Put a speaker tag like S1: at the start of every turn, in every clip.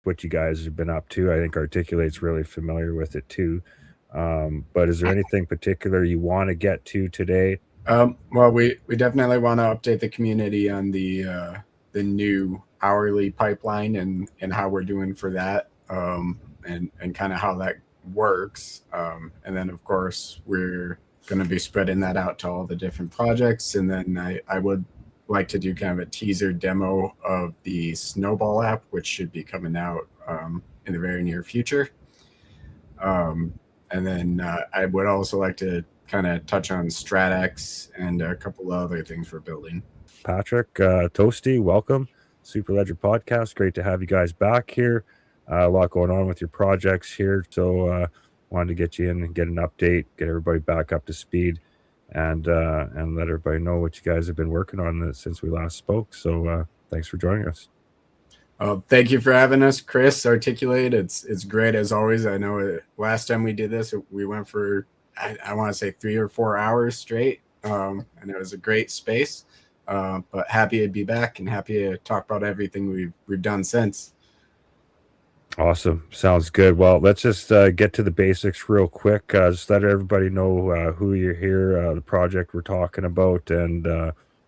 S1: what you guys have been up to. I think Articulate's really familiar with it too. But is there anything particular you want to get to today?
S2: Well, we definitely want to update the community on the new hourly pipeline and how we're doing for that, and kind of how that works. And then, of course, we're going to be spreading that out to all the different projects. And then I would like to do kind of a teaser demo of the Snowball app, which should be coming out in the very near future. And then I would also like to kind of touch on StratX and a couple of other things we're building.
S1: Patrick, Toasty, welcome. Superledger Podcast. Great to have you guys back here. A lot going on with your projects here. So wanted to get you in and get an update, get everybody back up to speed, and let everybody know what you guys have been working on since we last spoke. So thanks for joining us.
S2: Thank you for having us, Chris. Articulate. It's great as always. I know last time we did this, we went for I want to say 3 or 4 hours straight, and it was a great space. But happy to be back and happy to talk about everything we've done since.
S1: Awesome. Sounds good. Well, let's just get to the basics real quick. Just let everybody know who you're here, the project we're talking about, and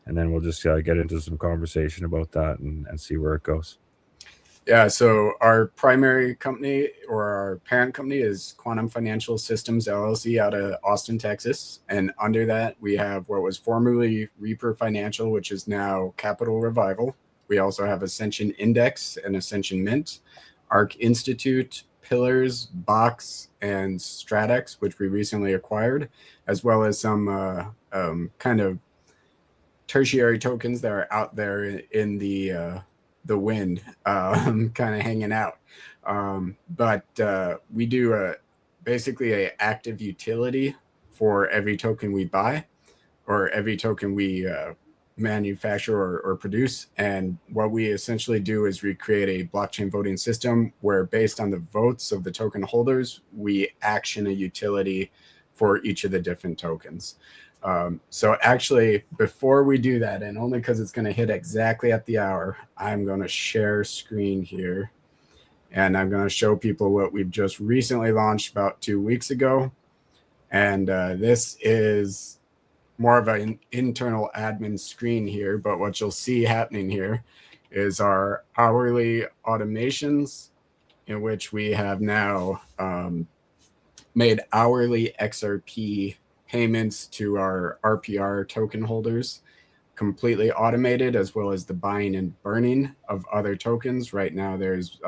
S1: then we'll just get into some conversation about that and see where it goes.
S2: Yeah, so our primary company or our parent company is Quantum Financial Systems LLC out of Austin, Texas. And under that, we have what was formerly Reaper Financial, which is now Capital Revival. We also have Ascension Index and Ascension Mint, Arc Institute, Pillars, Box, and StratX, which we recently acquired, as well as some kind of tertiary tokens that are out there in the wind, kind of hanging out. But we do basically a active utility for every token we buy or every token we manufacture or produce. And what we essentially do is we create a blockchain voting system where, based on the votes of the token holders, we action a utility for each of the different tokens. So actually, before we do that, and only because it's going to hit exactly at the hour, I'm going to share screen here. And I'm going to show people what we've just recently launched about 2 weeks ago. And this is more of an internal admin screen here. But what you'll see happening here is our hourly automations, in which we have now made hourly XRP payments to our RPR token holders, completely automated, as well as the buying and burning of other tokens. Right now, there's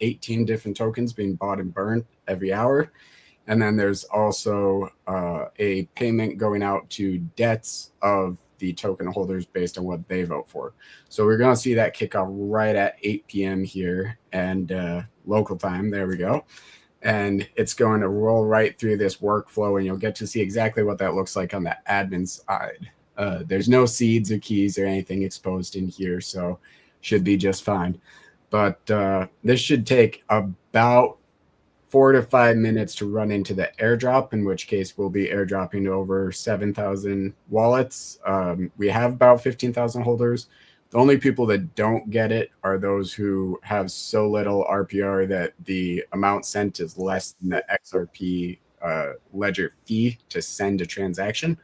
S2: 18 different tokens being bought and burned every hour. And then there's also a payment going out to debts of the token holders based on what they vote for. So we're going to see that kick off right at 8 p.m. here and local time. There we go. And it's going to roll right through this workflow, and you'll get to see exactly what that looks like on the admin side. There's no seeds or keys or anything exposed in here, so should be just fine. But this should take about 4 to 5 minutes to run into the airdrop, in which case we'll be airdropping to over 7,000 wallets. We have about 15,000 holders. The only people that don't get it are those who have so little RPR that the amount sent is less than the XRP ledger fee to send a transaction.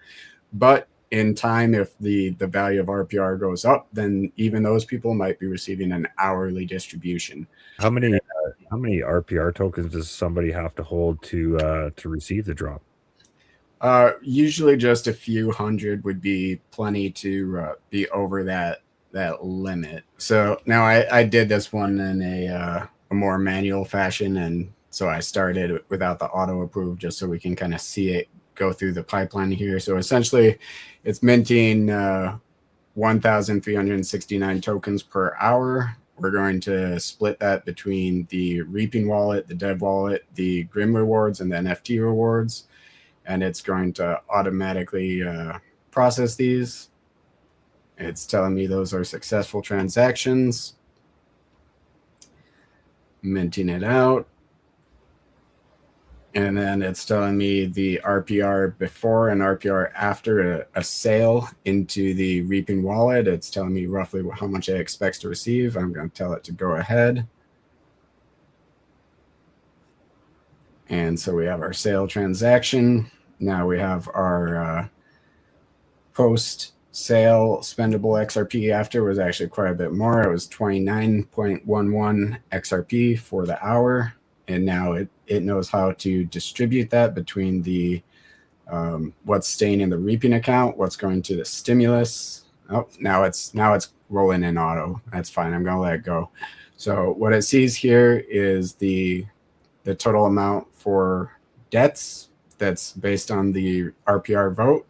S2: But in time, if the value of RPR goes up, then even those people might be receiving an hourly distribution.
S1: How many RPR tokens does somebody have to hold to receive the drop?
S2: Usually just a few hundred would be plenty to be over that limit. So now I did this one in a more manual fashion, and so I started without the auto approve just so we can kind of see it go through the pipeline here. So essentially it's minting 1,369 tokens per hour. We're going to split that between the Reaping wallet, the Dev wallet, the Grim rewards, and the NFT rewards, and it's going to automatically process these. It's telling me those are successful transactions. Minting it out. And then it's telling me the RPR before and RPR after a sale into the Reaping wallet. It's telling me roughly how much it expects to receive. I'm going to tell it to go ahead. And so we have our sale transaction. Now we have our post sale spendable XRP after was actually quite a bit more. It was 29.11 XRP for the hour. And now it knows how to distribute that between the what's staying in the reaping account, what's going to the stimulus. Oh, now it's rolling in auto. That's fine. I'm going to let it go. So what it sees here is the total amount for debts that's based on the RPR vote.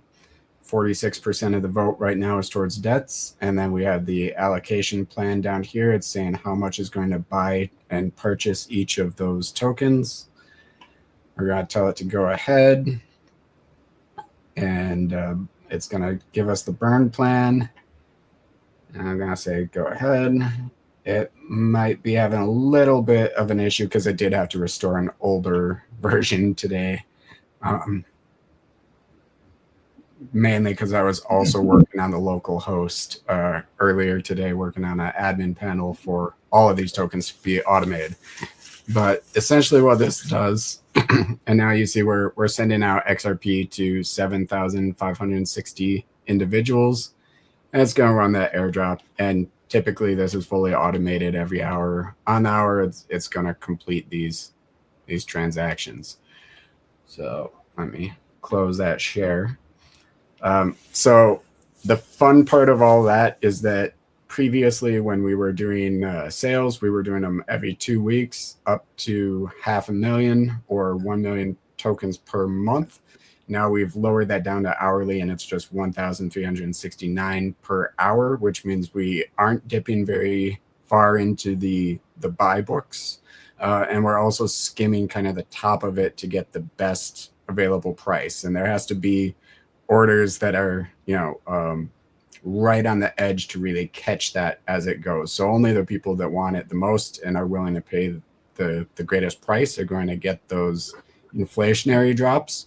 S2: 46% of the vote right now is towards debts. And then we have the allocation plan down here. It's saying how much is going to buy and purchase each of those tokens. We're going to tell it to go ahead. And it's going to give us the burn plan. And I'm going to say go ahead. It might be having a little bit of an issue because it did have to restore an older version today. Mainly because I was also working on the local host earlier today, working on an admin panel for all of these tokens to be automated. But essentially what this does, and now you see we're sending out XRP to 7,560 individuals, and it's going to run that airdrop. And typically this is fully automated every hour. On the hour, it's going to complete these transactions. So let me close that share. So the fun part of all that is that previously when we were doing sales, we were doing them every 2 weeks up to 500,000 or 1 million tokens per month. Now we've lowered that down to hourly, and it's just 1,369 per hour, which means we aren't dipping very far into the buy books. And we're also skimming kind of the top of it to get the best available price. And there has to be orders that are, right on the edge to really catch that as it goes. So only the people that want it the most and are willing to pay the greatest price are going to get those inflationary drops.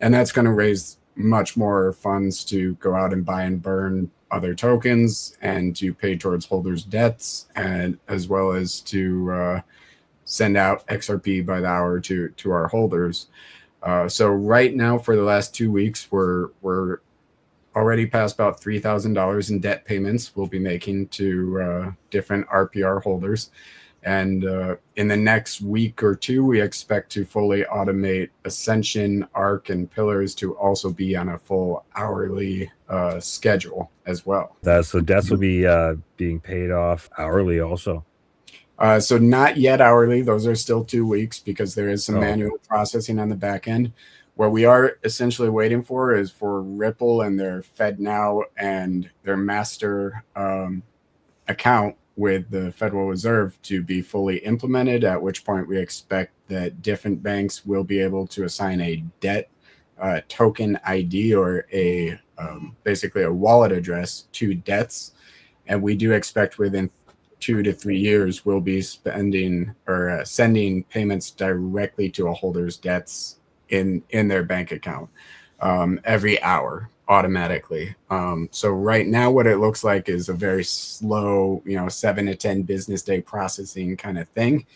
S2: And that's going to raise much more funds to go out and buy and burn other tokens and to pay towards holders' debts, and as well as to send out XRP by the hour to our holders. So right now, for the last 2 weeks, we're already past about $3,000 in debt payments we'll be making to different RPR holders. And in the next week or two, we expect to fully automate Ascension, ARC, and Pillars to also be on a full hourly schedule as well.
S1: So debts will be being paid off hourly also.
S2: So not yet hourly. Those are still 2 weeks because there is some manual processing on the back end. What we are essentially waiting for is for Ripple and their FedNow and their master account with the Federal Reserve to be fully implemented, at which point we expect that different banks will be able to assign a debt token ID or a basically a wallet address to debts. And we do expect within 2 to 3 years, we'll be spending or sending payments directly to a holder's debts in their bank account every hour automatically. So right now, what it looks like is a very slow, 7 to 10 business day processing kind of thing.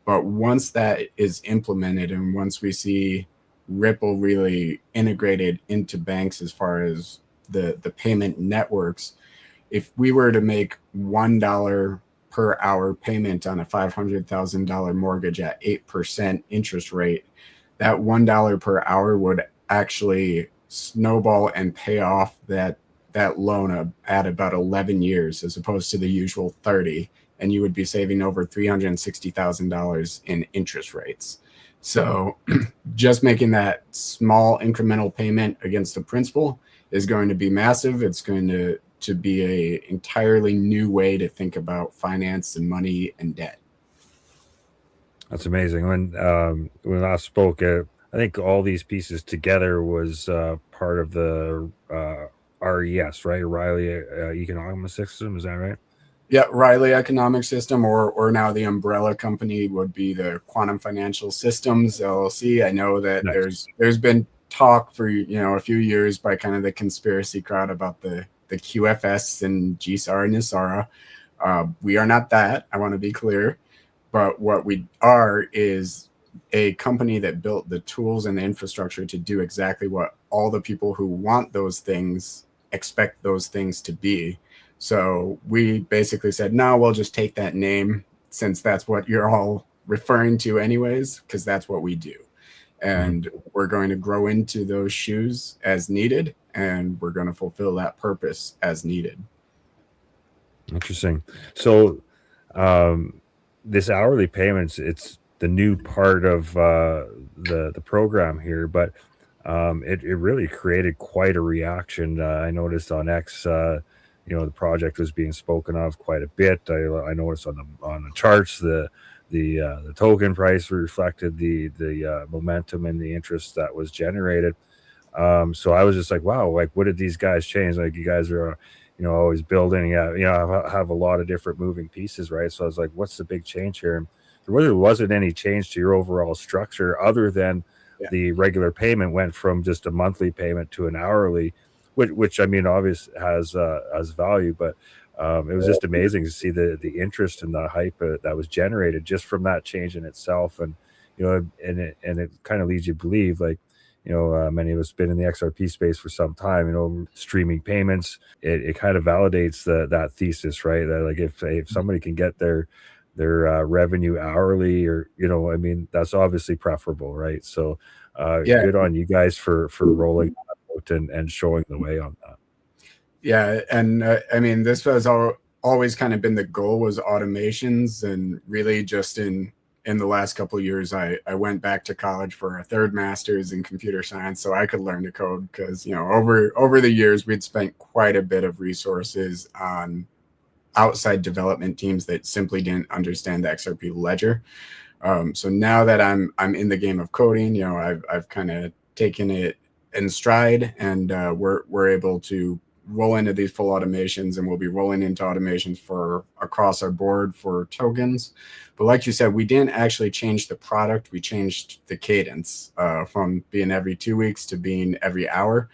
S2: But once that is implemented and once we see Ripple really integrated into banks as far as the payment networks, if we were to make $1 per hour payment on a $500,000 mortgage at 8% interest rate, that $1 per hour would actually snowball and pay off that loan at about 11 years as opposed to the usual 30, and you would be saving over $360,000 in interest rates. So just making that small incremental payment against the principal is going to be massive. It's going to be a entirely new way to think about finance and money and debt.
S1: That's amazing. When I spoke, I think all these pieces together was part of the RES, right? Riley Economic System. Is that right?
S2: Yeah, Riley Economic System, or now the umbrella company would be the Quantum Financial Systems LLC. I know that nice. There's been talk for a few years by kind of the conspiracy crowd about the QFS and GSAR and NISARA. We are not that. I want to be clear. But what we are is a company that built the tools and the infrastructure to do exactly what all the people who want those things expect those things to be. So we basically said, no, we'll just take that name since that's what you're all referring to anyways, because that's what we do. And we're going to grow into those shoes as needed, and we're going to fulfill that purpose as needed.
S1: Interesting. So this hourly payments, it's the new part of the program here, but it really created quite a reaction. I noticed on X, the project was being spoken of quite a bit. I noticed on the charts the token price reflected the momentum and the interest that was generated. So I was just like, wow, like what did these guys change? Like you guys are always building, have a lot of different moving pieces, right? So I was like, what's the big change here? And there really wasn't any change to your overall structure other than the regular payment went from just a monthly payment to an hourly, which I mean, obviously has value, but it was just amazing to see the interest and the hype that was generated just from that change in itself. And, and it kind of leads you to believe, like, many of us been in the XRP space for some time, streaming payments, it kind of validates that thesis, right? That like if somebody can get their revenue hourly or, I mean, that's obviously preferable, right? So good on you guys for rolling that out and showing the way on that.
S2: Yeah. And I mean, this was always kind of been the goal, was automations. And really just in the last couple of years, I went back to college for a third master's in computer science so I could learn to code, because, over the years, we'd spent quite a bit of resources on outside development teams that simply didn't understand the XRP ledger. So now that I'm in the game of coding, I've kind of taken it in stride, and we're able to roll into these full automations, and we'll be rolling into automations for across our board for tokens. But like you said, we didn't actually change the product. We changed the cadence from being every 2 weeks to being every hour.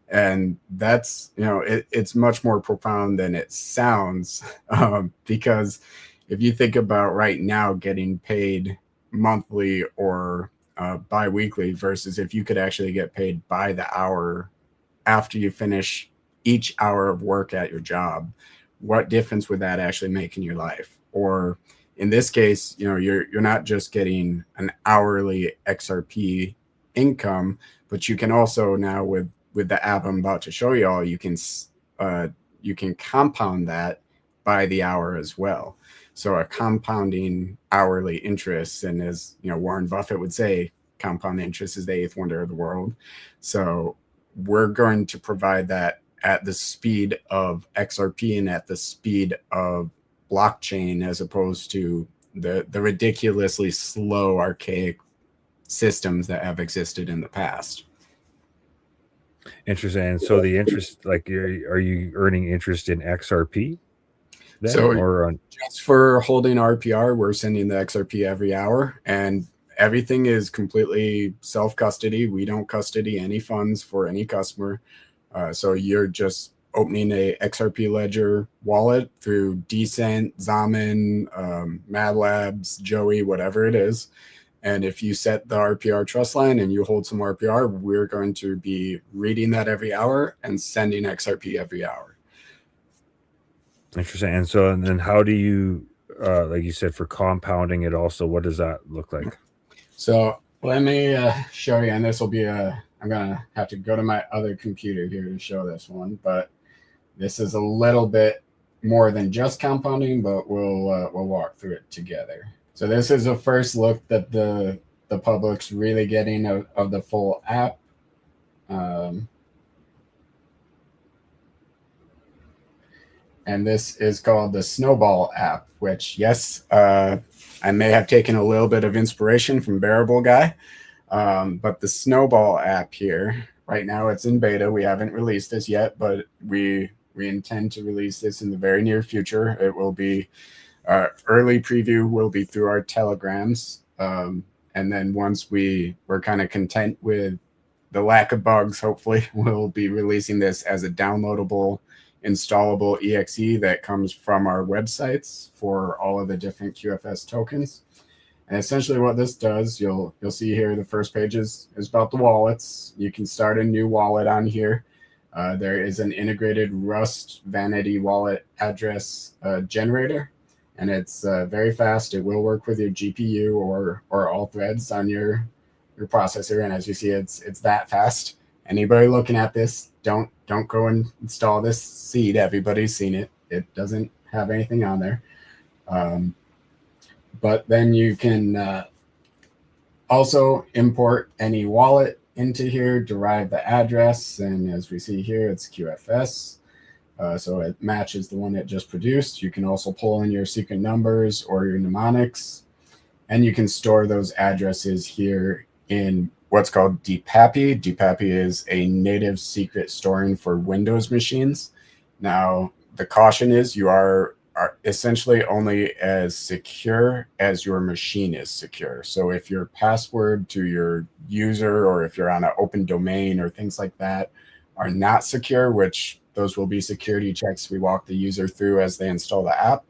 S2: And that's, it's much more profound than it sounds, because if you think about right now getting paid monthly or bi-weekly versus if you could actually get paid by the hour after you finish each hour of work at your job, what difference would that actually make in your life? Or in this case, you're not just getting an hourly XRP income, but you can also now with the app I'm about to show you all, you can compound that by the hour as well. So a compounding hourly interest, and as Warren Buffett would say, compound interest is the eighth wonder of the world. So we're going to provide that at the speed of XRP and at the speed of blockchain, as opposed to the ridiculously slow, archaic systems that have existed in the past.
S1: Interesting. And so the interest, like, are you earning interest in XRP then,
S2: so
S1: or on
S2: just for holding RPR, we're sending the XRP every hour, and everything is completely self-custody. We don't custody any funds for any customer. So you're just opening a XRP Ledger wallet through Decent, Zaman, Mad Labs, Joey, whatever it is. And if you set the RPR trust line and you hold some RPR, we're going to be reading that every hour and sending XRP every hour.
S1: Interesting. And so, and then how do you, like you said, for compounding it also, what does that look like?
S2: So let me show you, and this will be I'm going to have to go to my other computer here to show this one, but this is a little bit more than just compounding, but we'll walk through it together. So this is a first look that the public's really getting of the full app. And this is called the Snowball App, which, yes, I may have taken a little bit of inspiration from Bearable Guy. But the Snowball app here, right now it's in beta. We haven't released this yet, but we intend to release this in the very near future. It will be early preview will be through our telegrams. And then once we're kind of content with the lack of bugs, hopefully we'll be releasing this as a downloadable, installable EXE that comes from our websites for all of the different QFS tokens. And essentially what this does, you'll see here, the first page is about the wallets. You can start a new wallet on here. There is an integrated Rust vanity wallet address generator, and it's very fast. It will work with your GPU or all threads on your processor. And as you see, it's that fast. Anybody looking at this, don't go and install this seed. Everybody's seen it. It doesn't have anything on there. But then you can also import any wallet into here, derive the address, and as we see here, it's QFS. So it matches the one it just produced. You can also pull in your secret numbers or your mnemonics, and you can store those addresses here in what's called DPAPI. DPAPI is a native secret storing for Windows machines. Now, the caution is you are essentially only as secure as your machine is secure. So if your password to your user, or if you're on an open domain or things like that are not secure, which those will be security checks we walk the user through as they install the app,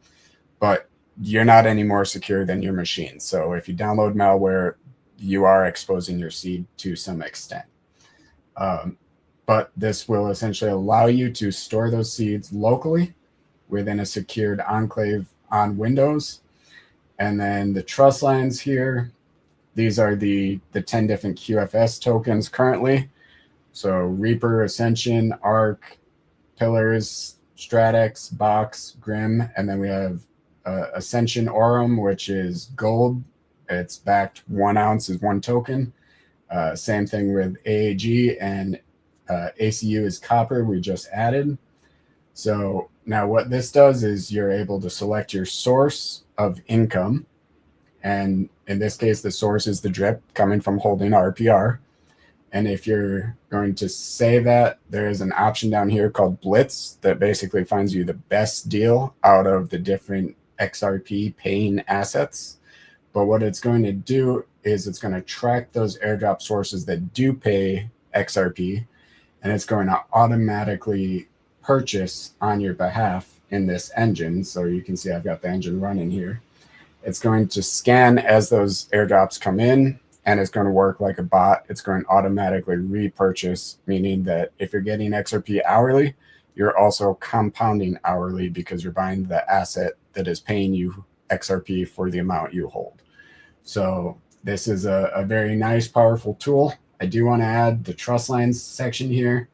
S2: but you're not any more secure than your machine. So if you download malware, you are exposing your seed to some extent. But this will essentially allow you to store those seeds locally within a secured enclave on Windows. And then the trust lines here, these are the 10 different QFS tokens currently. So Reaper, Ascension, Arc, Pillars, Stratex, Box, Grim, and then we have Ascension Aurum, which is gold. It's backed 1 ounce is 1 token. Same thing with AAG, and ACU is copper, we just added. So now what this does is you're able to select your source of income. And in this case, the source is the drip coming from holding RPR. And if you're going to save that, there is an option down here called Blitz that basically finds you the best deal out of the different XRP paying assets. But what it's going to do is it's going to track those airdrop sources that do pay XRP, and it's going to automatically purchase on your behalf in this engine. So you can see I've got the engine running here. It's going to scan as those airdrops come in, and it's going to work like a bot. It's going to automatically repurchase, meaning that if you're getting XRP hourly, you're also compounding hourly because you're buying the asset that is paying you XRP for the amount you hold. So this is a very nice, powerful tool. I do want to add the trust lines section here.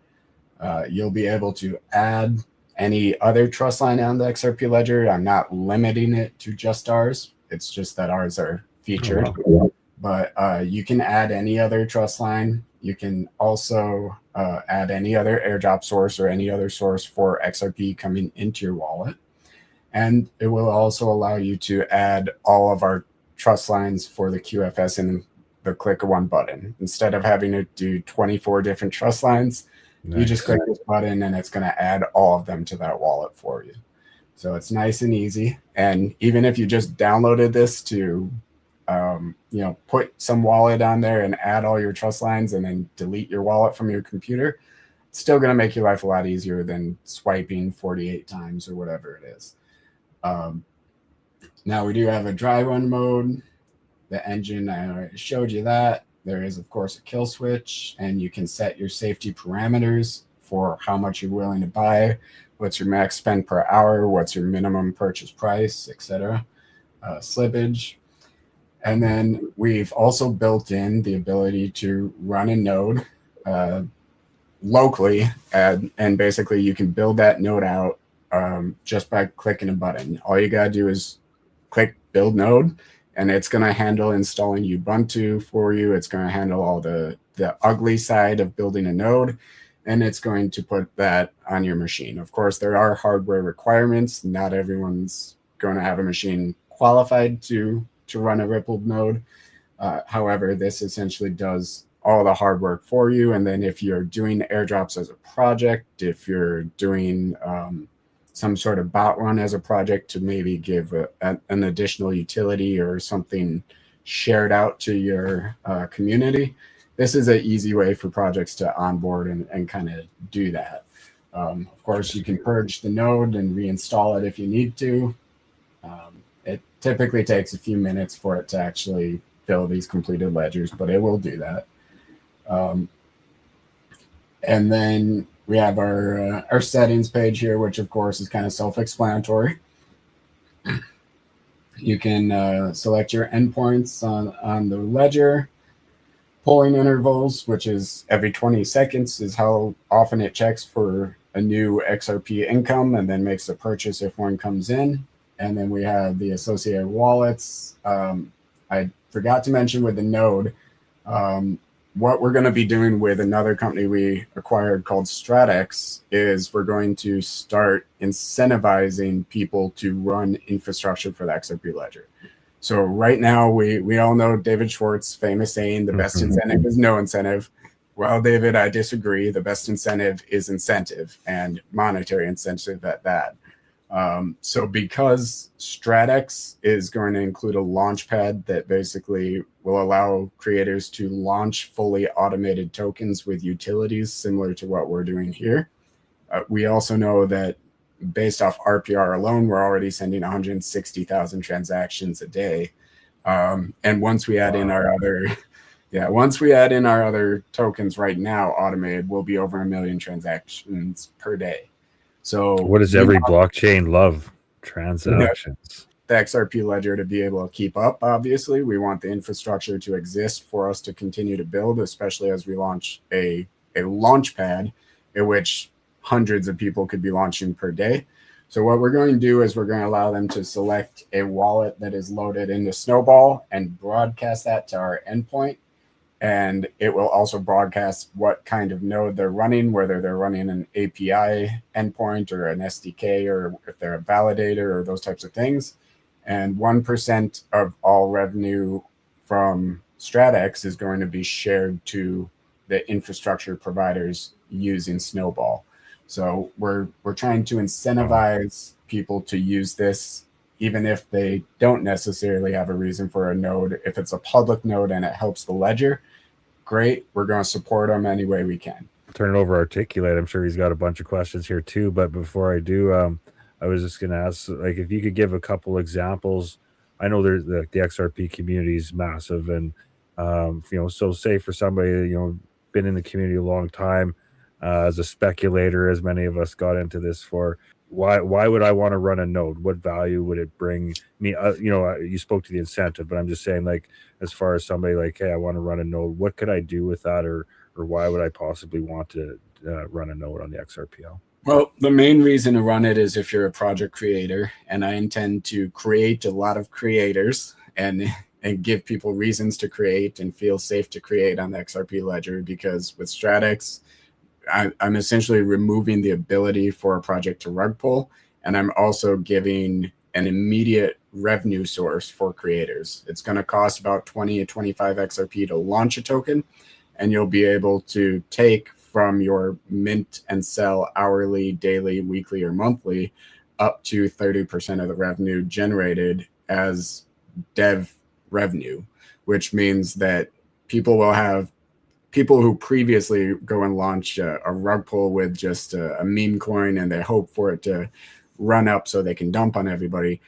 S2: You'll be able to add any other trust line on the XRP ledger. I'm not limiting it to just ours. It's just that ours are featured. Oh, wow. But you can add any other trust line. You can also add any other airdrop source or any other source for XRP coming into your wallet. And it will also allow you to add all of our trust lines for the QFS in the click of one button. Instead of having to do 24 different trust lines, nice. You just click this button and it's going to add all of them to that wallet for you. So it's nice and easy. And even if you just downloaded this to, put some wallet on there and add all your trust lines and then delete your wallet from your computer, it's still going to make your life a lot easier than swiping 48 times or whatever it is. Now we do have a dry run mode. The engine, I already showed you that. There is, of course, a kill switch, and you can set your safety parameters for how much you're willing to buy, what's your max spend per hour, what's your minimum purchase price, etc. Slippage. And then we've also built in the ability to run a node locally, and basically you can build that node out just by clicking a button. All you got to do is click build node, and it's going to handle installing Ubuntu for you. It's going to handle all the ugly side of building a node, and it's going to put that on your machine. Of course, there are hardware requirements. Not everyone's going to have a machine qualified to run a rippled node. However, this essentially does all the hard work for you. And then if you're doing airdrops as a project, if you're doing some sort of bot run as a project to maybe give an additional utility or something shared out to your community, this is an easy way for projects to onboard and kind of do that. Of course, you can purge the node and reinstall it if you need to. typically takes a few minutes for it to actually fill these completed ledgers, but it will do that. And then we have our settings page here, which of course is kind of self-explanatory. You can select your endpoints on the ledger. Polling intervals, which is every 20 seconds, is how often it checks for a new XRP income and then makes a purchase if one comes in. And then we have the associated wallets. I forgot to mention with the node, what we're going to be doing with another company we acquired called StratX is we're going to start incentivizing people to run infrastructure for the XRP ledger. So right now, we all know David Schwartz's famous saying, the best incentive is no incentive. Well, David, I disagree. The best incentive is incentive, and monetary incentive at that. So because StratX is going to include a launch pad that basically will allow creators to launch fully automated tokens with utilities similar to what we're doing here. We also know that based off RPR alone, we're already sending 160,000 transactions a day. And once we add in our other tokens right now, automated, we'll be over 1 million transactions per day. So
S1: what does every blockchain love? Transactions.
S2: The XRP ledger to be able to keep up, obviously. We want the infrastructure to exist for us to continue to build, especially as we launch a launch pad in which hundreds of people could be launching per day. So what we're going to do is we're going to allow them to select a wallet that is loaded into Snowball and broadcast that to our endpoint. And it will also broadcast what kind of node they're running, whether they're running an API endpoint or an SDK, or if they're a validator or those types of things. And 1% of all revenue from StratX is going to be shared to the infrastructure providers using Snowball. So we're trying to incentivize people to use this, even if they don't necessarily have a reason for a node. If it's a public node and it helps the ledger, great. We're going to support them any way we can.
S1: Turn it over to Articulate. I'm sure he's got a bunch of questions here too. But before I do, I was just going to ask, like, if you could give a couple examples. I know there's the XRP community is massive, and so say for somebody been in the community a long time. As a speculator, as many of us got into this for, why would I want to run a node? What value would it bring me? You spoke to the incentive, but I'm just saying, like, as far as somebody like, hey, I want to run a node, what could I do with that, or why would I possibly want to run a node on the XRPL?
S2: Well, the main reason to run it is if you're a project creator, and I intend to create a lot of creators and give people reasons to create and feel safe to create on the XRP ledger, because with StratX, I'm essentially removing the ability for a project to rug pull, and I'm also giving an immediate revenue source for creators. It's going to cost about 20 to 25 XRP to launch a token, and you'll be able to take from your mint and sell hourly, daily, weekly, or monthly up to 30% of the revenue generated as dev revenue, which means that people who previously go and launch a rug pull with just a meme coin and they hope for it to run up so they can dump on everybody.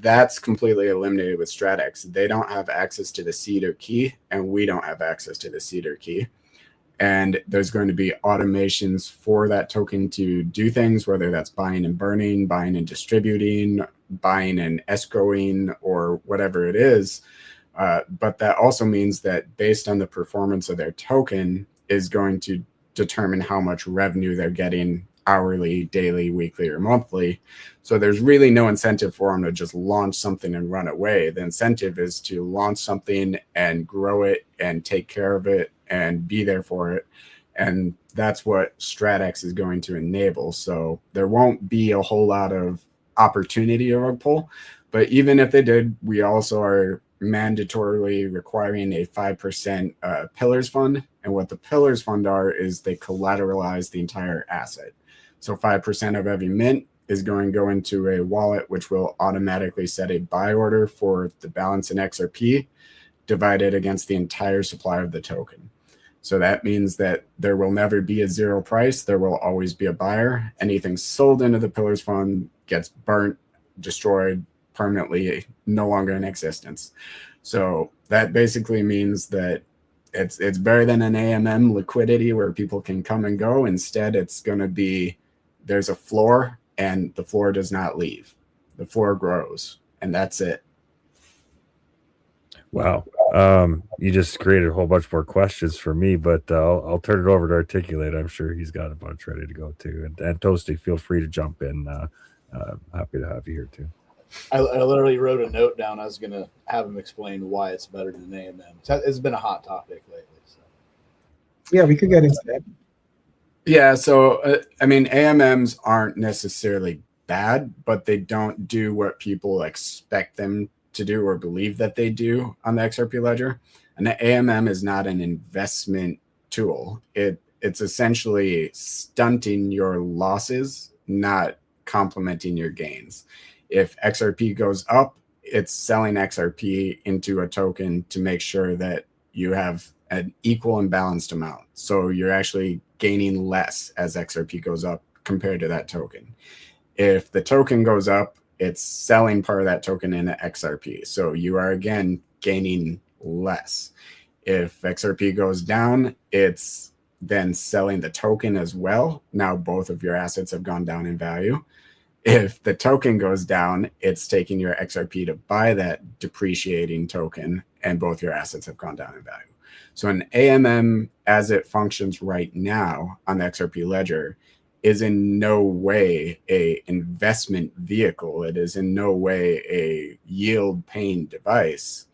S2: That's completely eliminated with StratX. They don't have access to the seed or key, and we don't have access to the seed or key. And there's going to be automations for that token to do things, whether that's buying and burning, buying and distributing, buying and escrowing, or whatever it is. But that also means that based on the performance of their token is going to determine how much revenue they're getting hourly, daily, weekly, or monthly. So there's really no incentive for them to just launch something and run away. The incentive is to launch something and grow it and take care of it and be there for it. And that's what StratX is going to enable. So there won't be a whole lot of opportunity to rug pull. But even if they did, we also are mandatorily requiring a 5% pillars fund. And what the pillars fund are is they collateralize the entire asset. So 5% of every mint is going to go into a wallet, which will automatically set a buy order for the balance in XRP divided against the entire supply of the token. So that means that there will never be a zero price. There will always be a buyer. Anything sold into the pillars fund gets burnt, destroyed, permanently no longer in existence. So that basically means that it's better than an AMM liquidity where people can come and go. Instead, it's going to be there's a floor, and the floor does not leave. The floor grows, and that's it.
S1: Wow. You just created a whole bunch more questions for me, but I'll turn it over to Articulate. I'm sure he's got a bunch ready to go too. And Toasty, feel free to jump in. Happy to have you here too.
S3: I literally wrote a note down. I was going to have him explain why it's better than AMM. It's been a hot topic lately. So.
S4: Yeah, we could get into that.
S2: Yeah, so I mean, AMMs aren't necessarily bad, but they don't do what people expect them to do or believe that they do on the XRP ledger. And the AMM is not an investment tool. It's essentially stunting your losses, not complementing your gains. If XRP goes up, it's selling XRP into a token to make sure that you have an equal and balanced amount. So you're actually gaining less as XRP goes up compared to that token. If the token goes up, it's selling part of that token into XRP. So you are, again, gaining less. If XRP goes down, it's then selling the token as well. Now both of your assets have gone down in value. If the token goes down, it's taking your XRP to buy that depreciating token, and both your assets have gone down in value. So an AMM, as it functions right now on the XRP ledger, is in no way a investment vehicle. It is in no way a yield paying device.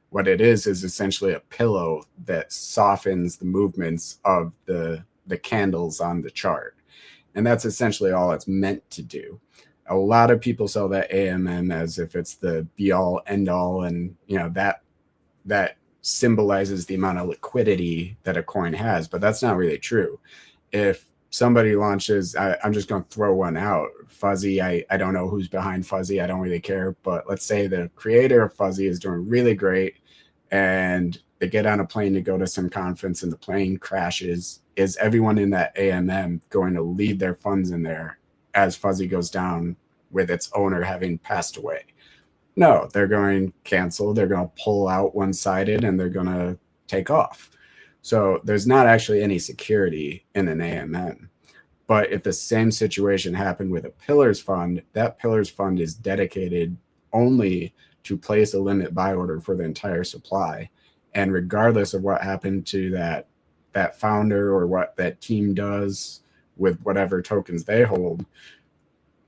S2: What it is essentially a pillow that softens the movements of the candles on the chart. And that's essentially all it's meant to do. A lot of people sell that AMM as if it's the be all end all, and that symbolizes the amount of liquidity that a coin has, but that's not really true. If somebody launches, I'm just going to throw one out, Fuzzy. I don't know who's behind Fuzzy. I don't really care. But let's say the creator of Fuzzy is doing really great, and they get on a plane to go to some conference and the plane crashes. Is everyone in that AMM going to leave their funds in there as Fuzzy goes down with its owner having passed away? No, they're going to cancel. They're going to pull out one-sided, and they're going to take off. So there's not actually any security in an AMM. But if the same situation happened with a Pillars fund, that Pillars fund is dedicated only to place a limit buy order for the entire supply. And regardless of what happened to that founder or what that team does with whatever tokens they hold,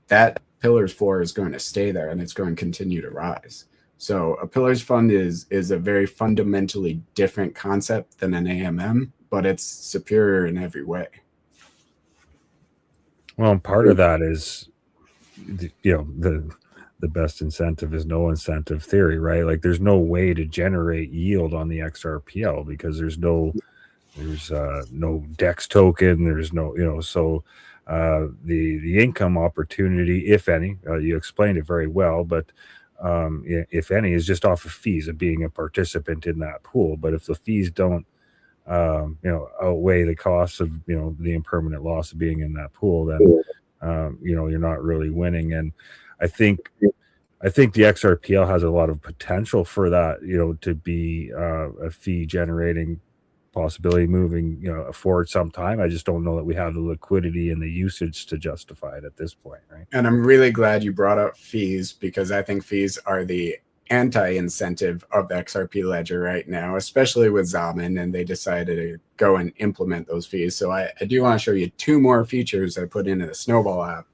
S2: that Pillars floor is going to stay there, and it's going to continue to rise. So a Pillars fund is a very fundamentally different concept than an AMM, but it's superior in every way.
S1: Well, and part of that is, the best incentive is no incentive theory, right? Like there's no way to generate yield on the XRPL because there's no DEX token. There's no, so the income opportunity, if any, you explained it very well, but if any, is just off of fees of being a participant in that pool. But if the fees don't outweigh the costs of the impermanent loss of being in that pool, then you're not really winning. And I think the XRPL has a lot of potential for that, to be a fee generating possibility moving forward sometime. I just don't know that we have the liquidity and the usage to justify it at this point, right?
S2: And I'm really glad you brought up fees, because I think fees are the anti-incentive of the XRP ledger right now, especially with Zaman, and they decided to go and implement those fees. So I do want to show you two more features I put into the Snowball app.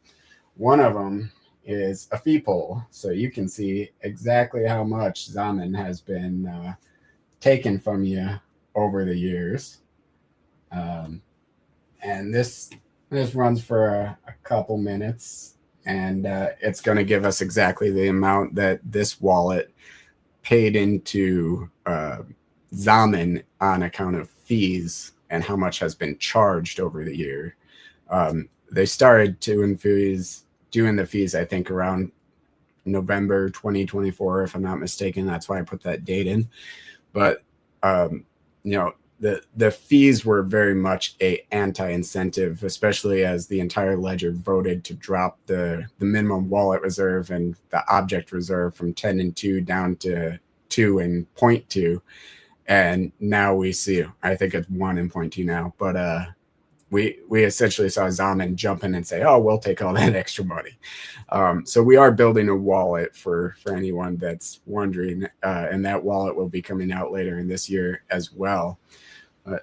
S2: One of them is a fee poll, so you can see exactly how much Zaman has been taken from you over the years. And this runs for a couple minutes, and it's going to give us exactly the amount that this wallet paid into Zaman on account of fees and how much has been charged over the year. They started doing the fees, I think, around November 2024, if I'm not mistaken. That's why I put that date in. But the fees were very much a anti-incentive, especially as the entire ledger voted to drop the minimum wallet reserve and the object reserve from 10 and 2 down to 2 and 0.2. And now we see, I think it's 1 and 0.2 now, but we essentially saw Zaman jump in and say, oh, we'll take all that extra money. So we are building a wallet for anyone that's wondering, and that wallet will be coming out later in this year as well.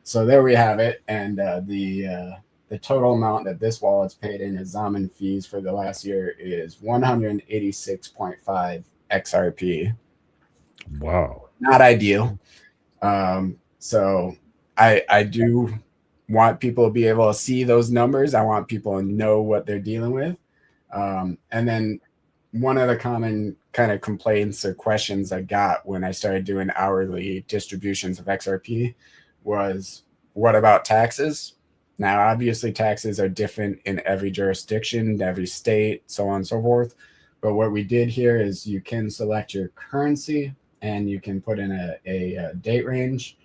S2: So there we have it. And the total amount that this wallet's paid in as Zaman fees for the last year is 186.5 XRP.
S1: Wow.
S2: Not ideal. So I do want people to be able to see those numbers. I want people to know what they're dealing with. And then one of the common kind of complaints or questions I got when I started doing hourly distributions of XRP was, what about taxes? Now, obviously, taxes are different in every jurisdiction, every state, so on and so forth. But what we did here is you can select your currency and you can put in a date range,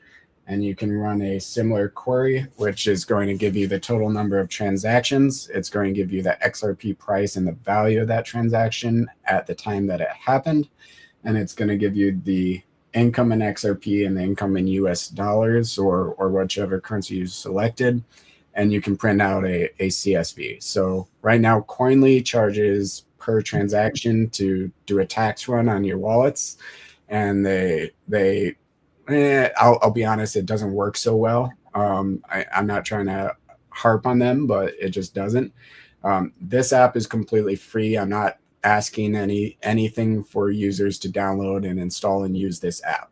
S2: and you can run a similar query, which is going to give you the total number of transactions. It's going to give you the XRP price and the value of that transaction at the time that it happened. And it's going to give you the income in XRP and the income in US dollars or whichever currency you selected. And you can print out a CSV. So right now, Coinly charges per transaction to do a tax run on your wallets. And I'll be honest, it doesn't work so well. I'm not trying to harp on them, but it just doesn't. This app is completely free. I'm not asking anything for users to download and install and use this app.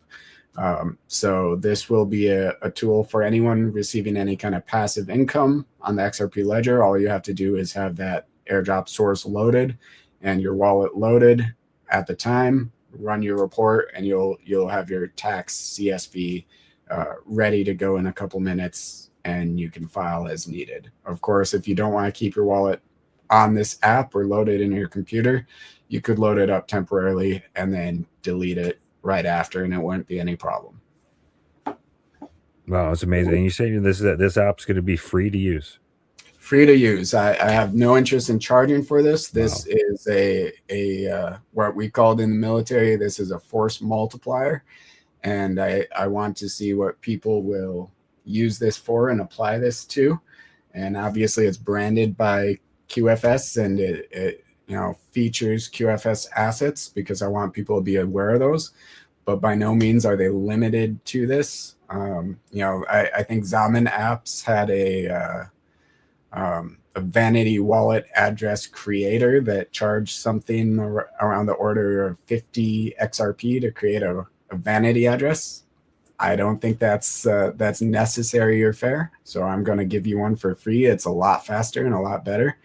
S2: So this will be a tool for anyone receiving any kind of passive income on the XRP ledger. All you have to do is have that airdrop source loaded and your wallet loaded at the time. Run your report, and you'll have your tax CSV ready to go in a couple minutes, and you can file as needed. Of course, if you don't want to keep your wallet on this app or load it in your computer, you could load it up temporarily and then delete it right after, and it wouldn't be any problem.
S1: Wow, it's amazing. And you say this app's going to be free to use?
S2: Free to use. I have no interest in charging for this. This
S1: Wow.
S2: is a what we called in the military, this is a force multiplier. And I want to see what people will use this for and apply this to. And obviously it's branded by QFS, and it features QFS assets because I want people to be aware of those. But by no means are they limited to this. I think Zaman apps had a vanity wallet address creator that charged something around the order of 50 XRP to create a vanity address. I don't think that's necessary or fair. So I'm going to give you one for free. It's a lot faster and a lot better.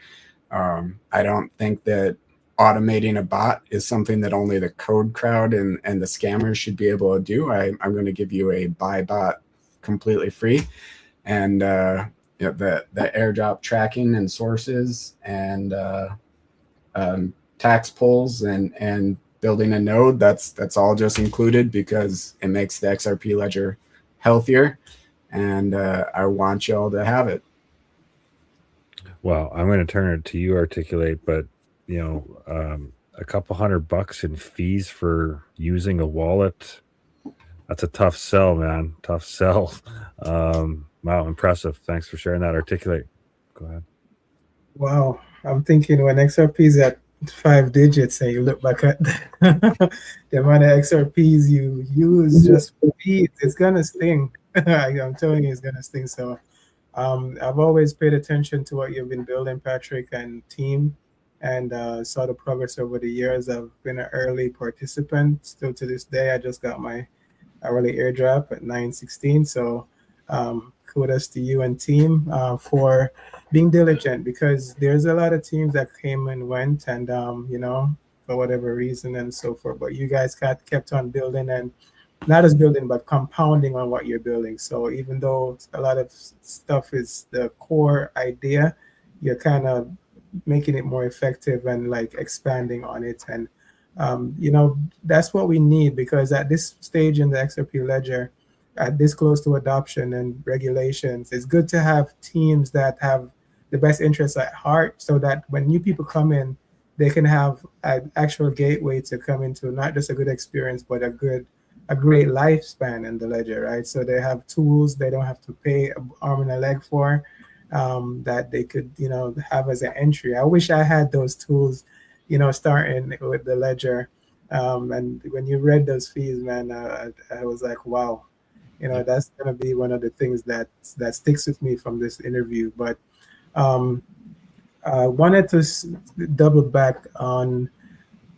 S2: I don't think that automating a bot is something that only the code crowd and the scammers should be able to do. I'm going to give you a buy bot completely free. And the airdrop tracking and sources and tax pulls and building a node, that's all just included because it makes the XRP ledger healthier, and I want y'all to have it.
S1: Well, I'm going to turn it to you, Articulate, but a couple $100 in fees for using a wallet, that's a tough sell, man. Tough sell. Wow, impressive. Thanks for sharing that, Articulate. Go ahead.
S4: Wow. I'm thinking when XRP is at 5 digits and you look back at the amount of XRPs you use just for fees, it's going to sting. I'm telling you, it's going to sting. So I've always paid attention to what you've been building, Patrick and team, and saw the progress over the years. I've been an early participant still to this day. I just got my hourly airdrop at 9:16. So kudos to you and team for being diligent, because there's a lot of teams that came and went and for whatever reason and so forth, but you guys kept on building, and not just building but compounding on what you're building. So even though a lot of stuff is the core idea, you're kind of making it more effective and like expanding on it. And that's what we need, because at this stage in the XRP ledger, this close to adoption and regulations, it's good to have teams that have the best interests at heart, so that when new people come in, they can have an actual gateway to come into not just a good experience, but a great lifespan in the ledger, right? So they have tools they don't have to pay an arm and a leg for, that they could, have as an entry. I wish I had those tools, starting with the ledger. And when you read those fees, man, I was like, wow, that's gonna be one of the things that sticks with me from this interview. But I wanted to double back on,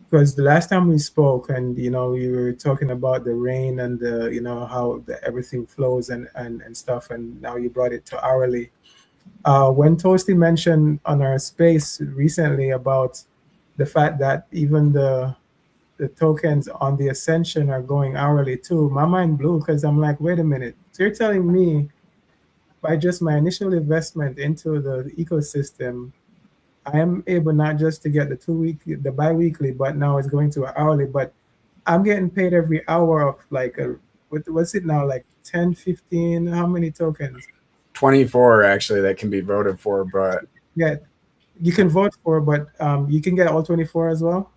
S4: because the last time we spoke, and you were talking about the rain and the how everything flows and stuff, and now you brought it to hourly. When Toasty mentioned on our space recently about the fact that even the tokens on the Ascension are going hourly too, my mind blew, because I'm like, wait a minute, so you're telling me by just my initial investment into the ecosystem, I am able not just to get the bi-weekly, but now it's going to hourly, but I'm getting paid every hour of like what's it now, like 10, 15, how many tokens?
S2: 24 actually that can be voted for, but
S4: Yeah, you can vote for, but you can get all 24 as well.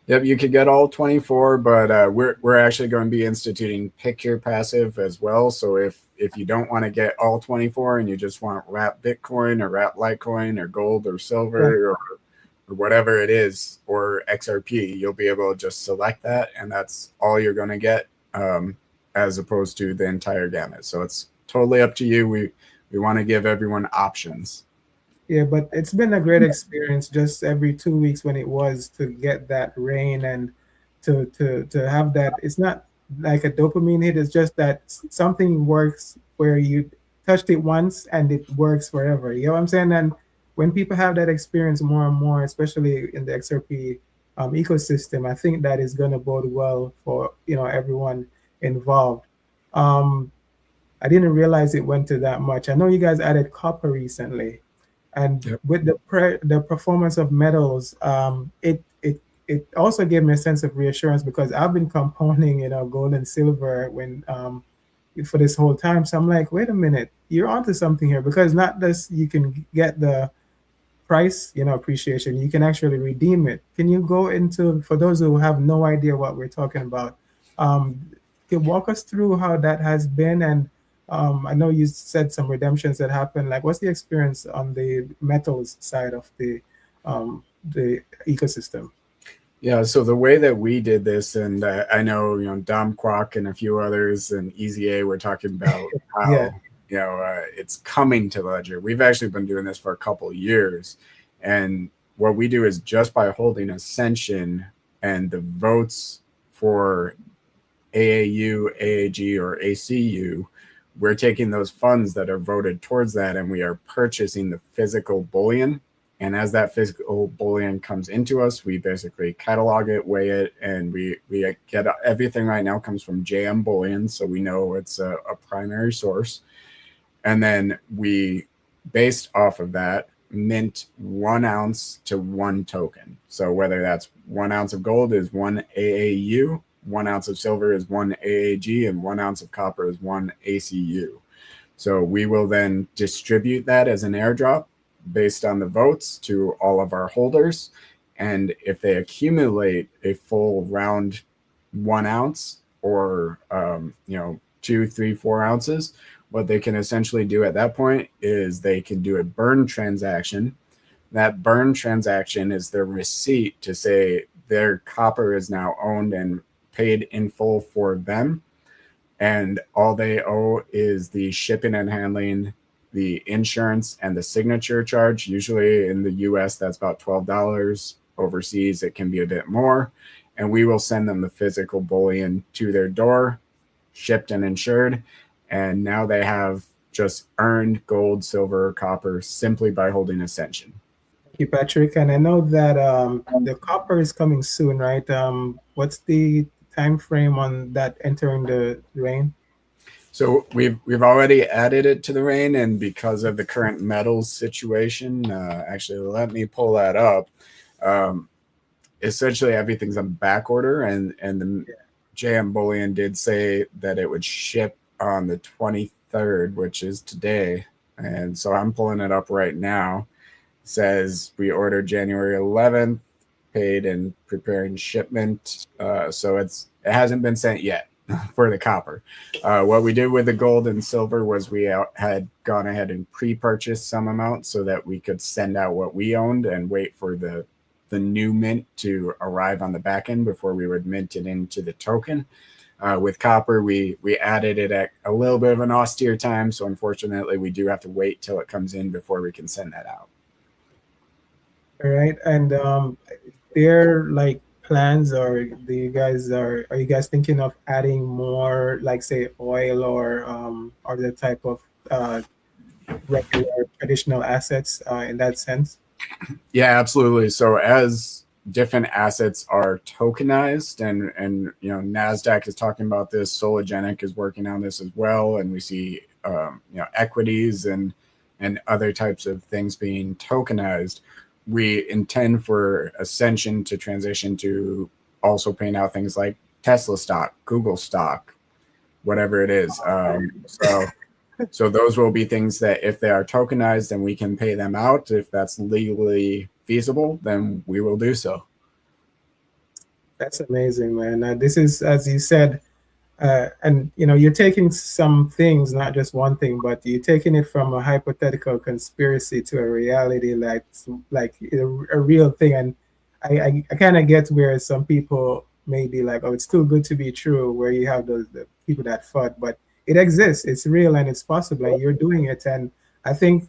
S2: Yep, you could get all 24, but we're actually going to be instituting pick your passive as well. So if you don't want to get all 24 and you just want wrap Bitcoin or wrap Litecoin or gold or silver or whatever it is, or XRP, you'll be able to just select that, and that's all you're going to get, as opposed to the entire gamut. So it's totally up to you. We want to give everyone options.
S4: Yeah, but it's been a great experience just every 2 weeks when it was to get that rain and to have that. It's not like a dopamine hit. It's just that something works where you touched it once and it works forever. You know what I'm saying? And when people have that experience more and more, especially in the XRP ecosystem, I think that is going to bode well for everyone involved. I didn't realize it went to that much. I know you guys added copper recently. And with the performance of metals, it also gave me a sense of reassurance, because I've been compounding, gold and silver for this whole time. So I'm like, wait a minute, you're onto something here, because not just you can get the price, appreciation, you can actually redeem it. Can you go into, for those who have no idea what we're talking about, can you walk us through how that has been? And I know you said some redemptions that happened. Like, what's the experience on the metals side of the ecosystem?
S2: Yeah, so the way that we did this, and I know Dom Kwok and a few others and Easy A were talking about how it's coming to Ledger. We've actually been doing this for a couple of years, and what we do is just by holding Ascension and the votes for AAU, AAG, or ACU, we're taking those funds that are voted towards that, and we are purchasing the physical bullion. And as that physical bullion comes into us, we basically catalog it, weigh it, and we get everything right now comes from JM Bullion, so we know it's a primary source. And then we, based off of that, mint 1 ounce to 1 token. So whether that's 1 ounce of gold is 1 AAU, 1 ounce of silver is 1 AAG, and 1 ounce of copper is 1 ACU. So we will then distribute that as an airdrop based on the votes to all of our holders. And if they accumulate a full round 1 ounce or 2, 3, 4 ounces, what they can essentially do at that point is they can do a burn transaction. That burn transaction is their receipt to say their copper is now owned and paid in full for them, and all they owe is the shipping and handling, the insurance, and the signature charge. Usually in the US that's about $12. Overseas it can be a bit more, and we will send them the physical bullion to their door, shipped and insured, and now they have just earned gold, silver, copper simply by holding Ascension.
S4: Thank you, Patrick. And I know that the copper is coming soon, right? What's the time frame on that entering the rain?
S2: So we've already added it to the rain, and because of the current metals situation, actually let me pull that up. Essentially everything's on back order, and the JM Bullion did say that it would ship on the 23rd, which is today. And so I'm pulling it up right now. It says we ordered January 11th, paid and preparing shipment. So it hasn't been sent yet for the copper. What we did with the gold and silver was we had gone ahead and pre-purchased some amount so that we could send out what we owned and wait for the new mint to arrive on the back end before we would mint it into the token. With copper, we added it at a little bit of an austere time, so unfortunately we do have to wait till it comes in before we can send that out.
S4: All right, and there like plans, or are you guys thinking of adding more, like say oil or the type of regular traditional assets in that sense?
S2: Yeah, absolutely. So as different assets are tokenized, and NASDAQ is talking about this, Sologenic is working on this as well, and we see equities and other types of things being tokenized. We intend for Ascension to transition to also paying out things like Tesla stock, Google stock, whatever it is. So those will be things that if they are tokenized, then we can pay them out. If that's legally feasible, then we will do so.
S4: That's amazing, man. This is, as you said, and you're taking some things, not just one thing, but you're taking it from a hypothetical conspiracy to a reality, like a real thing. And I kind of get where some people may be like, oh, it's too good to be true, where you have the people that fought, but it exists, it's real, and it's possible, and you're doing it. And I think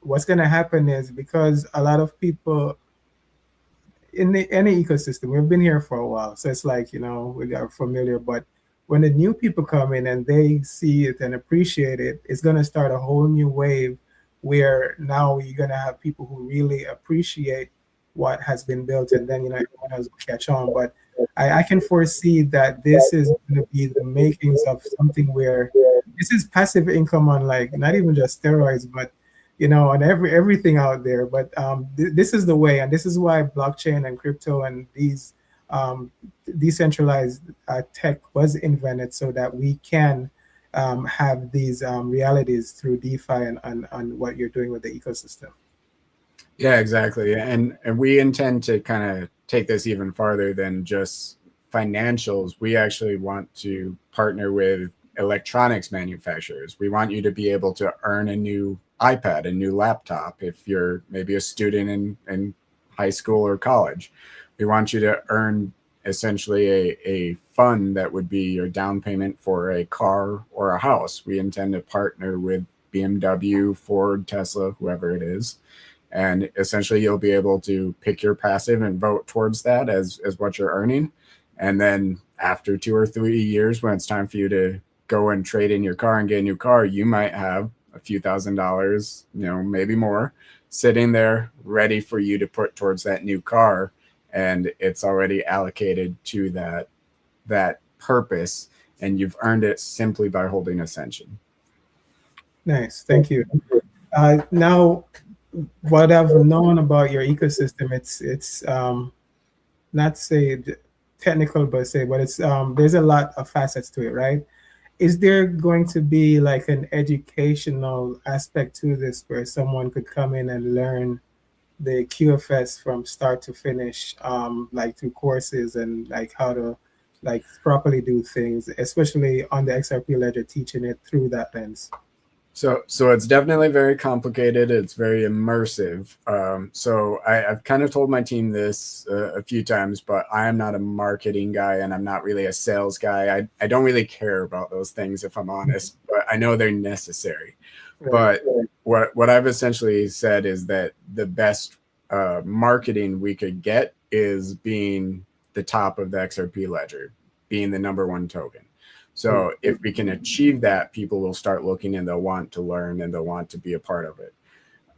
S4: what's going to happen is, because a lot of people in any ecosystem, we've been here for a while, so it's like, we are familiar, but when the new people come in and they see it and appreciate it, it's going to start a whole new wave where now you're going to have people who really appreciate what has been built, and then everyone else will catch on. But I can foresee that this is going to be the makings of something where this is passive income on, like, not even just steroids, but on everything out there. But this is the way, and this is why blockchain and crypto and these decentralized tech was invented, so that we can have these realities through DeFi and what you're doing with the ecosystem.
S2: Yeah, exactly. And we intend to kind of take this even farther than just financials. We actually want to partner with electronics manufacturers. We want you to be able to earn a new iPad, a new laptop, if you're maybe a student in high school or college. We want you to earn essentially a fund that would be your down payment for a car or a house. We intend to partner with BMW, Ford, Tesla, whoever it is. And essentially you'll be able to pick your passive and vote towards that as what you're earning. And then after 2 or 3 years, when it's time for you to go and trade in your car and get a new car, you might have a few $1,000s, maybe more, sitting there ready for you to put towards that new car. And it's already allocated to that purpose, and you've earned it simply by holding Ascension.
S4: Nice, thank you. Now, what I've known about your ecosystem, it's not say technical, but it's there's a lot of facets to it, right? Is there going to be like an educational aspect to this, where someone could come in and learn the QFS from start to finish, like through courses, and like how to like properly do things, especially on the XRP ledger, teaching it through that lens?
S2: So it's definitely very complicated. It's very immersive. So I've kind of told my team this a few times, but I am not a marketing guy, and I'm not really a sales guy. I don't really care about those things, if I'm honest, but I know they're necessary. Right. But what I've essentially said is that the best marketing we could get is being the top of the XRP ledger, being the #1 token. So if we can achieve that, people will start looking, and they'll want to learn, and they'll want to be a part of it.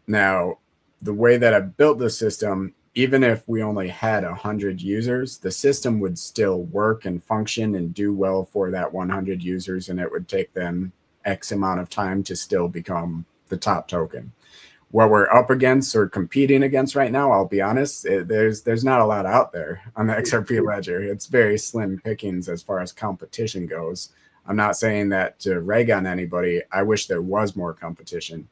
S2: Now, the way that I built the system, even if we only had 100 users, the system would still work and function and do well for that 100 users, and it would take them X amount of time to still become the top token. What we're up against or competing against right now, I'll be honest, there's not a lot out there on the XRP ledger. It's very slim pickings as far as competition goes. I'm not saying that to rag on anybody. I wish there was more competition,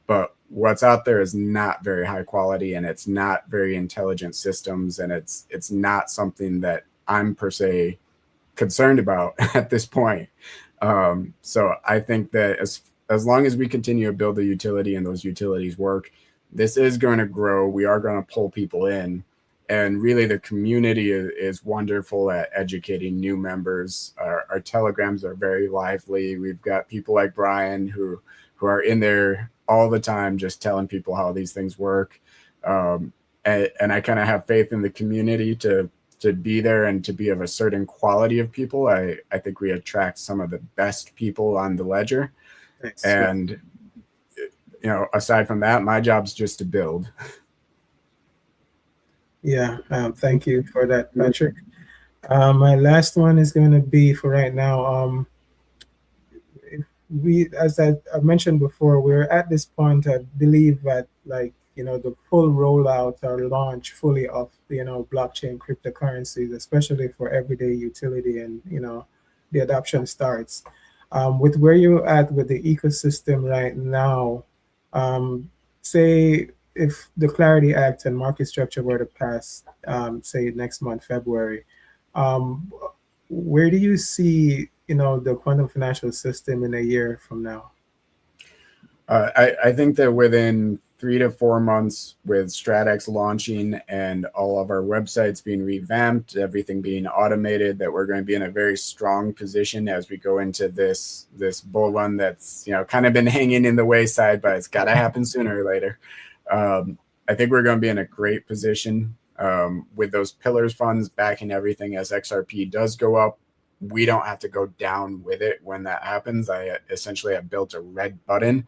S2: but what's out there is not very high quality, and it's not very intelligent systems, and it's not something that I'm per se concerned about at this point. So I think that as long as we continue to build the utility and those utilities work, this is going to grow. We are going to pull people in, and really the community is wonderful at educating new members. Our telegrams are very lively. We've got people like Brian who are in there all the time just telling people how these things work. And I kind of have faith in the community to be there and to be of a certain quality of people. I think we attract some of the best people on the ledger. Thanks. And, aside from that, my job's just to build.
S4: Yeah, thank you for that, Patrick. My last one is going to be for right now. As I mentioned before, we're at this point, I believe that the full rollout or launch fully of, blockchain cryptocurrencies, especially for everyday utility, and, the adoption starts. With where you're at with the ecosystem right now, say if the Clarity Act and market structure were to pass, say next month, February, where do you see, the quantum financial system in a year from now?
S2: I think that within 3 to 4 months, with StratX launching and all of our websites being revamped, everything being automated, that we're going to be in a very strong position as we go into this bull run that's kind of been hanging in the wayside, but it's got to happen sooner or later. I think we're going to be in a great position with those pillars funds backing everything. As XRP does go up, we don't have to go down with it when that happens. I essentially have built a red button,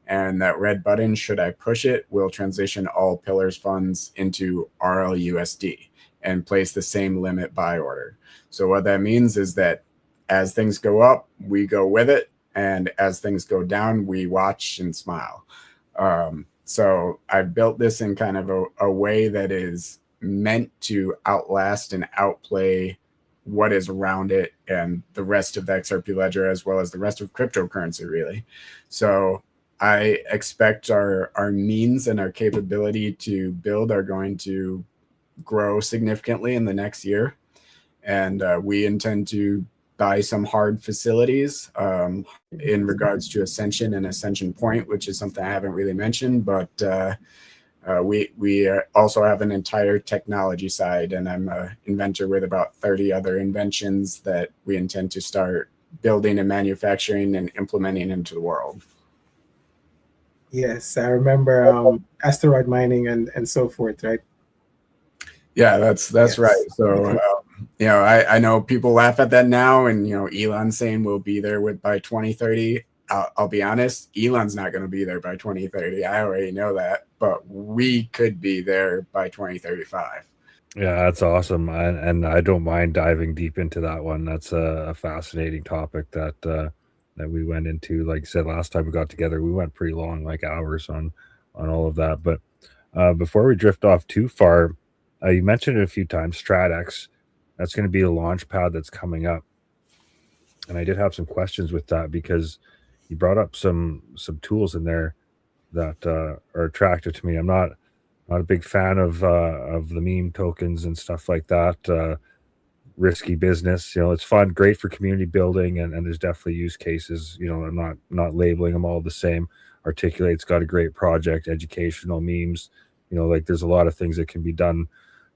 S2: and that red button, should I push it, will transition all pillars funds into RLUSD and place the same limit buy order. So what that means is that as things go up, we go with it, and as things go down, we watch and smile. So I've built this in kind of a way that is meant to outlast and outplay what is around it and the rest of the XRP ledger, as well as the rest of cryptocurrency, really. So I expect our means and our capability to build are going to grow significantly in the next year. And we intend to buy some hard facilities in regards to Ascension and Ascension Point, which is something I haven't really mentioned, but we also have an entire technology side, and I'm an inventor with about 30 other inventions that we intend to start building and manufacturing and implementing into the world.
S4: Yes, I remember asteroid mining and so forth, right?
S2: Yeah, that's yes. Right. So, I know people laugh at that now, and, Elon's saying we'll be there by 2030. I'll be honest, Elon's not going to be there by 2030. I already know that, but we could be there by 2035.
S1: Yeah, that's awesome. And I don't mind diving deep into that one. That's a fascinating topic that we went into. Like I said, last time we got together, we went pretty long, like hours on all of that. But before we drift off too far, you mentioned it a few times, StratX. That's going to be a launch pad that's coming up. And I did have some questions with that, because you brought up some tools in there that are attractive to me. I'm not a big fan of the meme tokens and stuff like that. Risky business, it's fun, great for community building, and there's definitely use cases. I'm not labeling them all the same. Articulate's got a great project, educational memes. There's a lot of things that can be done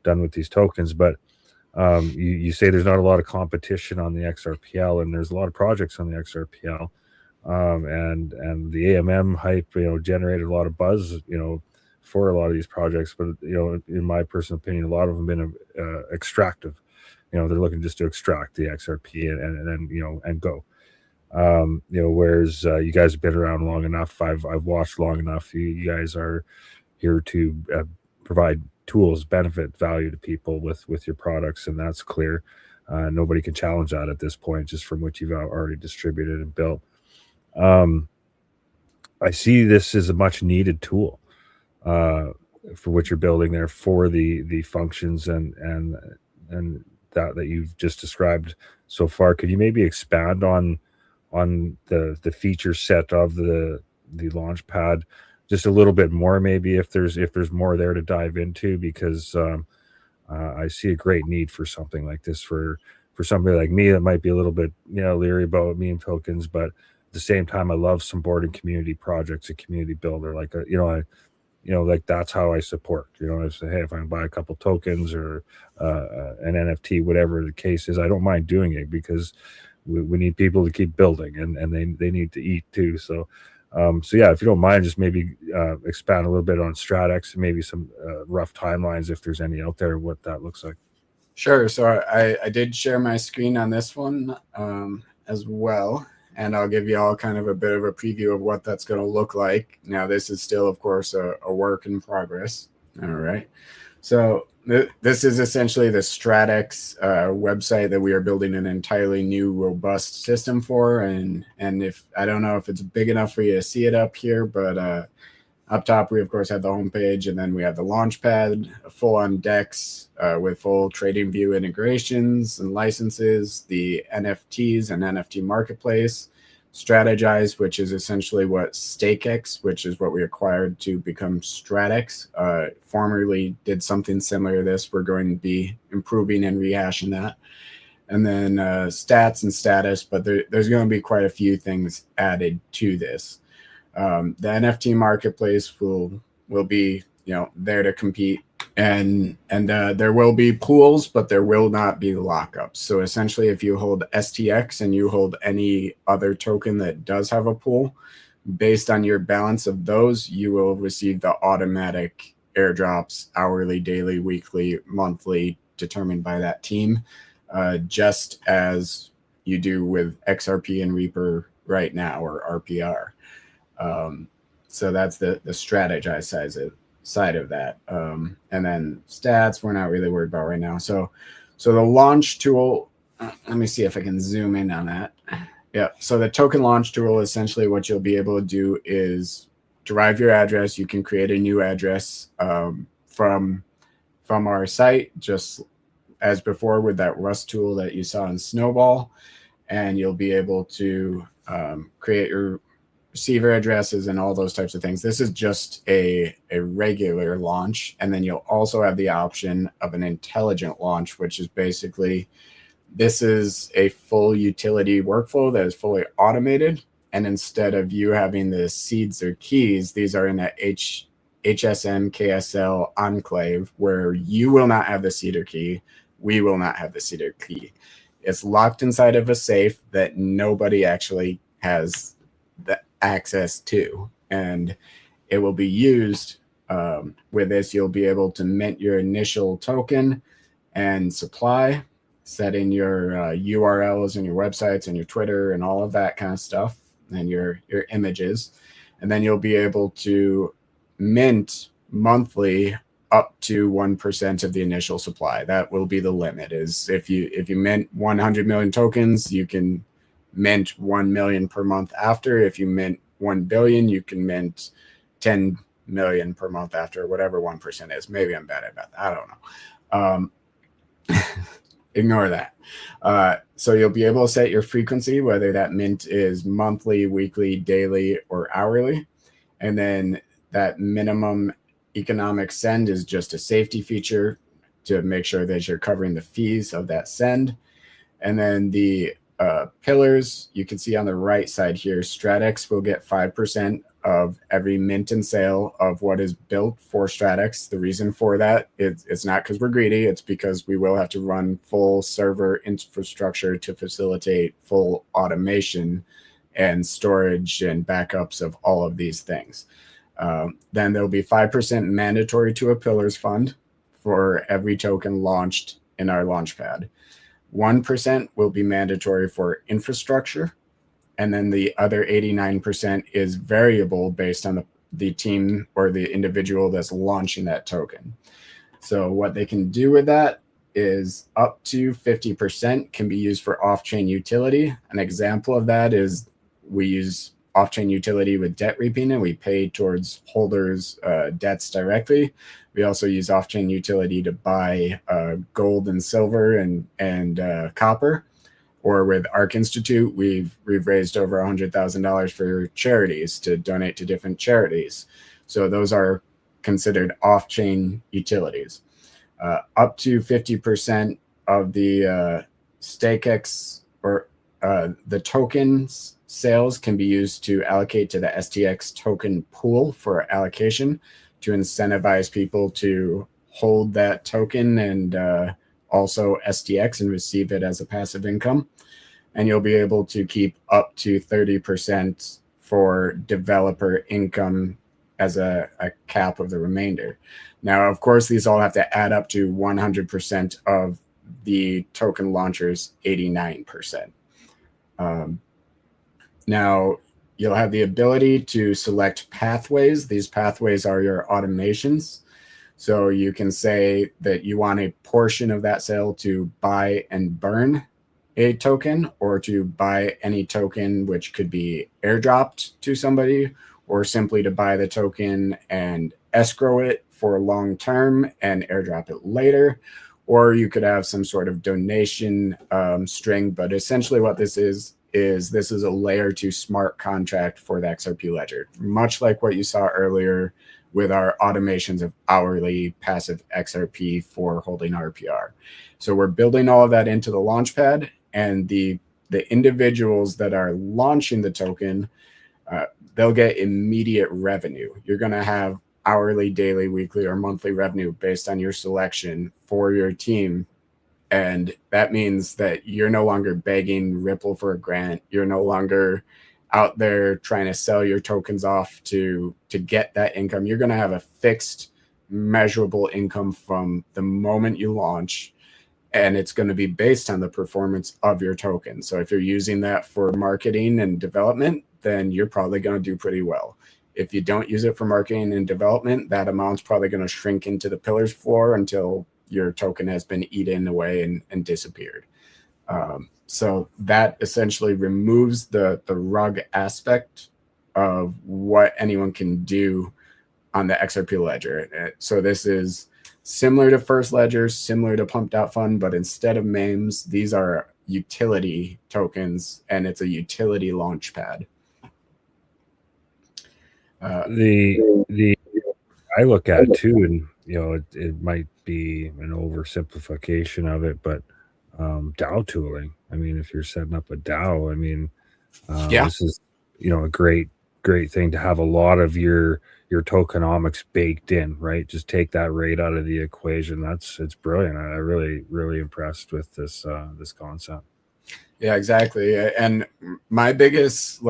S1: with these tokens, but you say there's not a lot of competition on the XRPL, and there's a lot of projects on the XRPL. And the AMM hype, generated a lot of buzz, for a lot of these projects. But, in my personal opinion, a lot of them have been extractive. They're looking just to extract the XRP and go. Whereas you guys have been around long enough. I've watched long enough. You guys are here to provide tools, benefit, value to people with your products, and that's clear. Nobody can challenge that at this point, just from what you've already distributed and built. I see this as a much needed tool for what you're building there, for the functions and that you've just described so far. Could you maybe expand on the feature set of the Launchpad just a little bit more, maybe if there's more there to dive into, because I see a great need for something like this for somebody like me that might be a little bit leery about meme tokens, but at the same time I love supporting community projects, a community builder, like like that's how I support. I say, hey, if I can buy a couple tokens or an NFT, whatever the case is, I don't mind doing it, because we need people to keep building, and they need to eat too. So yeah, if you don't mind, just maybe expand a little bit on StratX and maybe some rough timelines, if there's any out there, what that looks like.
S2: Sure. So I did share my screen on this one as well, and I'll give you all kind of a bit of a preview of what that's going to look like. Now, this is still, of course, a work in progress. All right. So this is essentially the StratX website that we are building an entirely new, robust system for. And if I don't know if it's big enough for you to see it up here, but up top, we, of course, have the homepage, and then we have the Launchpad, full-on DEX with full trading view integrations and licenses, the NFTs and NFT marketplace, Strategize, which is essentially what StakeX, which is what we acquired to become StratX, formerly did something similar to this. We're going to be improving and rehashing that. And then stats and status, but there's going to be quite a few things added to this. The NFT marketplace will be there to compete, and there will be pools, but there will not be lockups. So essentially, if you hold STX and you hold any other token that does have a pool, based on your balance of those, you will receive the automatic airdrops hourly, daily, weekly, monthly, determined by that team, just as you do with XRP and Reaper right now, or RPR. So that's the Strategize side of that. And then stats, we're not really worried about right now. So the launch tool, let me see if I can zoom in on that. Yeah. So the token launch tool, essentially what you'll be able to do is derive your address. You can create a new address from our site, just as before with that Rust tool that you saw in Snowball, and you'll be able to create your receiver addresses and all those types of things. This is just a regular launch. And then you'll also have the option of an intelligent launch, which is basically, this is a full utility workflow that is fully automated. And instead of you having the seeds or keys, these are in a HSM KSL enclave where you will not have the seed or key. We will not have the seed or key. It's locked inside of a safe that nobody actually has the access to, and it will be used with this. You'll be able to mint your initial token and supply, set in your URLs and your websites and your Twitter and all of that kind of stuff, and your images, and then you'll be able to mint monthly up to 1% of the initial supply. That will be the limit. Is if you mint 100 million tokens, you can mint 1 million per month after. If you mint 1 billion, you can mint 10 million per month after, whatever 1% is. Maybe I'm bad at that. I don't know. Ignore that. So you'll be able to set your frequency, whether that mint is monthly, weekly, daily, or hourly. And then that minimum economic send is just a safety feature to make sure that you're covering the fees of that send. And then the pillars, you can see on the right side here, StratX will get 5% of every mint and sale of what is built for StratX. The reason for that, it's not because we're greedy, it's because we will have to run full server infrastructure to facilitate full automation and storage and backups of all of these things. Then there'll be 5% mandatory to a pillars fund for every token launched in our Launchpad. 1% will be mandatory for infrastructure, and then the other 89% is variable based on the team or the individual that's launching that token. So what they can do with that is up to 50% can be used for off-chain utility. An example of that is we use off-chain utility with debt repayment. We pay towards holders' debts directly. We also use off-chain utility to buy gold and silver and copper. Or with ARC Institute, we've raised over $100,000 for charities to donate to different charities. So those are considered off-chain utilities. Up to 50% of the StakeX or the tokens sales can be used to allocate to the STX token pool for allocation to incentivize people to hold that token and also STX and receive it as a passive income. And you'll be able to keep up to 30% for developer income as a cap of the remainder. Now, of course, these all have to add up to 100% of the token launcher's 89%. Now, you'll have the ability to select pathways. These pathways are your automations. So you can say that you want a portion of that sale to buy and burn a token, or to buy any token, which could be airdropped to somebody, or simply to buy the token and escrow it for long term and airdrop it later. Or you could have some sort of donation string. But essentially what this is this is a layer 2 smart contract for the XRP ledger, much like what you saw earlier with our automations of hourly passive XRP for holding RPR. So we're building all of that into the launchpad, and the individuals that are launching the token, they'll get immediate revenue. You're going to have hourly, daily, weekly, or monthly revenue based on your selection for your team. And that means that you're no longer begging Ripple for a grant. You're no longer out there trying to sell your tokens off to get that income. You're going to have a fixed, measurable income from the moment you launch, and it's going to be based on the performance of your token. So if you're using that for marketing and development, then you're probably going to do pretty well. If you don't use it for marketing and development, that amount's probably going to shrink into the pillars floor until your token has been eaten away and disappeared. So that essentially removes the rug aspect of what anyone can do on the XRP ledger. So this is similar to First Ledger, similar to Pumped Out Fund, but instead of MEMS, these are utility tokens, and it's a utility launch pad.
S1: The I look at it too, and it might be an oversimplification of it, but DAO tooling. I mean, if you're setting up a DAO, I mean, this is a great thing to have a lot of your tokenomics baked in, right? Just take that rate out of the equation. It's brilliant. I really impressed with this concept.
S2: Yeah, exactly. And my biggest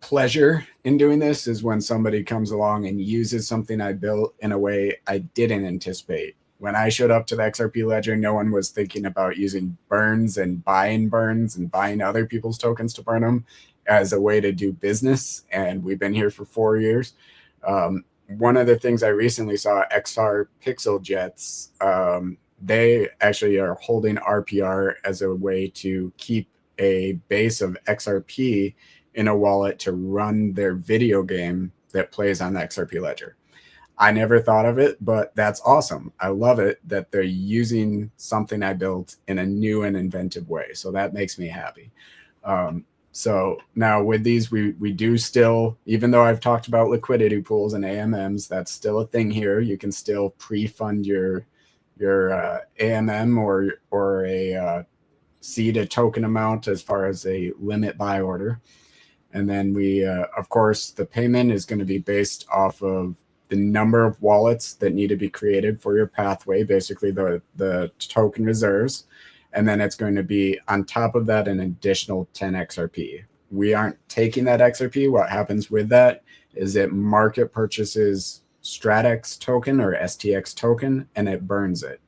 S2: pleasure in doing this is when somebody comes along and uses something I built in a way I didn't anticipate. When I showed up to the XRP ledger, no one was thinking about using burns and buying other people's tokens to burn them as a way to do business. And we've been here for 4 years. One of the things I recently saw, XR Pixel Jets, they actually are holding RPR as a way to keep a base of XRP in a wallet to run their video game that plays on the XRP ledger. I never thought of it, but that's awesome. I love it that they're using something I built in a new and inventive way. So that makes me happy. So now with these, we do still, even though I've talked about liquidity pools and AMMs, that's still a thing here. You can still pre-fund your AMM or a seed a token amount as far as a limit buy order. And then we, of course, the payment is going to be based off of the number of wallets that need to be created for your pathway, basically the token reserves. And then it's going to be on top of that an additional 10 XRP. We aren't taking that XRP. What happens with that is it market purchases StratX token or STX token, and it burns it.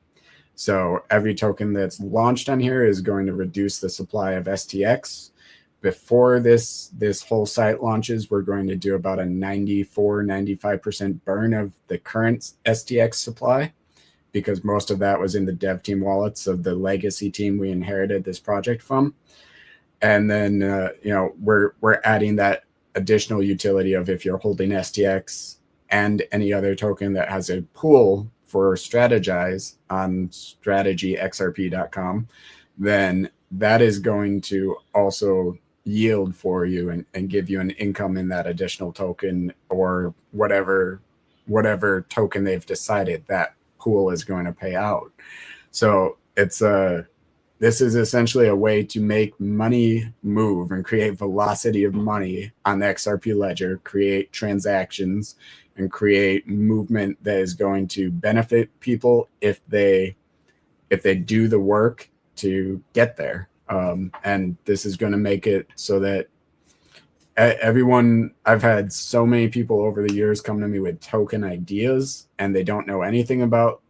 S2: So every token that's launched on here is going to reduce the supply of STX. Before this whole site launches, we're going to do about a 95% burn of the current STX supply, because most of that was in the dev team wallets of the legacy team we inherited this project from. And then we're adding that additional utility of if you're holding STX and any other token that has a pool for Strategize on strategyxrp.com, then that is going to also yield for you and give you an income in that additional token or whatever token they've decided that pool is going to pay out. So this is essentially a way to make money move and create velocity of money on the XRP ledger, create transactions, and create movement that is going to benefit people if they do the work to get there. And this is going to make it so that everyone, I've had so many people over the years come to me with token ideas, and they don't know anything about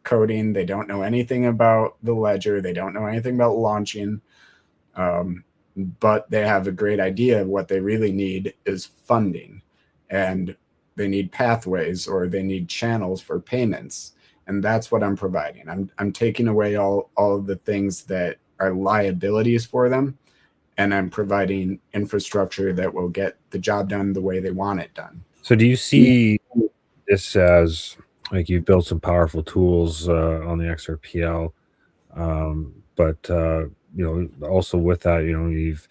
S2: coding. They don't know anything about the ledger. They don't know anything about launching. But they have a great idea. What they really need is funding, and they need pathways, or they need channels for payments. And that's what I'm providing. I'm taking away all of the things that are liabilities for them, and I'm providing infrastructure that will get the job done the way they want it done.
S1: So do you see this as, like, you've built some powerful tools on the XRPL, but also with that, you've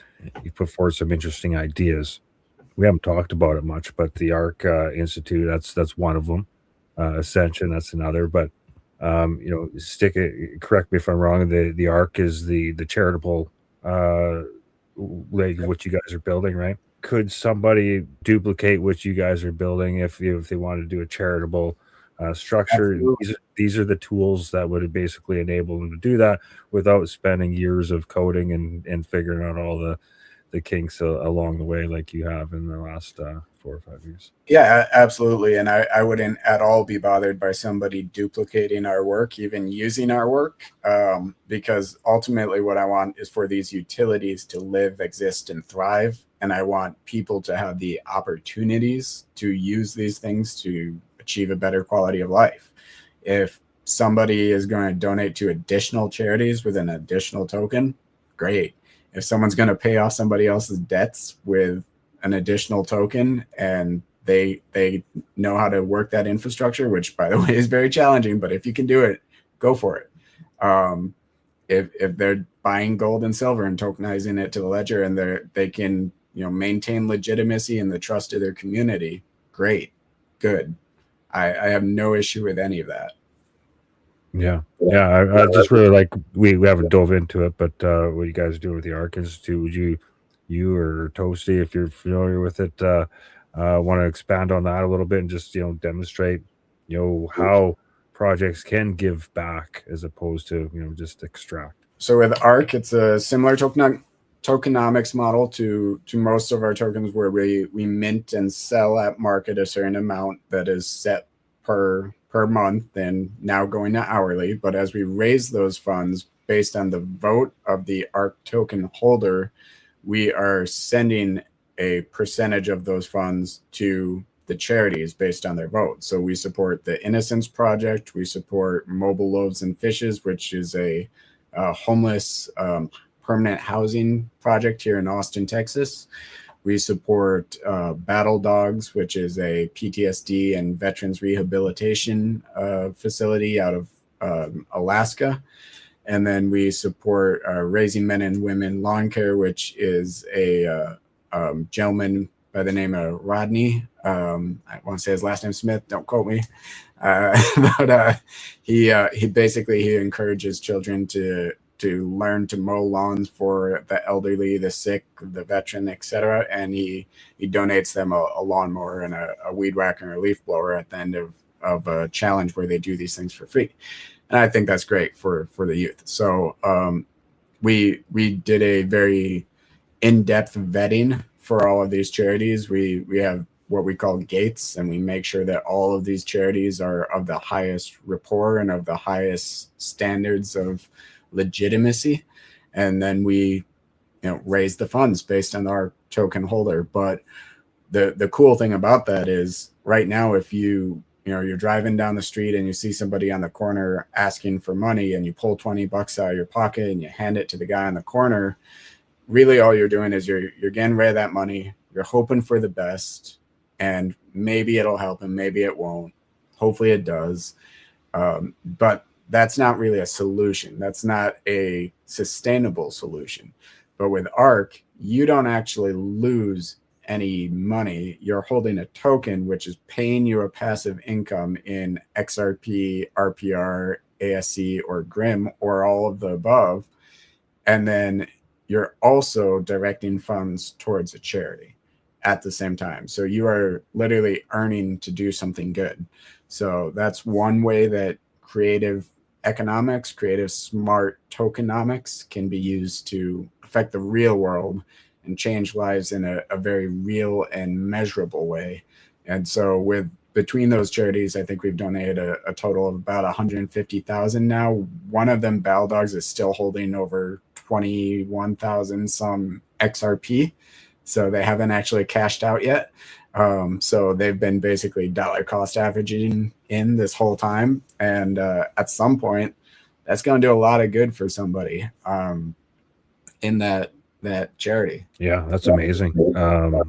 S1: put forward some interesting ideas. We haven't talked about it much, but the ARC Institute, that's one of them. Ascension, that's another. But correct me if I'm wrong, the ARC is the charitable like what you guys are building, right? Could somebody duplicate what you guys are building if they wanted to do a charitable structure? These are the tools that would basically enable them to do that without spending years of coding and figuring out all the kinks along the way, like you have in the last 4 or 5 years.
S2: Yeah, absolutely. And I wouldn't at all be bothered by somebody duplicating our work, even using our work, because ultimately what I want is for these utilities to live, exist, and thrive. And I want people to have the opportunities to use these things to achieve a better quality of life. If somebody is going to donate to additional charities with an additional token, great. If someone's going to pay off somebody else's debts with an additional token and they know how to work that infrastructure, which by the way is very challenging, but if you can do it, go for it. If they're buying gold and silver and tokenizing it to the ledger, and they can maintain legitimacy and the trust of their community, great, good. I have no issue with any of that.
S1: Yeah. I just really like, we haven't dove into it, but what you guys do with the ARC Institute, would you or Toasty, if you're familiar with it, want to expand on that a little bit and just demonstrate how projects can give back as opposed to just extract?
S2: So with ARC, it's a similar tokenomics model to most of our tokens, where we mint and sell at market a certain amount that is set per month and now going to hourly. But as we raise those funds based on the vote of the ARC token holder, we are sending a percentage of those funds to the charities based on their vote. So we support the Innocence Project. We support Mobile Loaves and Fishes, which is a homeless permanent housing project here in Austin, Texas. We support Battle Dogs, which is a PTSD and veterans rehabilitation facility out of Alaska. And then we support Raising Men and Women Lawn Care, which is a gentleman by the name of Rodney. I want to say his last name Smith. Don't quote me. But he encourages children to learn to mow lawns for the elderly, the sick, the veteran, etc. And he donates them a lawnmower and a weed whacker and a leaf blower at the end of a challenge where they do these things for free. And I think that's great for the youth. So we did a very in-depth vetting for all of these charities. We have what we call gates, and we make sure that all of these charities are of the highest rapport and of the highest standards of legitimacy. And then we raise the funds based on our token holder. But the cool thing about that is, right now, if you're driving down the street and you see somebody on the corner asking for money, and you pull $20 out of your pocket and you hand it to the guy on the corner, really all you're doing is you're getting rid of that money, You're hoping for the best, and maybe it'll help and maybe it won't. Hopefully it does. But that's not really a solution. That's not a sustainable solution. But with ARK, you don't actually lose any money. You're holding a token, which is paying you a passive income in XRP, RPR, ASC, or GRIM, or all of the above. And then you're also directing funds towards a charity at the same time. So you are literally earning to do something good. So that's one way that creative economics, creative smart tokenomics can be used to affect the real world and change lives in a very real and measurable way. And so between those charities, I think we've donated a total of about 150,000 now. One of them, Battle Dogs, is still holding over 21,000 some XRP. So they haven't actually cashed out yet. So they've been basically dollar cost averaging in this whole time. And at some point, that's going to do a lot of good for somebody in that charity.
S1: Yeah, that's amazing.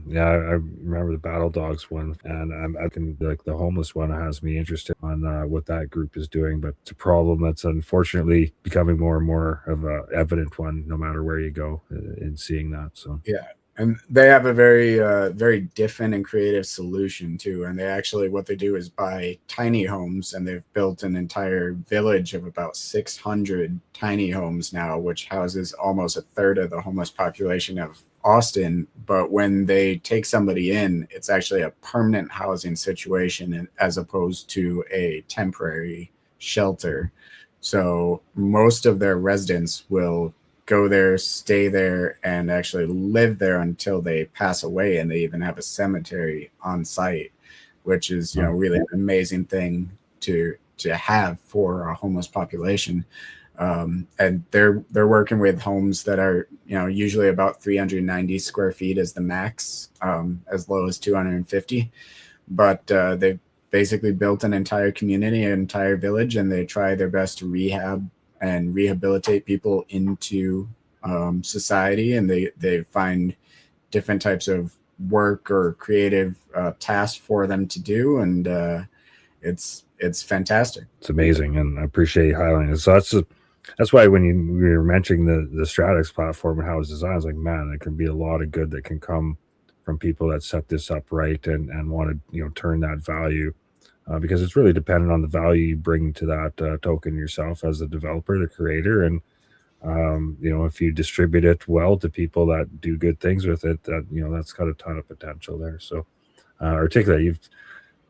S1: Yeah, I remember the Battle Dogs one, and I can, like, the homeless one has me interested on what that group is doing, but it's a problem that's unfortunately becoming more and more of a evident one, no matter where you go in seeing that. So
S2: yeah. And they have a very different and creative solution too. And they actually, what they do is buy tiny homes, and they've built an entire village of about 600 tiny homes now, which houses almost a third of the homeless population of Austin. But when they take somebody in, it's actually a permanent housing situation as opposed to a temporary shelter. So most of their residents will go there, stay there, and actually live there until they pass away. And they even have a cemetery on site, which is, really an amazing thing to have for a homeless population. And they're working with homes that are, usually about 390 square feet is the max, as low as 250. But they've basically built an entire community, an entire village, and they try their best to rehab and rehabilitate people into society, and they find different types of work or creative tasks for them to do, and it's fantastic.
S1: It's amazing, and I appreciate you highlighting it. So that's why when we were mentioning the Stratix platform and how it's designed, I was like, man, there can be a lot of good that can come from people that set this up right and want to turn that value. Because it's really dependent on the value you bring to that token yourself as the developer, the creator. And, if you distribute it well to people that do good things with it, that's got a ton of potential there. So articulate, you've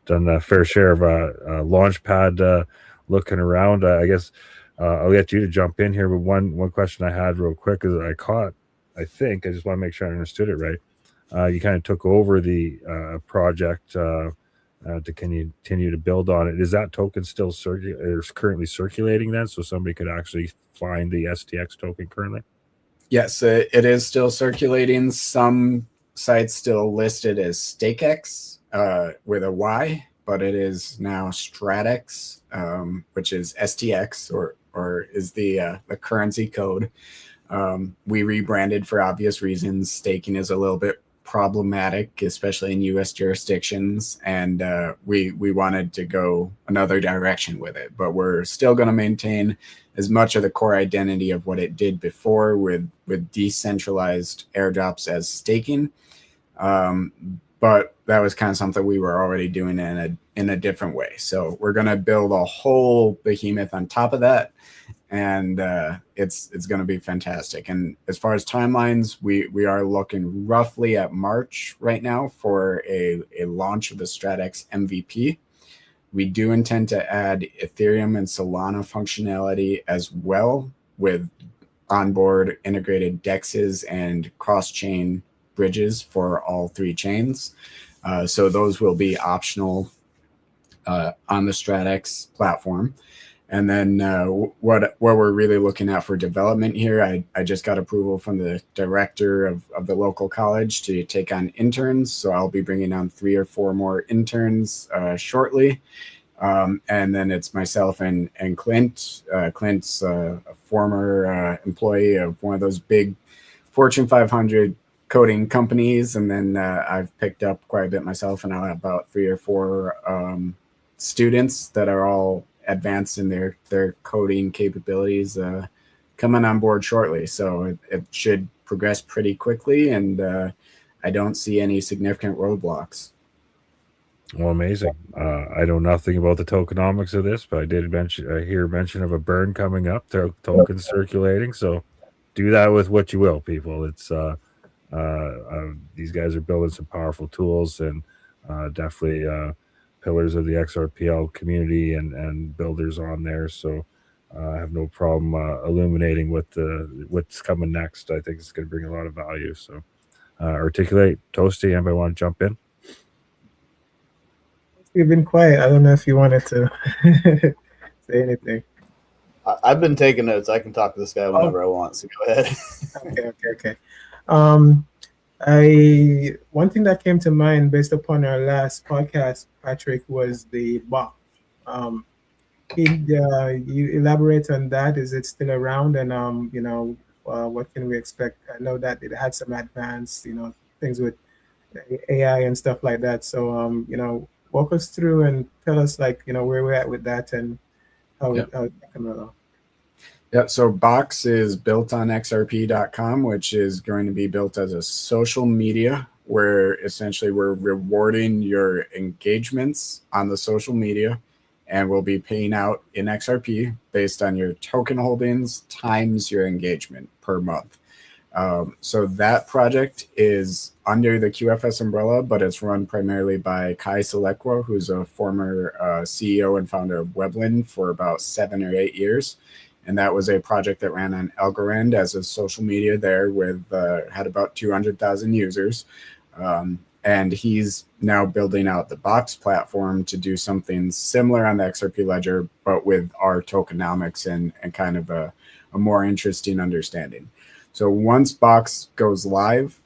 S1: done a fair share of Launchpad looking around. I guess I'll get you to jump in here. But one question I had real quick is I just want to make sure I understood it right. You kind of took over the project to continue to build on it. Is that token still currently circulating then, so somebody could actually find the STX token currently?
S2: Yes, it is still circulating. Some sites still listed as StakeX with a Y, but it is now Stratix, which is STX or is the currency code. We rebranded for obvious reasons. Staking is a little bit problematic, especially in U.S. jurisdictions, and we wanted to go another direction with it. But we're still going to maintain as much of the core identity of what it did before with decentralized airdrops as staking. But that was kind of something we were already doing in a different way. So we're going to build a whole behemoth on top of that, and it's going to be fantastic. And as far as timelines, we are looking roughly at March right now for a launch of the Stratix MVP. We do intend to add Ethereum and Solana functionality as well, with onboard integrated DEXs and cross-chain bridges for all three chains. So those will be optional on the Stratix platform. And then what we're really looking at for development here, I just got approval from the director of the local college to take on interns. So I'll be bringing on 3 or 4 more interns shortly. And then it's myself and Clint. Clint's a former employee of one of those big Fortune 500 coding companies, and then I've picked up quite a bit myself, and I have about 3 or 4 students that are all advanced in their coding capabilities coming on board shortly. So it should progress pretty quickly, and I don't see any significant roadblocks.
S1: Well, amazing. I know nothing about the tokenomics of this, but I did hear mention of a burn coming up, tokens circulating. So do that with what you will, people. It's these guys are building some powerful tools, and definitely pillars of the XRPL community and builders on there. So I have no problem illuminating what's coming next. I think it's going to bring a lot of value. So articulate, Toasty. Anybody want to jump in?
S4: You've been quiet. I don't know if you wanted to say anything.
S3: I've been taking notes. I can talk to this guy whenever I want. So go ahead.
S4: Okay. One thing that came to mind based upon our last podcast, Patrick, was the bot. You elaborate on that? Is it still around? And what can we expect? I know that it had some advanced, things with AI and stuff like that. So walk us through and tell us where we're at with that and how it's coming along.
S2: Yeah, so Box is built on XRP.com, which is going to be built as a social media where essentially we're rewarding your engagements on the social media, and we'll be paying out in XRP based on your token holdings times your engagement per month. So that project is under the QFS umbrella, but it's run primarily by Kai Selekwa, who's a former CEO and founder of Webland for about 7 or 8 years. And that was a project that ran on Algorand as a social media there with had about 200,000 users. And he's now building out the Box platform to do something similar on the XRP ledger, but with our tokenomics and kind of a more interesting understanding. So once Box goes live,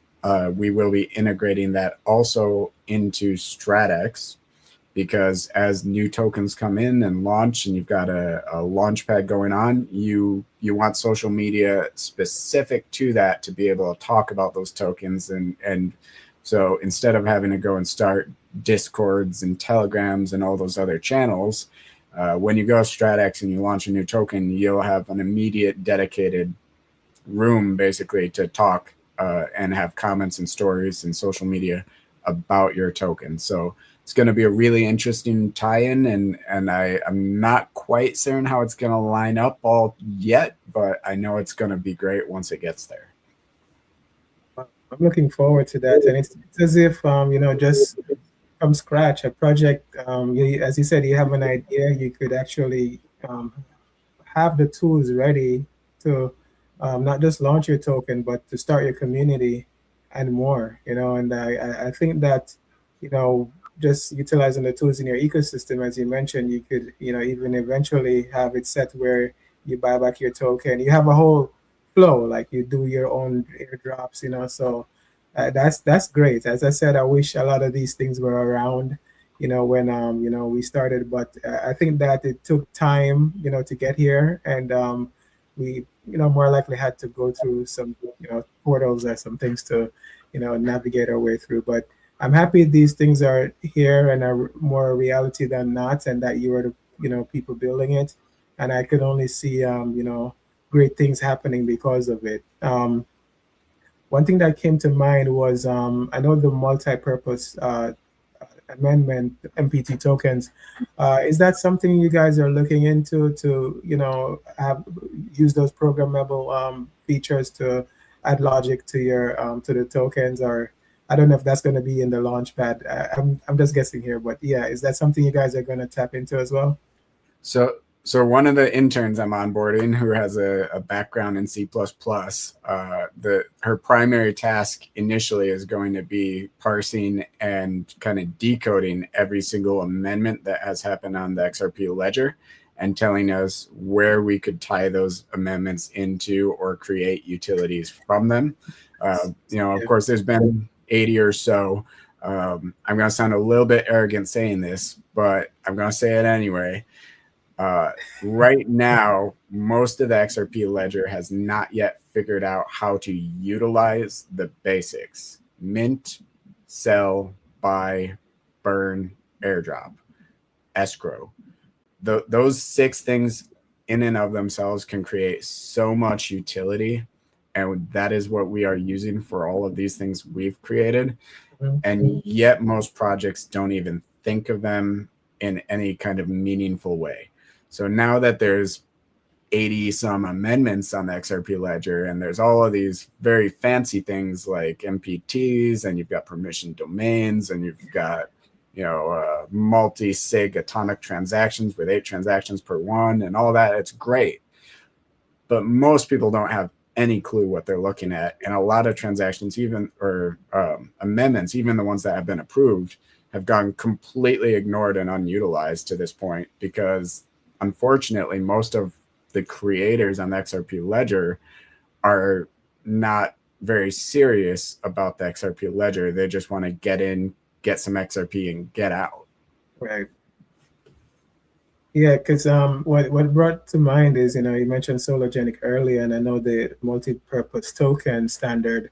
S2: we will be integrating that also into StratX, because as new tokens come in and launch and you've got a launch pad going on, you want social media specific to that to be able to talk about those tokens. And so instead of having to go and start Discords and Telegrams and all those other channels, when you go StratX and you launch a new token, you'll have an immediate dedicated room basically to talk and have comments and stories and social media about your token. So it's going to be a really interesting tie-in, and I'm not quite certain how it's going to line up all yet, but I know it's going to be great once it gets there.
S4: I'm looking forward to that, and it's as if just from scratch a project. As you said, you have an idea, you could actually have the tools ready to not just launch your token, but to start your community and more. And I think that just utilizing the tools in your ecosystem, as you mentioned, you could even eventually have it set where you buy back your token. You have a whole flow, like you do your own airdrops, so that's great. As I said, I wish a lot of these things were around when we started, but I think that it took time to get here, and we more likely had to go through some portals or some things to navigate our way through. But I'm happy these things are here and are more reality than not, and that you are the people building it, and I could only see great things happening because of it. One thing that came to mind was I know the multi-purpose amendment MPT tokens. Is that something you guys are looking into to use those programmable features to add logic to your to the tokens? Or I don't know if that's going to be in the launchpad. I'm just guessing here, but yeah, is that something you guys are going to tap into as well?
S2: So one of the interns I'm onboarding, who has a background in C++, her primary task initially is going to be parsing and kind of decoding every single amendment that has happened on the XRP ledger and telling us where we could tie those amendments into or create utilities from them. Of course, there's been 80 or so. I'm going to sound a little bit arrogant saying this, but I'm going to say it anyway. Right now, most of the XRP ledger has not yet figured out how to utilize the basics: mint, sell, buy, burn, airdrop, escrow. Those 6 things in and of themselves can create so much utility. And that is what we are using for all of these things we've created. And yet most projects don't even think of them in any kind of meaningful way. So now that there's 80 some amendments on the XRP ledger, and there's all of these very fancy things like MPTs, and you've got permission domains, and you've got, multi-sig atomic transactions with 8 transactions per one and all that. It's great. But most people don't have any clue what they're looking at. And a lot of transactions, amendments, even the ones that have been approved, have gone completely ignored and unutilized to this point, because unfortunately, most of the creators on the XRP ledger are not very serious about the XRP ledger. They just want to get in, get some XRP, and get out.
S4: Right. Yeah, because what brought to mind is, you mentioned Solargenic earlier, and I know the multi-purpose token standard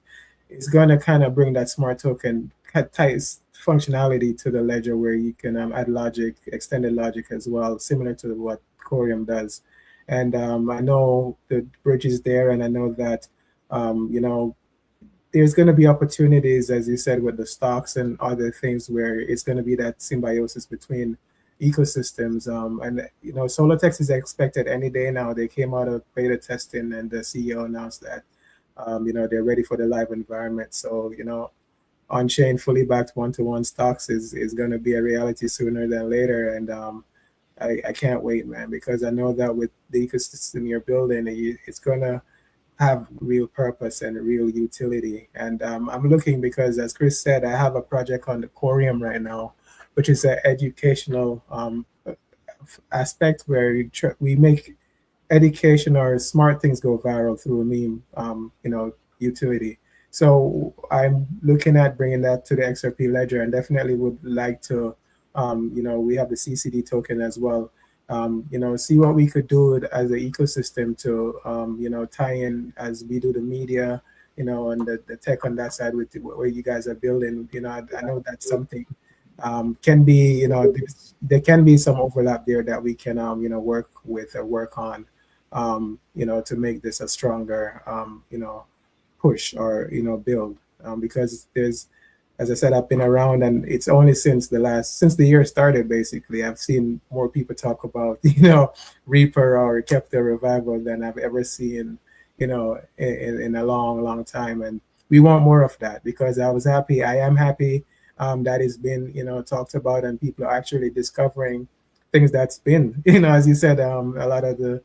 S4: is going to kind of bring that smart token type functionality to the ledger, where you can add logic, extended logic as well, similar to what Corium does. And I know the bridge is there, and I know that there's going to be opportunities, as you said, with the stocks and other things, where it's going to be that symbiosis between ecosystems. And SolarTex is expected any day now. They came out of beta testing, and the CEO announced that they're ready for the live environment. So on-chain fully backed one-to-one stocks is going to be a reality sooner than later. And I can't wait, man, because I know that with the ecosystem you're building, it's going to have real purpose and real utility. And I'm looking, because as Chris said, I have a project on the Corium right now, which is an educational aspect where we make education or smart things go viral through a meme, utility. So I'm looking at bringing that to the XRP ledger, and definitely would like to, we have the CCD token as well. See what we could do as an ecosystem to, tie in as we do the media, and the tech on that side with where you guys are building. I know that's something can be, there can be some overlap there that we can, work with or work on, to make this a stronger, push or, build, because there's, as I said, I've been around, and it's only since the year started, basically, I've seen more people talk about, Reaper or Kepler revival than I've ever seen, in a long, long time. And we want more of that, because I am happy that it's been, talked about, and people are actually discovering things that's been, as you said, a lot of the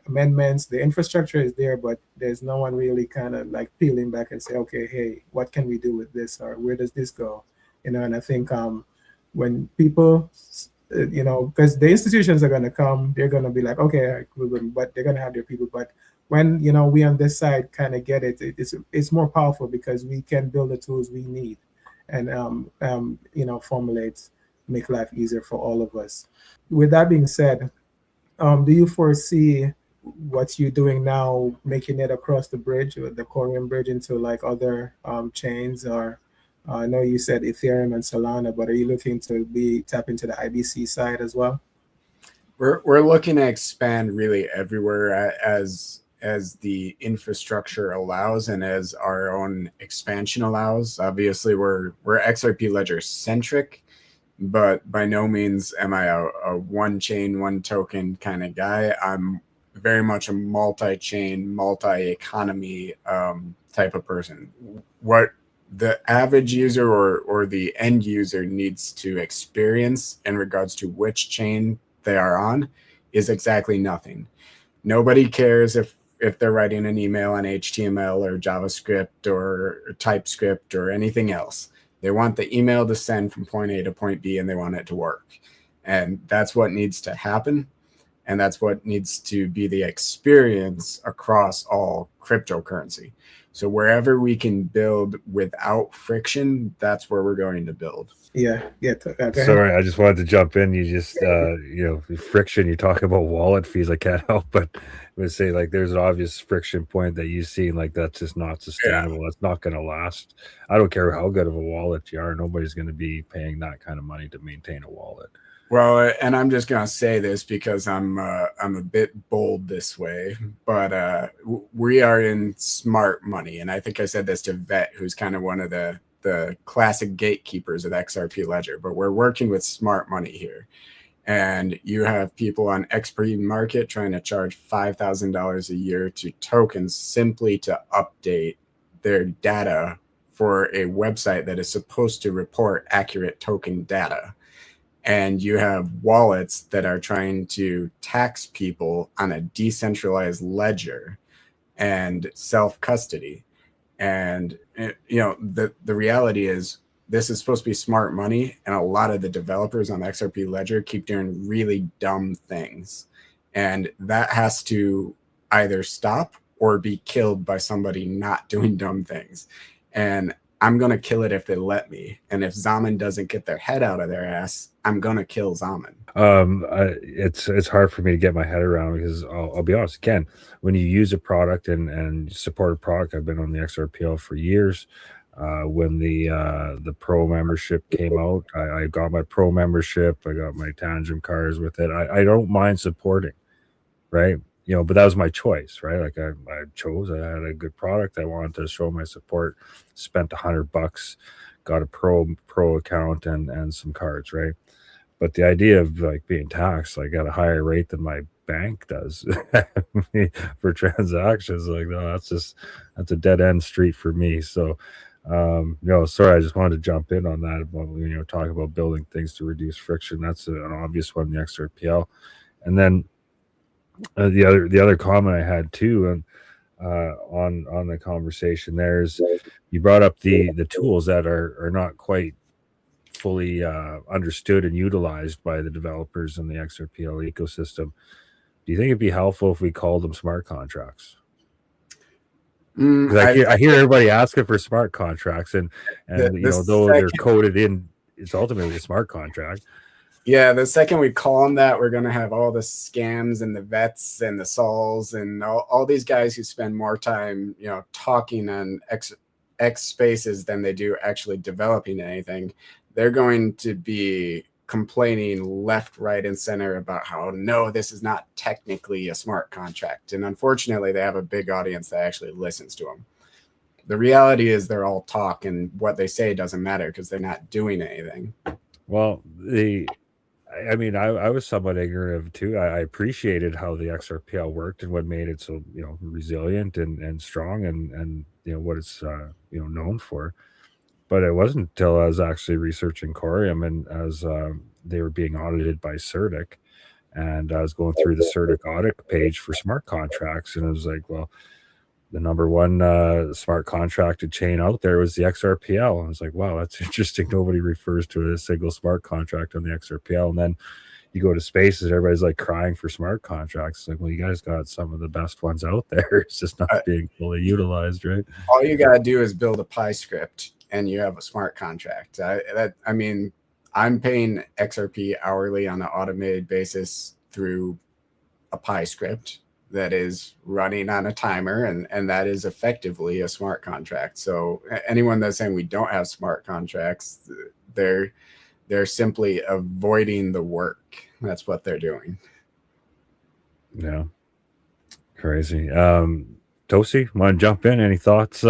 S4: amendments, the infrastructure is there, but there's no one really kind of like peeling back and say, okay, hey, what can we do with this, or where does this go? And I think when people, because the institutions are going to come, they're going to be like, okay, but they're going to have their people. But when, we on this side kind of get it, it's more powerful, because we can build the tools we need and, formulate, make life easier for all of us. With that being said, do you foresee what you're doing now, making it across the bridge, or the Corium bridge, into like other chains? Or I know you said Ethereum and Solana, but are you looking to tap into the IBC side as well?
S2: We're looking to expand really everywhere as the infrastructure allows, and as our own expansion allows. Obviously, we're XRP Ledger centric, but by no means am I a one chain, one token kind of guy. I'm very much a multi-chain, multi-economy type of person. What the average user or the end user needs to experience in regards to which chain they are on is exactly nothing. Nobody cares if they're writing an email on HTML or JavaScript or TypeScript or anything else. They want the email to send from point A to point B, and they want it to work. And that's what needs to happen. And that's what needs to be the experience across all cryptocurrency. So wherever we can build without friction, that's where we're going to build.
S4: Yeah.
S1: Sorry, I just wanted to jump in. You just, friction. You talk about wallet fees. I can't help but say, like, there's an obvious friction point that you see, like, that's just not sustainable. That's not going to last. I don't care how good of a wallet you are. Nobody's going to be paying that kind of money to maintain a wallet.
S2: Well, and I'm just gonna say this because I'm a bit bold this way, but we are in smart money, and I think I said this to Vet, who's kind of one of the classic gatekeepers of XRP Ledger. But we're working with smart money here, and you have people on XP Market trying to charge $5,000 a year to tokens simply to update their data for a website that is supposed to report accurate token data. And you have wallets that are trying to tax people on a decentralized ledger and self-custody. And, the reality is this is supposed to be smart money. And a lot of the developers on XRP Ledger keep doing really dumb things. And that has to either stop or be killed by somebody not doing dumb things. And I'm going to kill it if they let me. And if Zaman doesn't get their head out of their ass, I'm going to kill Zaman.
S1: It's hard for me to get my head around because I'll be honest, again, when you use a product and support a product, I've been on the XRPL for years. When the pro membership came out, I got my pro membership. I got my Tangent cards with it. I don't mind supporting, right? But that was my choice, right? Like I chose, I had a good product. I wanted to show my support, spent $100, got a pro account and some cards, right? But the idea of like being taxed like at a higher rate than my bank does for transactions, like, no, that's a dead end street for me. So, sorry, I just wanted to jump in on that about, talk about building things to reduce friction. That's an obvious one, the XRPL. And then the other comment I had too, and on the conversation there's, you brought up the tools that are not quite fully understood and utilized by the developers in the XRPL ecosystem. Do you think it'd be helpful if we called them smart contracts? I hear everybody asking for smart contracts, and though they're coded in, it's ultimately a smart contract.
S2: Yeah, the second we call them that, we're going to have all the scams and the vets and the sols and all these guys who spend more time, talking on X spaces than they do actually developing anything. They're going to be complaining left, right, and center about how, no, this is not technically a smart contract. And unfortunately, they have a big audience that actually listens to them. The reality is they're all talk, and what they say doesn't matter because they're not doing anything.
S1: Well, I was somewhat ignorant of too. I appreciated how the XRPL worked and what made it so resilient and strong and what it's known for. But it wasn't until I was actually researching Corium and as they were being audited by CertiK, and I was going through the CertiK audit page for smart contracts, and it was like, well, the number one smart contracted chain out there was the XRPL. I was like, wow, that's interesting. Nobody refers to a single smart contract on the XRPL. And then you go to spaces, everybody's like crying for smart contracts. It's like, well, you guys got some of the best ones out there. It's just not being fully utilized, right?
S2: All you got to do is build a Pi script and you have a smart contract. I'm paying XRP hourly on an automated basis through a Pi script that is running on a timer, and that is effectively a smart contract. So anyone that's saying we don't have smart contracts, they're simply avoiding the work. That's what they're doing.
S1: Yeah. Crazy. Tosi, want to jump in? Any thoughts,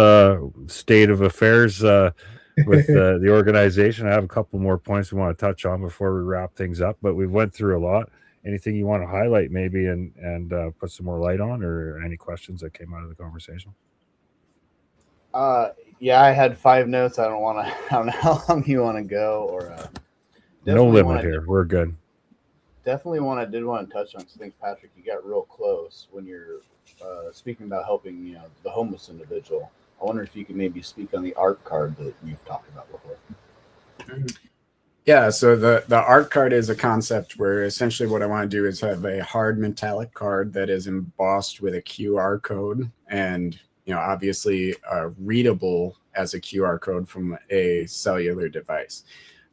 S1: state of affairs with the organization? I have a couple more points we want to touch on before we wrap things up, but we've went through a lot. Anything you want to highlight maybe and put some more light on, or any questions that came out of the conversation?
S3: Yeah, I had 5 notes. I don't know how long you want to go, or
S1: no limit here. We're good.
S3: Did want to touch on some things, Patrick. You got real close when you're speaking about helping the homeless individual. I wonder if you could maybe speak on the art card that you've talked about before.
S2: Yeah, so the art card is a concept where essentially what I want to do is have a hard metallic card that is embossed with a QR code, and obviously readable as a QR code from a cellular device.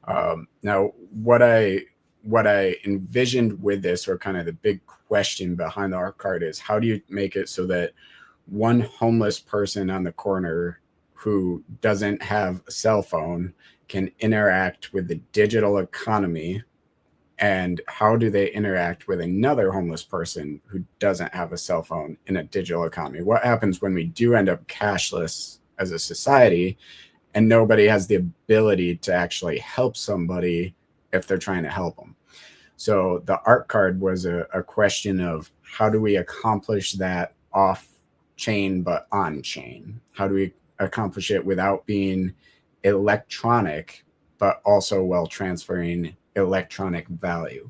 S2: Now, what I envisioned with this, or kind of the big question behind the art card, is how do you make it so that one homeless person on the corner who doesn't have a cell phone can interact with the digital economy, and how do they interact with another homeless person who doesn't have a cell phone in a digital economy? What happens when we do end up cashless as a society and nobody has the ability to actually help somebody if they're trying to help them? So the art card was a question of how do we accomplish that off chain but on chain? How do we accomplish it without being electronic, but also while transferring electronic value?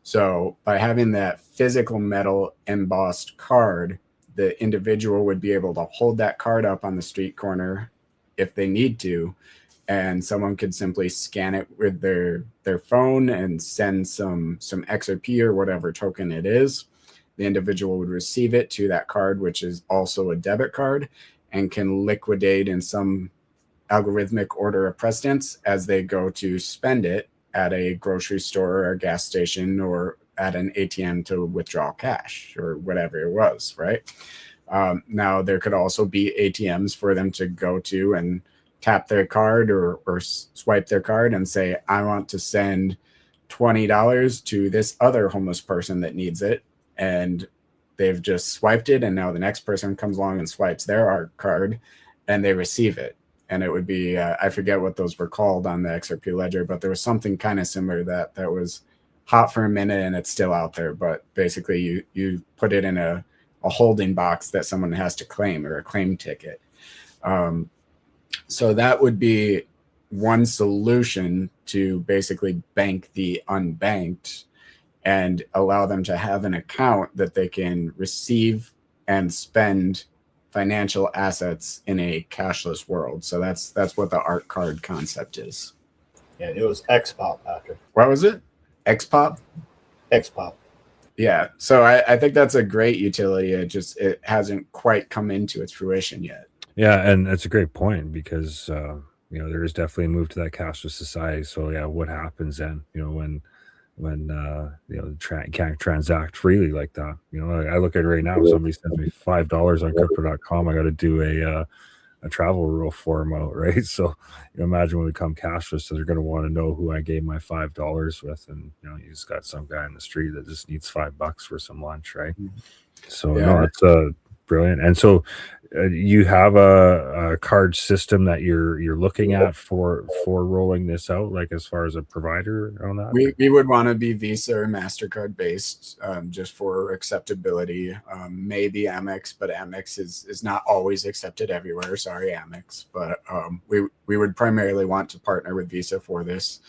S2: So by having that physical metal embossed card, the individual would be able to hold that card up on the street corner if they need to, and someone could simply scan it with their phone and send some XRP or whatever token it is. The individual would receive it to that card, which is also a debit card, and can liquidate in some algorithmic order of precedence as they go to spend it at a grocery store or a gas station or at an ATM to withdraw cash or whatever it was, right? Now, there could also be ATMs for them to go to and tap their card or swipe their card and say, I want to send $20 to this other homeless person that needs it. And they've just swiped it, and now the next person comes along and swipes their art card and they receive it. And it would be, I forget what those were called on the XRP ledger, but there was something kind of similar that was hot for a minute and it's still out there. But basically you put it in a holding box that someone has to claim, or a claim ticket. So that would be one solution to basically bank the unbanked and allow them to have an account that they can receive and spend financial assets in a cashless world. So that's what the art card concept is.
S3: Yeah, it was XPOP, Patrick.
S2: What was it? XPOP?
S3: XPOP.
S2: Yeah. So I think that's a great utility. It hasn't quite come into its fruition yet.
S1: Yeah, and that's a great point, because there is definitely a move to that cashless society. So yeah, what happens then? When can't transact freely like that. I look at it right now. Somebody sends me $5 on crypto.com. I got to do a travel rule form out, right? So imagine when we come cashless, so they're going to want to know who I gave my $5 with, and you just got some guy in the street that just needs $5 for some lunch, right? So
S2: Yeah.
S1: no, it's brilliant. And so you have a card system that you're looking at for rolling this out, like as far as a provider on that?
S2: We would want to be Visa or MasterCard based, just for acceptability. Maybe Amex, but Amex is not always accepted everywhere. Sorry, Amex. But we would primarily want to partner with Visa for this.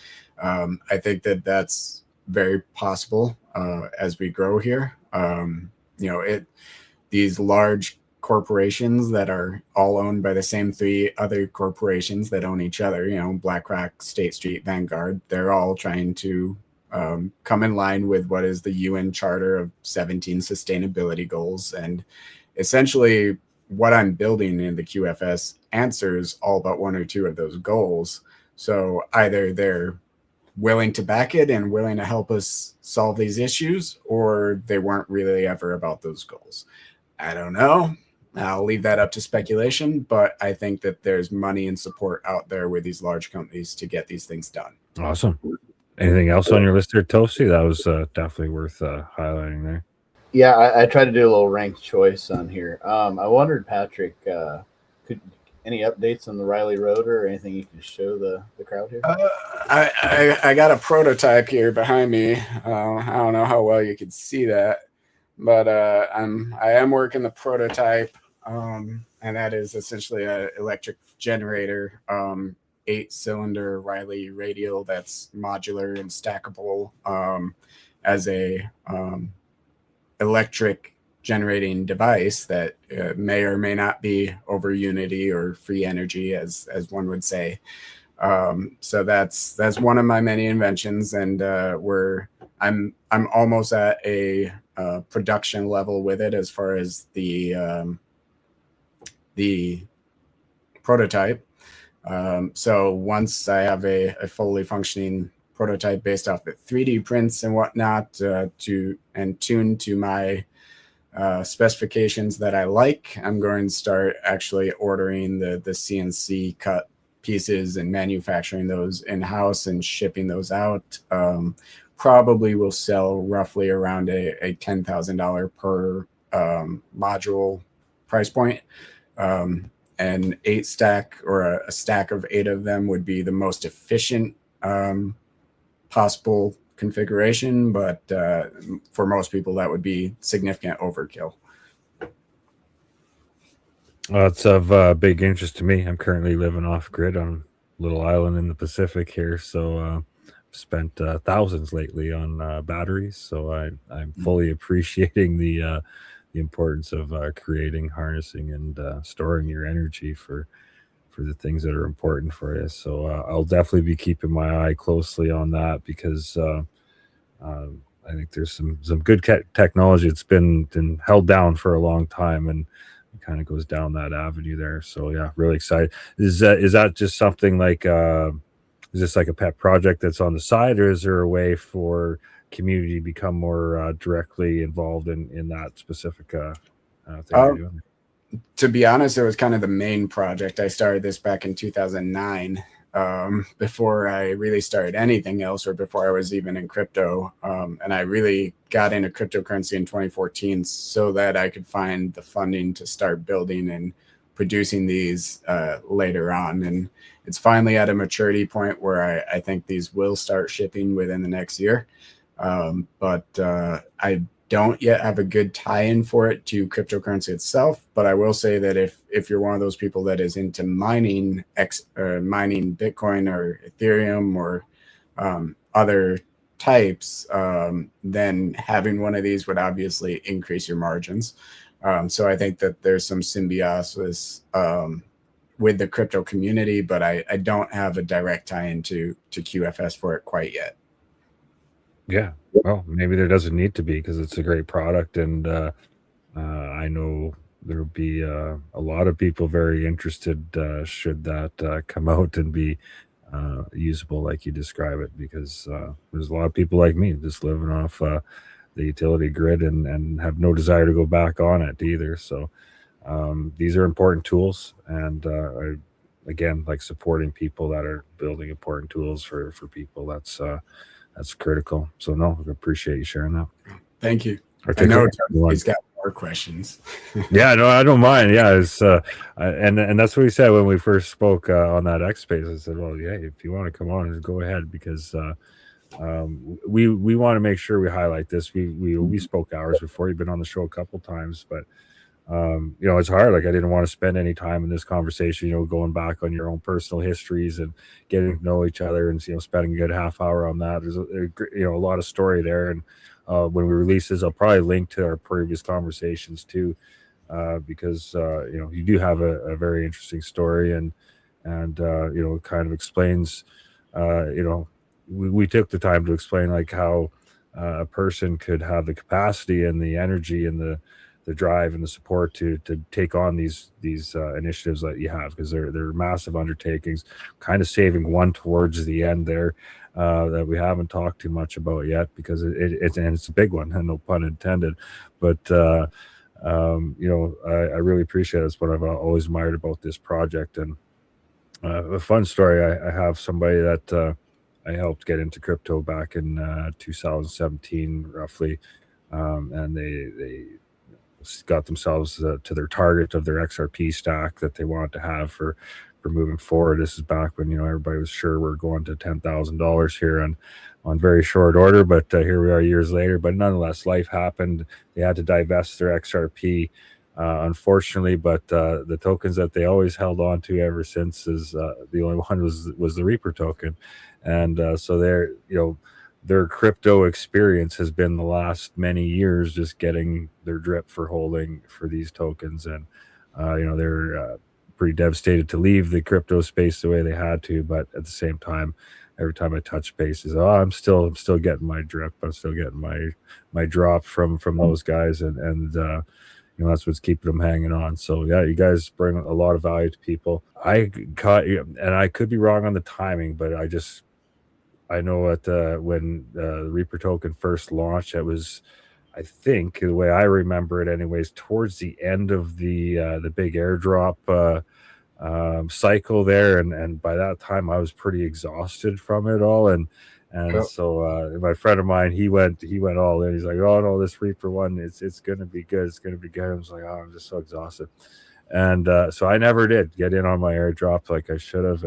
S2: I think that's very possible as we grow here. These large corporations that are all owned by the same three other corporations that own each other, BlackRock, State Street, Vanguard, they're all trying to come in line with what is the UN Charter of 17 sustainability goals. And essentially what I'm building in the QFS answers all but one or two of those goals. So either they're willing to back it and willing to help us solve these issues, or they weren't really ever about those goals. I don't know. I'll leave that up to speculation, but I think that there's money and support out there with these large companies to get these things done.
S1: Awesome. Anything else on your list there, Toasty? That was definitely worth highlighting there.
S3: Yeah, I tried to do a little ranked choice on here. I wondered, Patrick, could any updates on the Riley Rotor or anything you can show the crowd here?
S2: I got a prototype here behind me. I don't know how well you can see that, but I am working the prototype, and that is essentially an electric generator, 8-cylinder Riley radial that's modular and stackable as a electric generating device that may or may not be over unity or free energy, as one would say. So that's one of my many inventions, and I'm almost at a production level with it as far as the prototype. So once I have a fully functioning prototype based off of 3D prints and whatnot, tuned to my specifications that I like, I'm going to start actually ordering the CNC cut pieces and manufacturing those in-house and shipping those out. Probably will sell roughly around a $10,000 per module price point. An 8 stack or a stack of 8 of them would be the most efficient possible configuration, but for most people that would be significant overkill.
S1: Well, it's of big interest to me. I'm currently living off grid on a little island in the Pacific here, so spent thousands lately on batteries. So I'm fully appreciating the importance of creating, harnessing, and storing your energy for the things that are important for you. So I'll definitely be keeping my eye closely on that, because I think there's some good technology that's been held down for a long time, and it kind of goes down that avenue there. So yeah, really excited. Is that just something like is this like a pet project that's on the side, or is there a way for community to become more directly involved in that specific thing you're doing?
S2: To be honest, it was kind of the main project. I started this back in 2009, before I really started anything else, or before I was even in crypto. And I really got into cryptocurrency in 2014 so that I could find the funding to start building and producing these later on. And it's finally at a maturity point where I think these will start shipping within the next year. But I don't yet have a good tie-in for it to cryptocurrency itself. But I will say that if you're one of those people that is into mining Bitcoin or Ethereum or other types, then having one of these would obviously increase your margins. So I think that there's some symbiosis with the crypto community, but I don't have a direct tie-in to QFS for it quite yet.
S1: Yeah, well, maybe there doesn't need to be, because it's a great product, and I know there'll be a lot of people very interested should that come out and be usable like you describe it, because there's a lot of people like me just living off the utility grid and have no desire to go back on it either. So these are important tools, and I, again, like supporting people that are building important tools for people. That's critical. So no, I appreciate you sharing that.
S2: Thank you. I know he's got more questions.
S1: Yeah, no, I don't mind. Yeah, it's and that's what we said when we first spoke on that X Space. I said, well, yeah, if you want to come on, just go ahead, because we want to make sure we highlight this. We spoke hours before. You've been on the show a couple times, but it's hard. Like, I didn't want to spend any time in this conversation, going back on your own personal histories and getting to know each other, and spending a good half hour on that. There's a lot of story there, and when we release this, I'll probably link to our previous conversations too, because you do have a very interesting story, and it kind of explains. We took the time to explain like how a person could have the capacity and the energy and the drive and the support to take on these initiatives that you have, because they're massive undertakings. Kind of saving one towards the end there that we haven't talked too much about yet, because it's a big one, and no pun intended. But I really appreciate it. It's what I've always admired about this project. And a fun story, I have somebody that I helped get into crypto back in 2017 roughly, and they got themselves to their target of their XRP stack that they wanted to have for moving forward. This is back when everybody was sure we're going to $10,000 here on very short order, but here we are years later. But nonetheless, life happened. They had to divest their XRP, unfortunately, but the tokens that they always held on to ever since is the only one was the Reaper token, and so their crypto experience has been the last many years just getting their drip for holding for these tokens. And they're pretty devastated to leave the crypto space the way they had to, but at the same time, every time I touch bases, I'm still getting my drip. I'm still getting my drop from those guys, and that's what's keeping them hanging on. So yeah, you guys bring a lot of value to people. I could be wrong on the timing, but I know that when the Reaper token first launched, it was, I think, the way I remember it anyways, towards the end of the big airdrop cycle there, and by that time I was pretty exhausted from it all, and so my friend of mine, he went all in. He's like, oh no, this Reaper one, it's gonna be good, it's gonna be good. I was like, oh, I'm just so exhausted, and so I never did get in on my airdrop like I should have,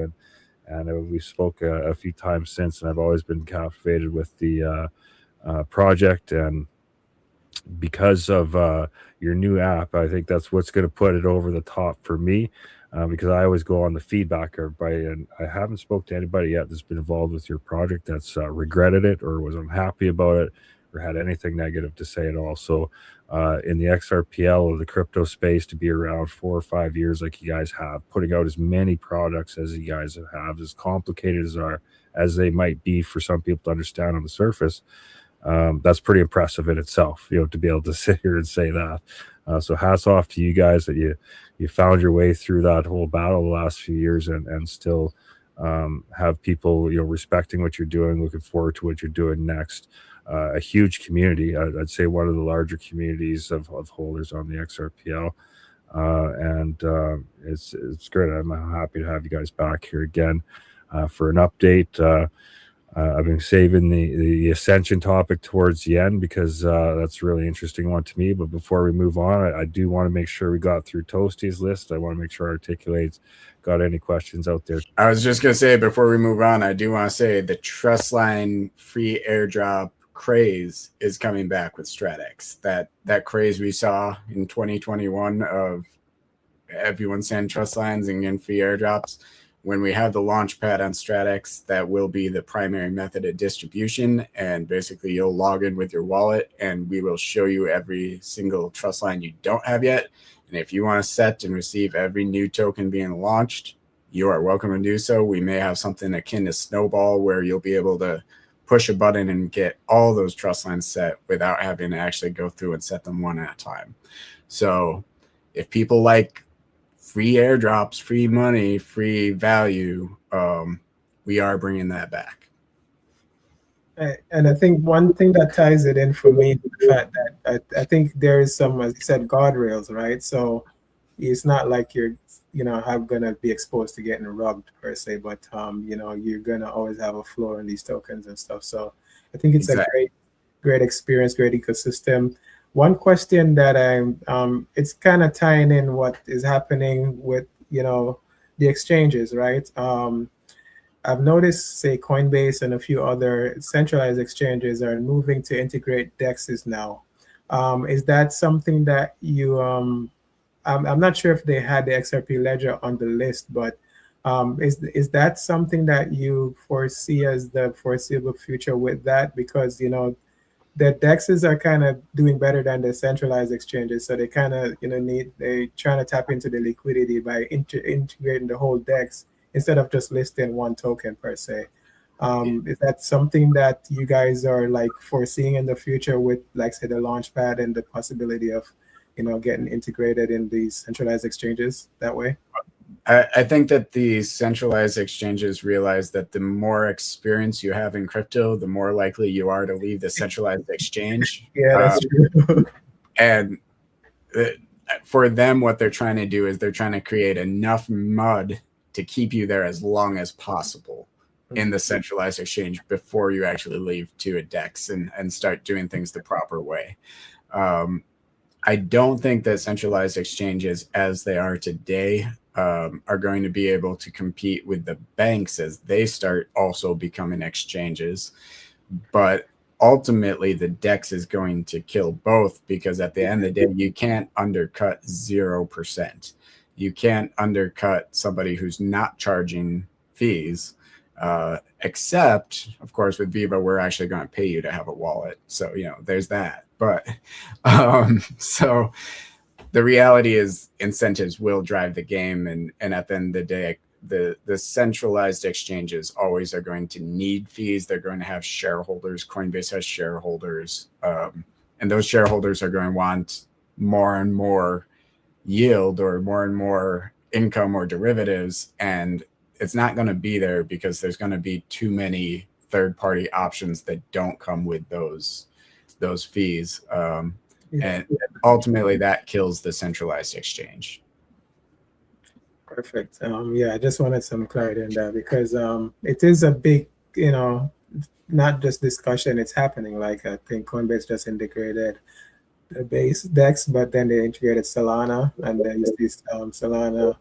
S1: and we spoke a few times since, and I've always been captivated with the project, and because of your new app, I think that's what's going to put it over the top for me, because I always go on the feedback of everybody, and I haven't spoke to anybody yet that's been involved with your project that's regretted it or was unhappy about it or had anything negative to say at all. So in the XRPL or the crypto space, to be around 4 or 5 years like you guys have, putting out as many products as you guys have, as complicated as they might be for some people to understand on the surface, that's pretty impressive in itself, to be able to sit here and say that. So hats off to you guys that you found your way through that whole battle the last few years, and still have people respecting what you're doing, looking forward to what you're doing next. A huge community, I'd say one of the larger communities of holders on the XRPL, and it's great. I'm happy to have you guys back here again for an update. I've been saving the Ascension topic towards the end because that's a really interesting one to me. But before we move on, I do want to make sure we got through Toasty's list. I want to make sure Articulate's got any questions out there.
S2: I was just going to say, before we move on, I do want to say the Trustline free airdrop craze is coming back with StratX. That craze we saw in 2021 of everyone sending trust lines and getting free airdrops. When we have the launch pad on StratX, that will be the primary method of distribution. And basically you'll log in with your wallet and we will show you every single trust line you don't have yet. And if you want to set and receive every new token being launched, you are welcome to do so. We may have something akin to Snowball where you'll be able to push a button and get all those trust lines set without having to actually go through and set them one at a time. So if people like free airdrops, free money, free value, we are bringing that back.
S4: And I think one thing that ties it in for me is the fact that I think there is some, as you said, guardrails, right? So it's not like you're, going to be exposed to getting rugged per se, but, you're going to always have a floor in these tokens and stuff. So I think it's a great experience, great ecosystem. One question that it's kind of tying in what is happening with, the exchanges, right? I've noticed, say, Coinbase and a few other centralized exchanges are moving to integrate DEXs now. Is that something that you, I'm not sure if they had the XRP ledger on the list, but is that something that you foresee as the foreseeable future with that? Because, the DEXs are kind of doing better than the centralized exchanges. So they kind of, they're trying to tap into the liquidity by integrating the whole DEX instead of just listing one token per se. Is that something that you guys are like foreseeing in the future with, like, say, the Launchpad and the possibility of, getting integrated in these centralized exchanges that way?
S2: I think that the centralized exchanges realize that the more experience you have in crypto, the more likely you are to leave the centralized exchange.
S4: Yeah, that's true.
S2: And for them, what they're trying to do is they're trying to create enough mud to keep you there as long as possible in the centralized exchange before you actually leave to a DEX and start doing things the proper way. I don't think that centralized exchanges as they are today are going to be able to compete with the banks as they start also becoming exchanges. But ultimately, the DEX is going to kill both, because at the end of the day, you can't undercut 0%. You can't undercut somebody who's not charging fees, except, of course, with Viva, we're actually going to pay you to have a wallet. So, there's that. But so the reality is incentives will drive the game, and at the end of the day, the centralized exchanges always are going to need fees. They're going to have shareholders. Coinbase has shareholders, and those shareholders are going to want more and more yield or more and more income or derivatives, and it's not going to be there because there's going to be too many third-party options that don't come with those fees, and ultimately that kills the centralized exchange.
S4: Perfect. Yeah, I just wanted some clarity on that because it is a big, not just discussion, it's happening. Like I think Coinbase just integrated the base DEX, but then they integrated Solana, and then you see Solana,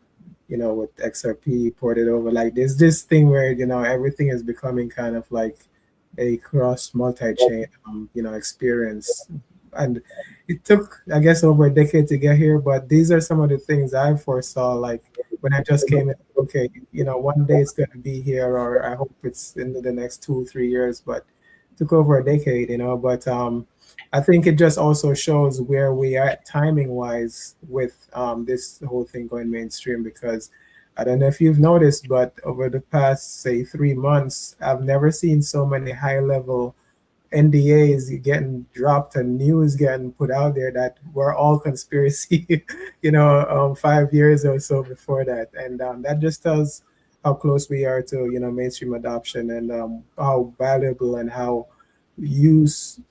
S4: with XRP ported over. Like there's this thing where everything is becoming kind of like a cross multi-chain experience, and it took, I guess, over a decade to get here. But these are some of the things I foresaw, like when I just came in. Okay, one day it's going to be here, or I hope it's in the next 2-3 years. But it took over a decade, But I think it just also shows where we are timing wise with this whole thing going mainstream, because I don't know if you've noticed, but over the past, say, 3 months, I've never seen so many high level NDAs getting dropped and news getting put out there that were all conspiracy, 5 years or so before that. And that just tells how close we are to, mainstream adoption, and how valuable and how useful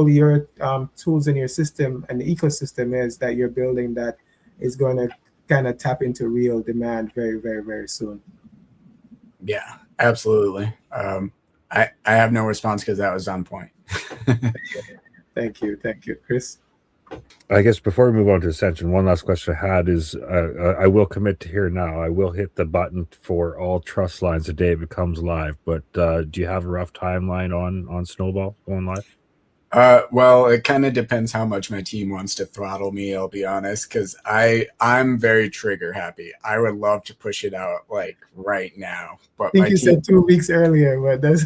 S4: your tools in your system and ecosystem is that you're building, that is going to kind of tap into real demand very, very, very soon.
S2: Yeah, absolutely. I have no response because that was on point.
S4: Thank you, Chris.
S1: I guess before we move on to Ascension, one last question I had is, I will commit to here now. I will hit the button for all trust lines the day it becomes live. But do you have a rough timeline on Snowball going live?
S2: Well, it kind of depends how much my team wants to throttle me, I'll be honest, because I'm very trigger happy. I would love to push it out like right now. But
S4: I think you said 2 weeks earlier, but that's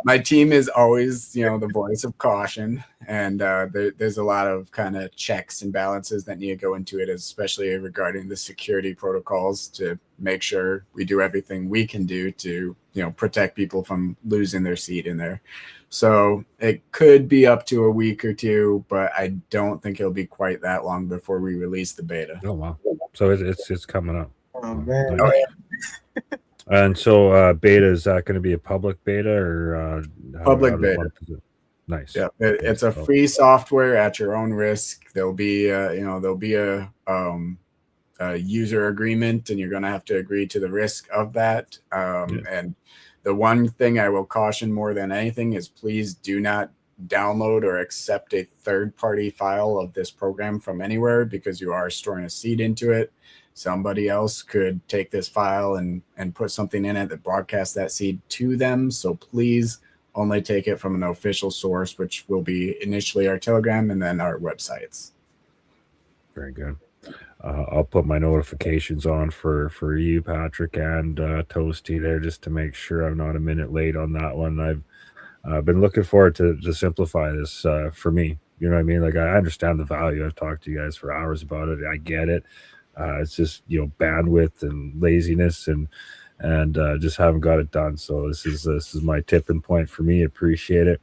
S2: my team is always, the voice of caution, and there's a lot of kind of checks and balances that need to go into it, especially regarding the security protocols, to make sure we do everything we can do to, protect people from losing their seat in there. So it could be up to a week or two, but I don't think it'll be quite that long before we release the beta.
S1: Oh wow! So it's coming up.
S4: Oh man!
S2: Oh, yeah.
S1: And so beta, is that going to be a public beta or
S2: public beta?
S1: Nice.
S2: Yeah, it's a free software at your own risk. There'll be a user agreement, and you're going to have to agree to the risk of that. And the one thing I will caution more than anything is please do not download or accept a third-party file of this program from anywhere, because you are storing a seed into it. Somebody else could take this file and put something in it that broadcasts that seed to them. So please only take it from an official source, which will be initially our Telegram and then our websites.
S1: Very good. I'll put my notifications on for you, Patrick, and Toasty there, just to make sure I'm not a minute late on that one. I've been looking forward to simplify this for me. You know what I mean? Like, I understand the value. I've talked to you guys for hours about it. I get it. It's just, bandwidth and laziness and just haven't got it done. So this is my tipping point for me. Appreciate it.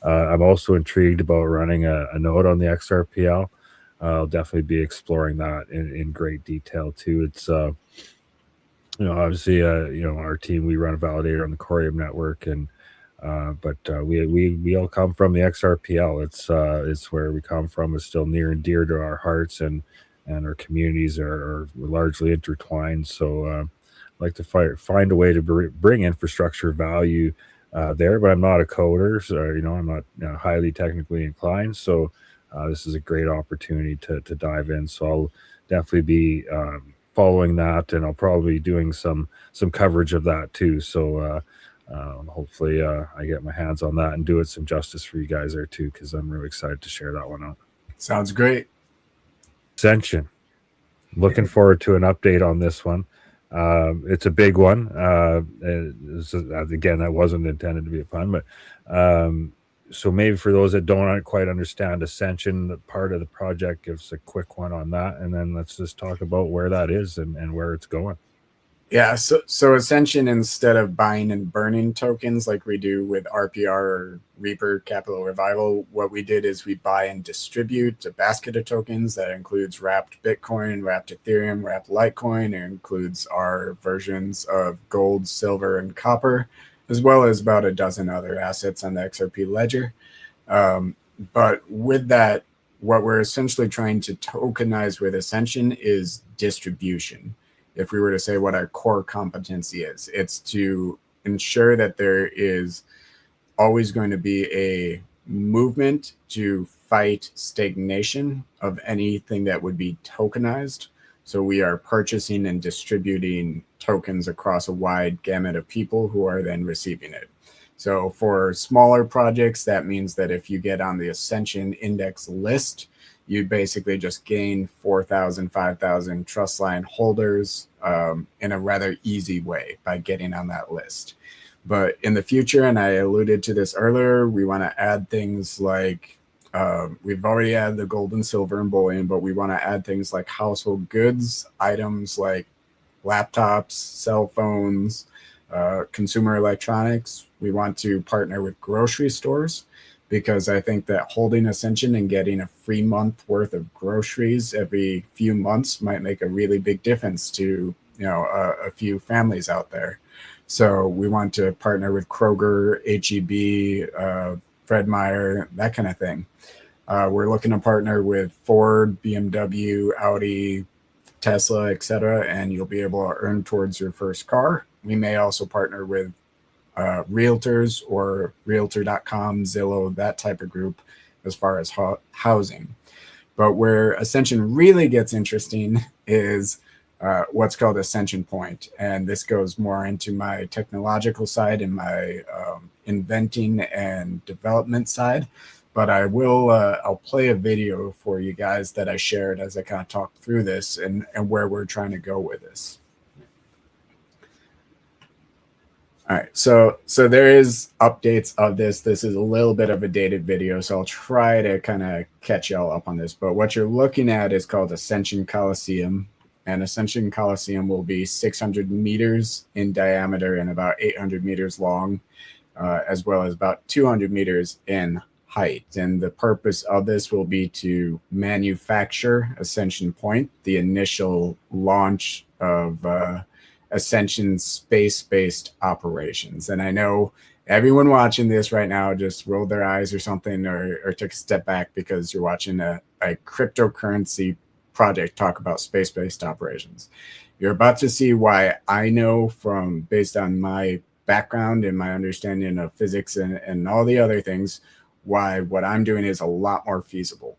S1: I'm also intrigued about running a node on the XRPL. I'll definitely be exploring that in great detail too. It's obviously our team, we run a validator on the Corium network, and but we all come from the XRPL. It's where we come from. It's still near and dear to our hearts, and our communities are largely intertwined. So I'd like to find a way to bring infrastructure value there, but I'm not a coder, so I'm not highly technically inclined. So this is a great opportunity to dive in. So I'll definitely be following that, and I'll probably be doing some coverage of that too. So hopefully I get my hands on that and do it some justice for you guys there too, because I'm really excited to share that one out.
S2: Sounds great.
S1: Ascension. Looking forward to an update on this one. It's a big one. Again, that wasn't intended to be a pun, but so maybe for those that don't quite understand Ascension, the part of the project, give us a quick one on that, and then let's just talk about where that is and where it's going.
S2: Yeah, so Ascension, instead of buying and burning tokens like we do with RPR or Reaper Capital Revival, what we did is we buy and distribute a basket of tokens that includes wrapped Bitcoin, wrapped Ethereum, wrapped Litecoin. It includes our versions of gold, silver, and copper, as well as about a dozen other assets on the XRP ledger. But with that, what we're essentially trying to tokenize with Ascension is distribution. If we were to say what our core competency is, it's to ensure that there is always going to be a movement to fight stagnation of anything that would be tokenized. So we are purchasing and distributing tokens across a wide gamut of people who are then receiving it. So for smaller projects, that means that if you get on the Ascension index list, you basically just gain 4,000, 5,000 trust line holders in a rather easy way by getting on that list. But in the future, and I alluded to this earlier, we want to add things like, we've already added the gold and silver and bullion, but we want to add things like household goods, items like laptops, cell phones, consumer electronics. We want to partner with grocery stores, because I think that holding Ascension and getting a free month worth of groceries every few months might make a really big difference to, a few families out there. So we want to partner with Kroger, HEB, Fred Meyer, that kind of thing. We're looking to partner with Ford, BMW, Audi, Tesla, etc., and you'll be able to earn towards your first car. We may also partner with realtors or realtor.com, Zillow, that type of group as far as housing. But where Ascension really gets interesting is what's called Ascension Point. And this goes more into my technological side and my inventing and development side. But I'll play a video for you guys that I shared as I kind of talk through this and where we're trying to go with this. All right, so there is updates of this. This is a little bit of a dated video, so I'll try to kind of catch y'all up on this. But what you're looking at is called Ascension Coliseum, and Ascension Coliseum will be 600 meters in diameter and about 800 meters long, as well as about 200 meters in height. And the purpose of this will be to manufacture Ascension Point, the initial launch of Ascension's space-based operations. And I know everyone watching this right now just rolled their eyes or something, or took a step back because you're watching a cryptocurrency project talk about space-based operations. You're about to see why I know, based on my background and my understanding of physics and all the other things, why what I'm doing is a lot more feasible.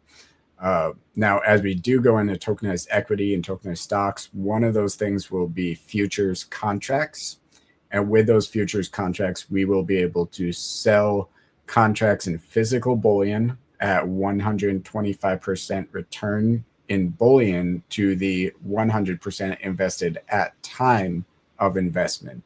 S2: Now, as we do go into tokenized equity and tokenized stocks, one of those things will be futures contracts. And with those futures contracts, we will be able to sell contracts in physical bullion at 125% return in bullion to the 100% invested at time of investment.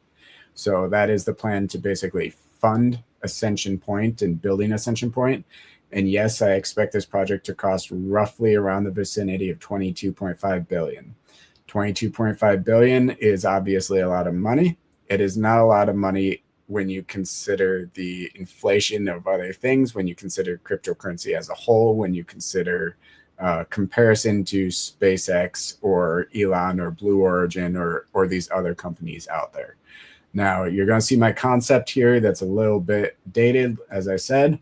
S2: So that is the plan to basically fund Ascension Point and building Ascension Point. And yes, I expect this project to cost roughly around the vicinity of $22.5 billion. $22.5 billion is obviously a lot of money. It is not a lot of money when you consider the inflation of other things, when you consider cryptocurrency as a whole, when you consider comparison to SpaceX or Elon or Blue Origin or these other companies out there. Now, you're going to see my concept here that's a little bit dated, as I said.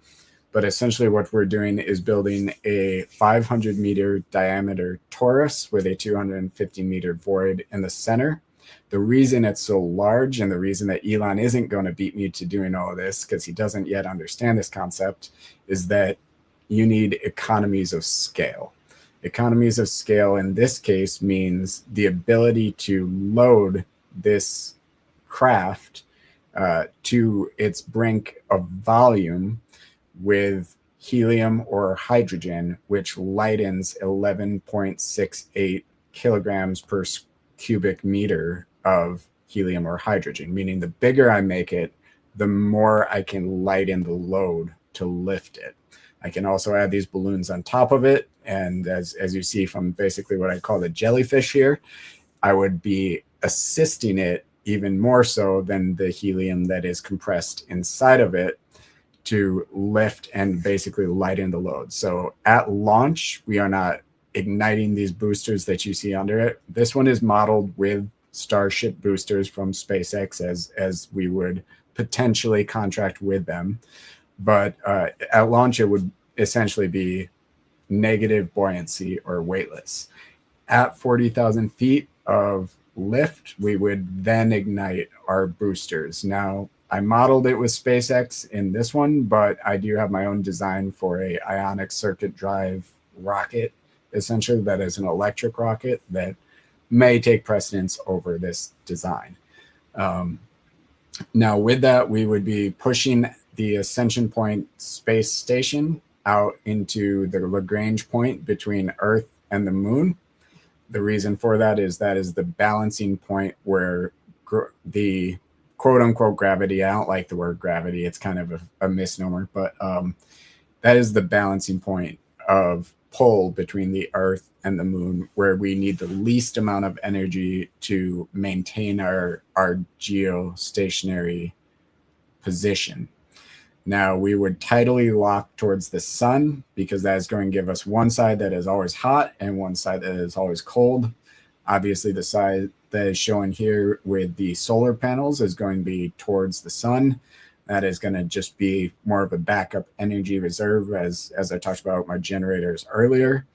S2: But essentially what we're doing is building a 500 meter diameter torus with a 250 meter void in the center. The reason it's so large, and the reason that Elon isn't going to beat me to doing all of this, because he doesn't yet understand this concept, is that you need economies of scale. Economies of scale in this case means the ability to load this craft to its brink of volume with helium or hydrogen, which lightens 11.68 kilograms per cubic meter of helium or hydrogen, meaning the bigger I make it, the more I can lighten the load to lift it. I can also add these balloons on top of it. And as you see from basically what I call the jellyfish here, I would be assisting it even more so than the helium that is compressed inside of it to lift and basically lighten the load. So at launch, we are not igniting these boosters that you see under it. This one is modeled with Starship boosters from SpaceX as we would potentially contract with them. But at launch, it would essentially be negative buoyancy or weightless. At 40,000 feet of lift, we would then ignite our boosters. Now, I modeled it with SpaceX in this one, but I do have my own design for a ionic circuit drive rocket, essentially, that is an electric rocket that may take precedence over this design. Now, with that, we would be pushing the Ascension Point space station out into the Lagrange point between Earth and the moon. The reason for that is the balancing point where the quote unquote gravity, I don't like the word gravity, it's kind of a misnomer, but that is the balancing point of pull between the Earth and the moon, where we need the least amount of energy to maintain our geostationary position. Now, we would tidally lock towards the sun because that is going to give us one side that is always hot and one side that is always cold. Obviously, the side that is shown here with the solar panels is going to be towards the sun. That is going to just be more of a backup energy reserve, as I talked about my generators earlier.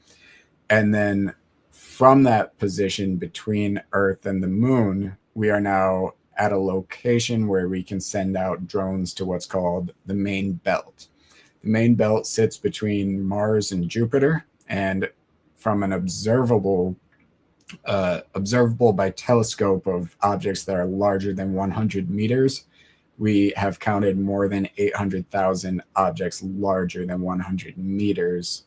S2: And then from that position between Earth and the moon, we are now at a location where we can send out drones to what's called the main belt. The main belt sits between Mars and Jupiter, and from an observable by telescope of objects that are larger than 100 meters, we have counted more than 800,000 objects larger than 100 meters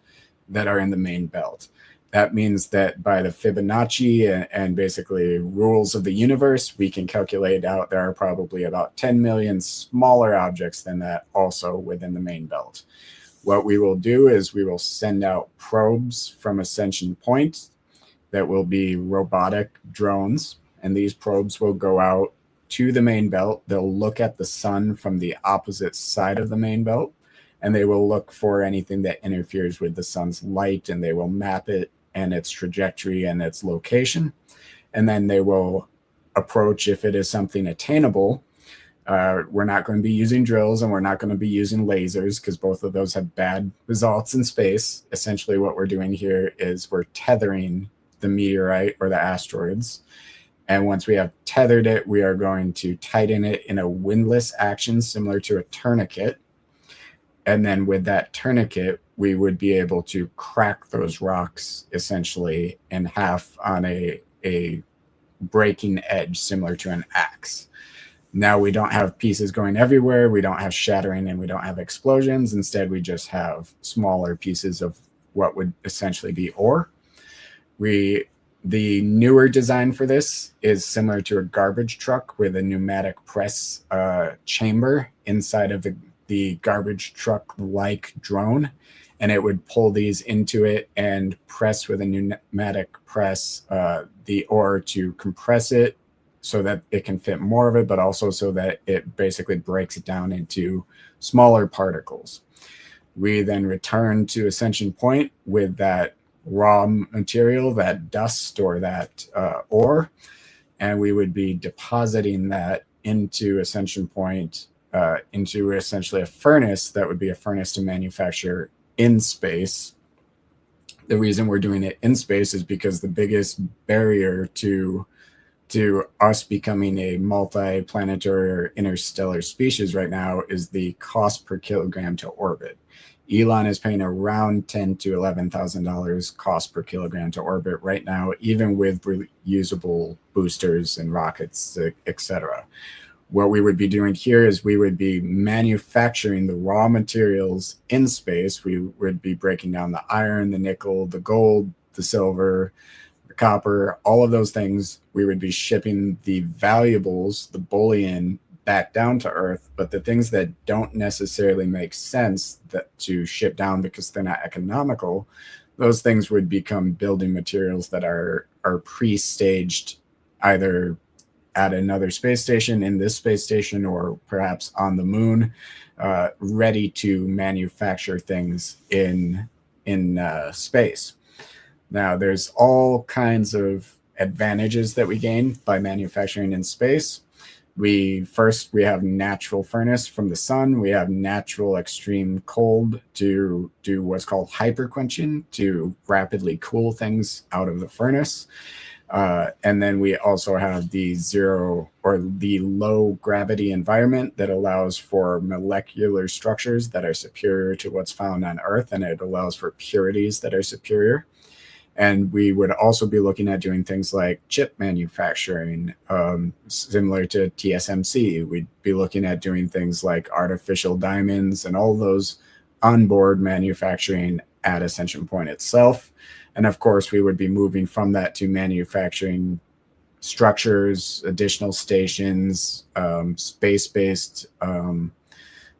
S2: that are in the main belt. That means that by the Fibonacci and basically rules of the universe, we can calculate out there are probably about 10 million smaller objects than that also within the main belt. What we will do is we will send out probes from Ascension Point that will be robotic drones, and these probes will go out to the main belt. They'll look at the sun from the opposite side of the main belt, and they will look for anything that interferes with the sun's light, and they will map it and its trajectory and its location. And then they will approach if it is something attainable. We're not going to be using drills and we're not going to be using lasers because both of those have bad results in space. Essentially what we're doing here is we're tethering the meteorite or the asteroids. And once we have tethered it, we are going to tighten it in a windlass action similar to a tourniquet. And then with that tourniquet, we would be able to crack those rocks essentially in half on a breaking edge similar to an axe. Now we don't have pieces going everywhere. We don't have shattering and we don't have explosions. Instead, we just have smaller pieces of what would essentially be ore. The newer design for this is similar to a garbage truck with a pneumatic press chamber inside of the garbage truck-like drone, and it would pull these into it and press with a pneumatic press the ore to compress it so that it can fit more of it, but also so that it basically breaks it down into smaller particles. We then return to Ascension Point with that raw material, that dust or that ore, and we would be depositing that into Ascension Point, into essentially a furnace that would be a furnace to manufacture in space. The reason we're doing it in space is because the biggest barrier to us becoming a multi-planetary or interstellar species right now is the cost per kilogram to orbit. Elon is paying around $10,000 to $11,000 cost per kilogram to orbit right now, even with reusable boosters and rockets, etc. What we would be doing here is we would be manufacturing the raw materials in space. We would be breaking down the iron, the nickel, the gold, the silver, the copper, all of those things. We would be shipping the valuables, the bullion, back down to Earth, but the things that don't necessarily make sense that to ship down because they're not economical, those things would become building materials that are pre-staged either at another space station, in this space station, or perhaps on the moon, ready to manufacture things in space. Now, there's all kinds of advantages that we gain by manufacturing in space. We have natural furnace from the sun. We have natural extreme cold to do what's called hyperquenching, to rapidly cool things out of the furnace. And then we also have the zero or the low gravity environment that allows for molecular structures that are superior to what's found on Earth, and it allows for purities that are superior. And we would also be looking at doing things like chip manufacturing, similar to TSMC. We'd be looking at doing things like artificial diamonds and all those onboard manufacturing at Ascension Point itself. And of course, we would be moving from that to manufacturing structures, additional stations, space-based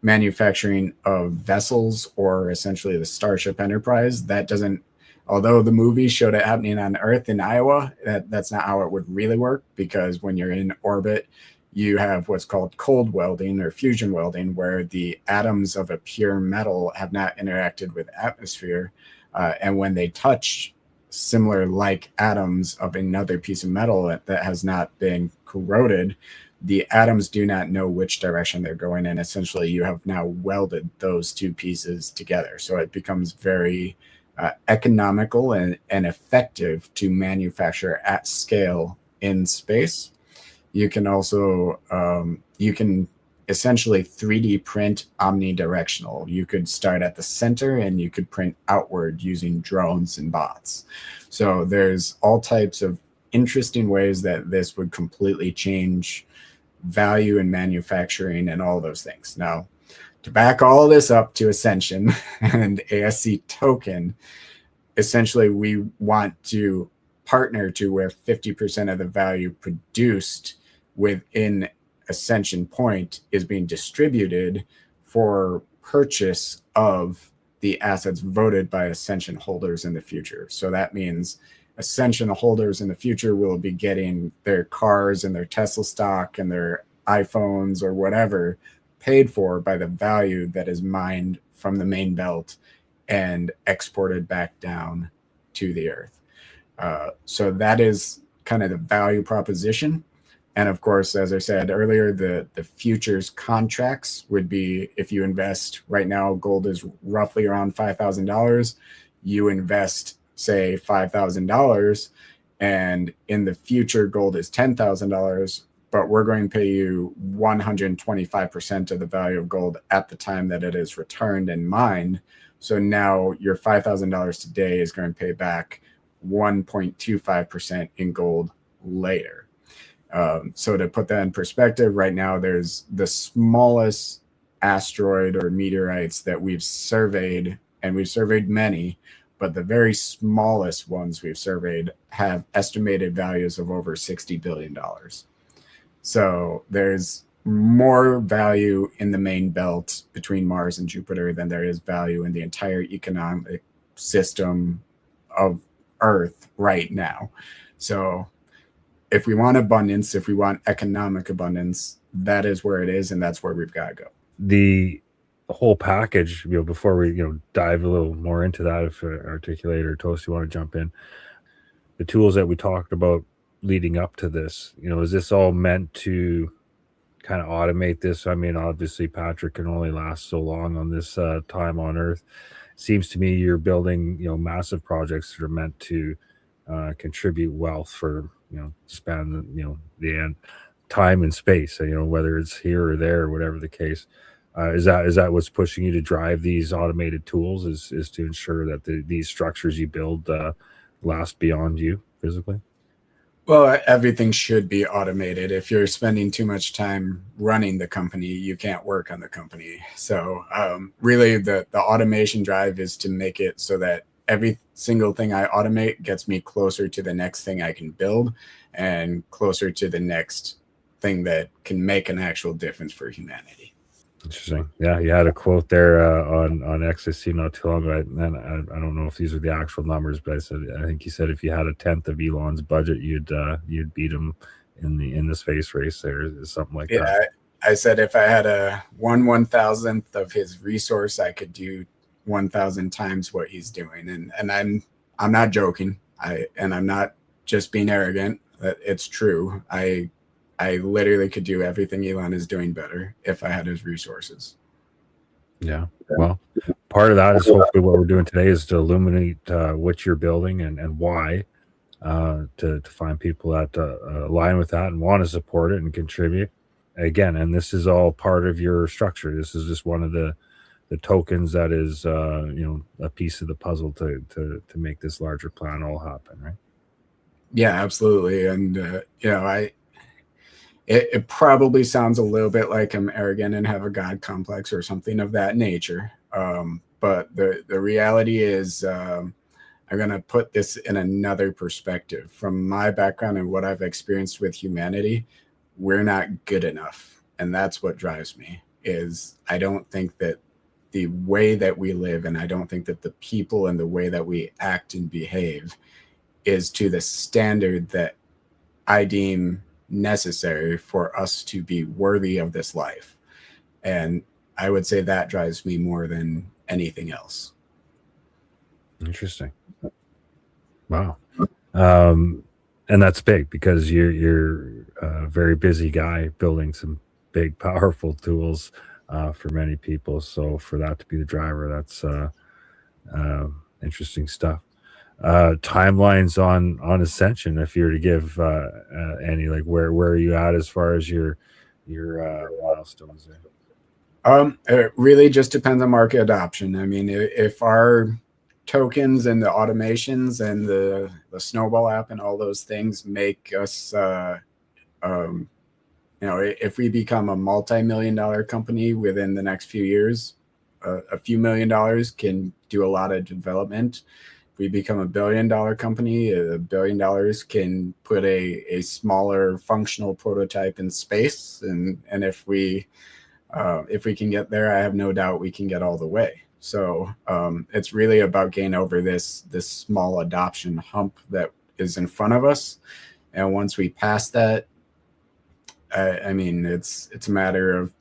S2: manufacturing of vessels, or essentially the Starship Enterprise. That doesn't, although the movie showed it happening on Earth in Iowa, that's not how it would really work, because when you're in orbit, you have what's called cold welding or fusion welding, where the atoms of a pure metal have not interacted with atmosphere. And when they touch similar like atoms of another piece of metal that has not been corroded, the atoms do not know which direction they're going in. Essentially, you have now welded those two pieces together. So it becomes very economical and effective to manufacture at scale in space. You can also, you can essentially 3D print omnidirectional. You could start at the center and you could print outward using drones and bots. So there's all types of interesting ways that this would completely change value in manufacturing and all those things. Now, to back all this up to Ascension and ASC token, essentially we want to partner to where 50% of the value produced within Ascension Point is being distributed for purchase of the assets voted by Ascension holders in the future. So that means Ascension holders in the future will be getting their cars and their Tesla stock and their iPhones or whatever paid for by the value that is mined from the main belt and exported back down to the Earth. So that is kind of the value proposition. And of course, as I said earlier, the futures contracts would be, if you invest right now, gold is roughly around $5,000. You invest, say, $5,000, and in the future, gold is $10,000, but we're going to pay you 125% of the value of gold at the time that it is returned and mined. So now your $5,000 today is going to pay back 1.25% in gold later. So to put that in perspective, right now there's the smallest asteroid or meteorites that we've surveyed, and we've surveyed many, but the very smallest ones we've surveyed have estimated values of over $60 billion. So there's more value in the main belt between Mars and Jupiter than there is value in the entire economic system of Earth right now. So if we want abundance, if we want economic abundance, that is where it is, and that's where we've got to go.
S1: The whole package, before we dive a little more into that, if Articulate or Toast, you want to jump in, the tools that we talked about leading up to this, is this all meant to kind of automate this? I mean, obviously Patrick can only last so long on this time on Earth. Seems to me you're building massive projects that are meant to contribute wealth for span the end, time and space, whether it's here or there or whatever the case. Is that what's pushing you to drive these automated tools, is to ensure that these structures you build last beyond you physically?
S2: Well, everything should be automated. If you're spending too much time running the company, you can't work on the company. So really the automation drive is to make it so that every single thing I automate gets me closer to the next thing I can build and closer to the next something that can make an actual difference for humanity.
S1: Interesting. Yeah, you had a quote there on X I see not too long ago, and I don't know if these are the actual numbers, but I think you said if you had a tenth of Elon's budget, you'd beat him in the space race. There is something like that.
S2: I said if I had a 1/1000th of his resource, I could do 1,000 times what he's doing, and I'm not joking. I'm not just being arrogant. It's true. I literally could do everything Elon is doing better if I had his resources.
S1: Yeah. Well, part of that is hopefully what we're doing today is to illuminate what you're building and why, to find people that align with that and want to support it and contribute. Again, and this is all part of your structure. This is just one of the tokens that is a piece of the puzzle to make this larger plan all happen, right?
S2: Yeah, absolutely. And it probably sounds a little bit like I'm arrogant and have a God complex or something of that nature. But the reality is, I'm going to put this in another perspective. From my background and what I've experienced with humanity, we're not good enough. And that's what drives me, is I don't think that the way that we live, and I don't think that the people and the way that we act and behave is to the standard that I deem necessary for us to be worthy of this life. And I would say that drives me more than anything else.
S1: Interesting. Wow. And that's big because you're a very busy guy building some big, powerful tools for many people. So for that to be the driver, that's interesting stuff. Timelines on Ascension, if you were to give any, like where are you at as far as your milestones there?
S2: It really just depends on market adoption. I mean, if our tokens and the automations and the Snowball app and all those things make us if we become a multi-million-dollar company within the next few years, a few $1 million can do a lot of development. If we become a $1 billion company, $1 billion can put a smaller functional prototype in space. And if we can get there, I have no doubt we can get all the way. So it's really about getting over this small adoption hump that is in front of us. And once we pass that, I mean, it's a matter of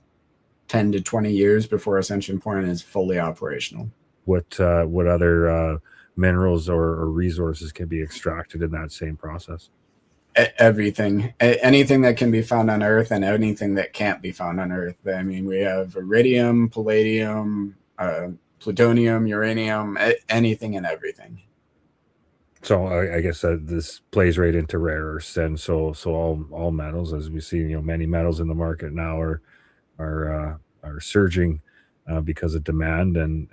S2: 10 to 20 years before Ascension Point is fully operational.
S1: What other minerals or resources can be extracted in that same process?
S2: Everything, anything that can be found on Earth and anything that can't be found on Earth. I mean, we have iridium, palladium, plutonium, uranium, anything and everything.
S1: So I guess this plays right into rare earths, and so all metals, as we see, many metals in the market now are surging because of demand and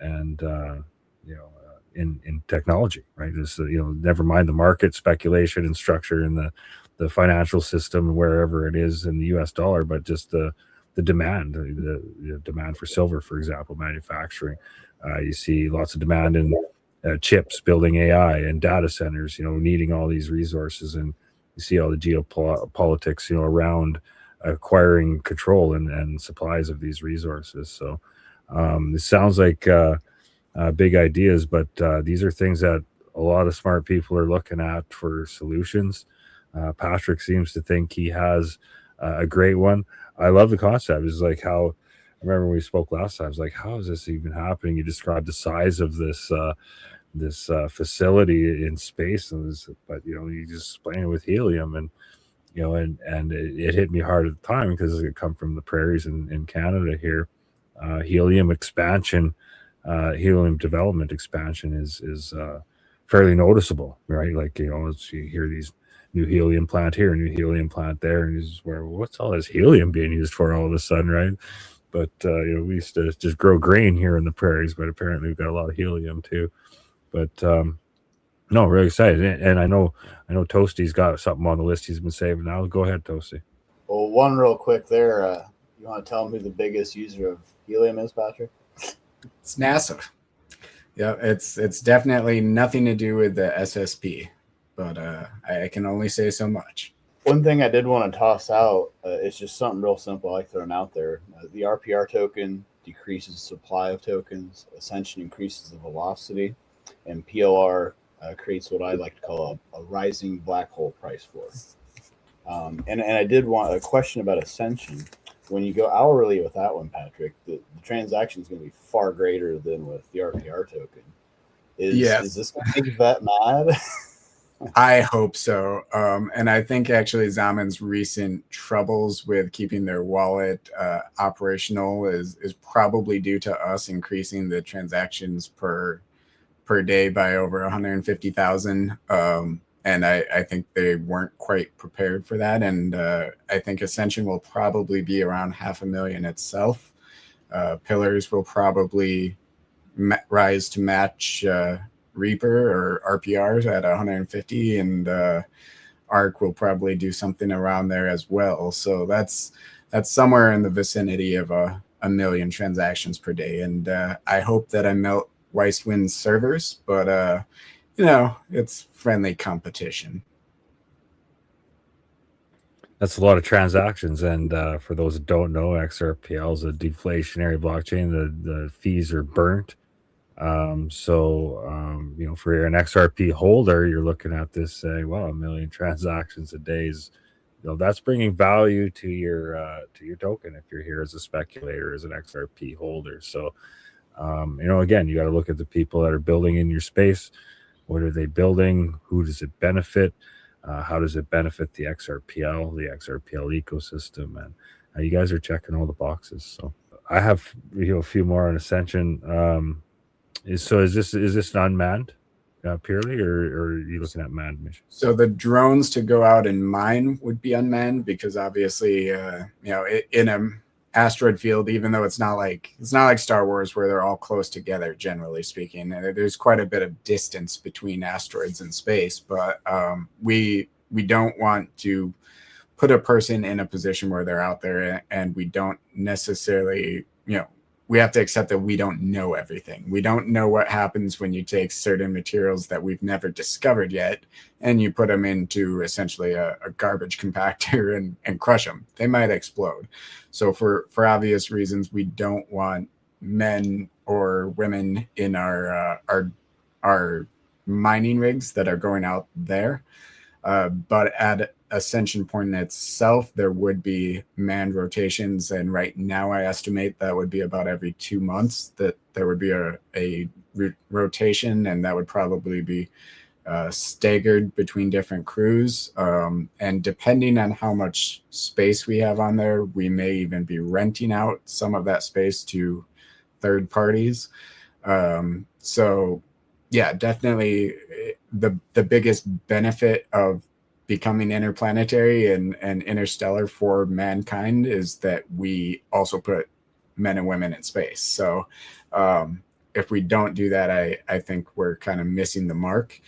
S1: in technology, right? This never mind the market speculation and structure in the financial system wherever it is in the U.S. dollar, but just the demand, the demand for silver, for example, manufacturing. You see lots of demand in chips, building AI and data centers, needing all these resources, and you see all the geopolitics, around acquiring control and supplies of these resources. So it sounds like big ideas, but these are things that a lot of smart people are looking at for solutions. Patrick seems to think he has a great one. I love the concept. It's like how I remember when we spoke last time. It's like, how is this even happening? You described the size of this facility in space, but you just explain it with helium, and it hit me hard at the time because it come from the prairies in Canada here. Helium expansion, helium development expansion is fairly noticeable, right? Like you hear these new helium plant here, new helium plant there, and you just what's all this helium being used for all of a sudden, right? But we used to just grow grain here in the prairies, but apparently we've got a lot of helium too. But no, really excited, and I know Toasty's got something on the list he's been saving. Now go ahead, Toasty.
S3: Well, one real quick there. You want to tell him who the biggest user of helium is, Patrick?
S2: It's NASA. Yeah, it's definitely nothing to do with the SSP, but I can only say so much.
S3: One thing I did want to toss out is just something real simple I like throwing out there. The RPR token decreases the supply of tokens, Ascension increases the velocity, and PLR creates what I like to call a rising black hole price floor. And I did want a question about Ascension. When you go hourly with that one, Patrick, the transaction is going to be far greater than with the RPR token. Is this going to make that mad?
S2: I hope so. And I think actually Zaman's recent troubles with keeping their wallet operational is probably due to us increasing the transactions per day by over 150,000. And I think they weren't quite prepared for that. And I think Ascension will probably be around 500,000 itself. Pillars will probably rise to match Reaper or RPRs at 150, and ARC will probably do something around there as well. So that's somewhere in the vicinity of a million transactions per day. And I hope that I melt Weisswind's servers, but it's friendly competition.
S1: That's a lot of transactions, and for those that don't know, XRPL is a deflationary blockchain. The fees are burnt. For an XRP holder, you're looking at this saying, well, 1 million transactions a day is, that's bringing value to your token if you're here as a speculator, as an XRP holder. So, again, you got to look at the people that are building in your space. What are they building? Who does it benefit? How does it benefit the XRPL ecosystem? And you guys are checking all the boxes. So I have a few more on Ascension. Is this unmanned purely, or are you looking at manned missions?
S2: So the drones to go out and mine would be unmanned, because obviously, in an asteroid field, even though it's not like Star Wars where they're all close together, generally speaking, there's quite a bit of distance between asteroids and space. But we don't want to put a person in a position where they're out there, and we don't necessarily, we have to accept that we don't know everything. We don't know what happens when you take certain materials that we've never discovered yet, and you put them into essentially a garbage compactor and crush them. They might explode. So for obvious reasons, we don't want men or women in our mining rigs that are going out there. But at Ascension Point itself, there would be manned rotations, and right now I estimate that would be about every 2 months that there would be a rotation, and that would probably be staggered between different crews. And depending on how much space we have on there, we may even be renting out some of that space to third parties. So yeah, definitely the biggest benefit of becoming interplanetary and interstellar for mankind is that we also put men and women in space. So if we don't do that, I think we're kind of missing the mark.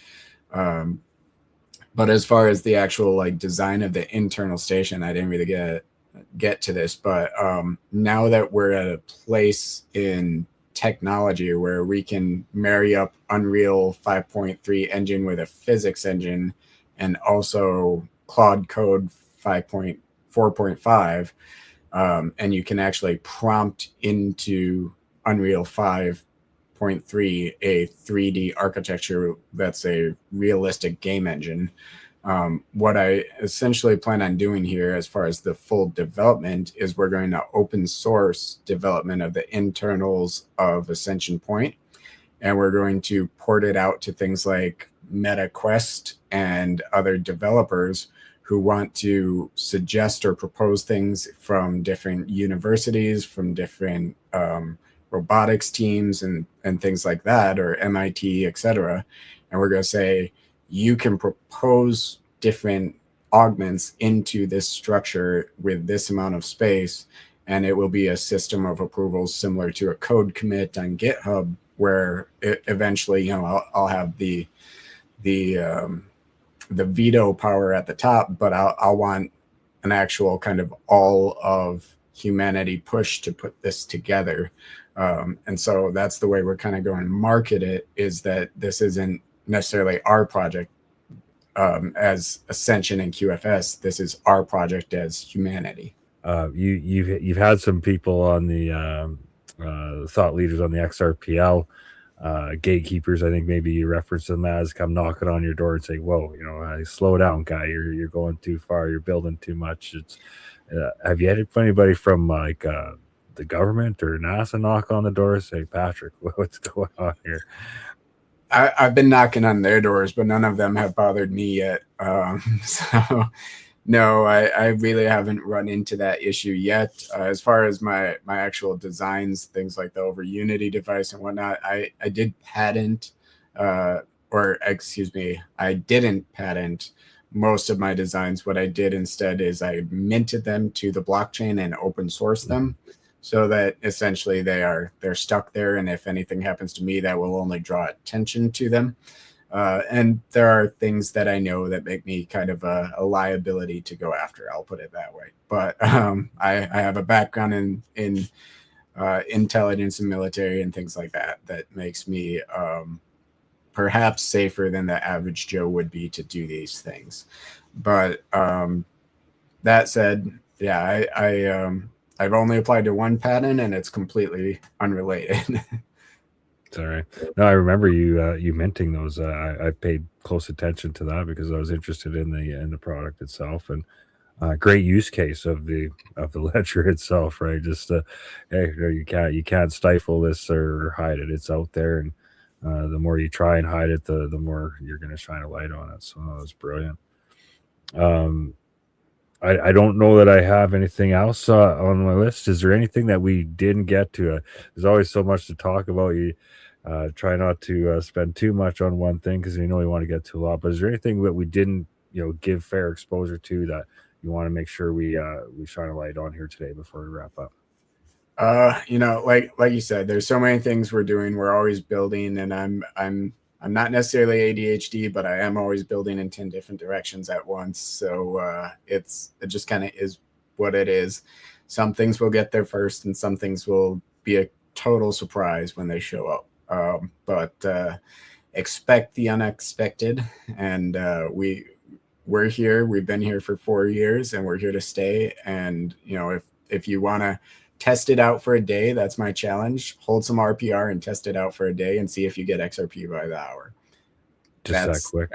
S2: But as far as the actual design of the internal station, I didn't really get to this, but now that we're at a place in technology where we can marry up Unreal 5.3 engine with a physics engine and also Claude Code 4.5, and you can actually prompt into Unreal 5.3 a 3D architecture that's a realistic game engine. What I essentially plan on doing here as far as the full development is we're going to open source development of the internals of Ascension Point, and we're going to port it out to things like MetaQuest and other developers who want to suggest or propose things from different universities, from different robotics teams and things like that, or MIT, etc. And we're going to say, you can propose different augments into this structure with this amount of space, and it will be a system of approvals similar to a code commit on GitHub, where eventually, I'll have the veto power at the top, but I'll want an actual kind of all of humanity push to put this together. And so that's the way we're kind of going to market it, is that this isn't necessarily our project. as Ascension and QFS, this is our project as humanity.
S1: You've had some people on the thought leaders on the XRPL, gatekeepers. I think maybe you reference them as come knocking on your door and say, "Whoa, slow down, guy. You're going too far. You're building too much." It's have you had anybody from like the government or NASA knock on the door and say, "Patrick, what's going on here?"
S2: I've been knocking on their doors, but none of them have bothered me yet. So no, I really haven't run into that issue yet. As far as my actual designs, things like the over Unity device and whatnot, I did patent, or excuse me, I didn't patent most of my designs. What I did instead is I minted them to the blockchain and open source them, so that essentially they're stuck there. And if anything happens to me, that will only draw attention to them. And there are things that I know that make me kind of a liability to go after. I'll put it that way. But I have a background in intelligence and military and things like that makes me perhaps safer than the average Joe would be to do these things. But that said, yeah, I've only applied to one patent, and it's completely unrelated.
S1: It's all right. No, I remember you minting those. I paid close attention to that because I was interested in the product itself, and great use case of the ledger itself, right? Just hey, you can't stifle this or hide it. It's out there, and the more you try and hide it, the more you're going to shine a light on it. So that was brilliant. I don't know that I have anything else on my list. Is there anything that we didn't get to? There's always so much to talk about. You try not to spend too much on one thing because you want to get to a lot. But is there anything that we didn't, give fair exposure to that you want to make sure we shine a light on here today before we wrap up?
S2: Like you said, there's so many things we're doing. We're always building, and I'm not necessarily ADHD, but I am always building in 10 different directions at once. So it just kind of is what it is. Some things will get there first, and some things will be a total surprise when they show up. But expect the unexpected. And we're here. We've been here for 4 years, and we're here to stay. And, if you want to test it out for a day, that's my challenge. Hold some RPR and test it out for a day and see if you get XRP by the hour.
S1: That quick.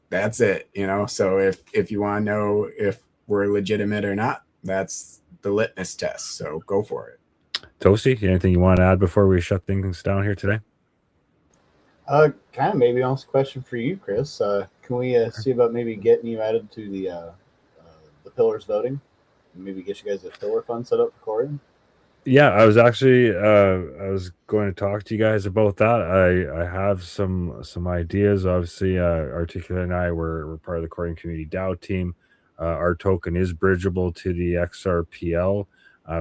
S2: That's it. So if you want to know if we're legitimate or not, that's the litmus test. So go for it.
S1: Toasty, anything you want to add before we shut things down here today?
S3: Kind of maybe also a question for you, Chris. Can we see about maybe getting you added to the pillars voting? Maybe get you guys a pillar fund set up for Corium?
S1: Yeah, I was actually I was going to talk to you guys about that. I have some ideas. Obviously, Articulate and I were part of the Corium Community DAO team. Our token is bridgeable to the XRPL.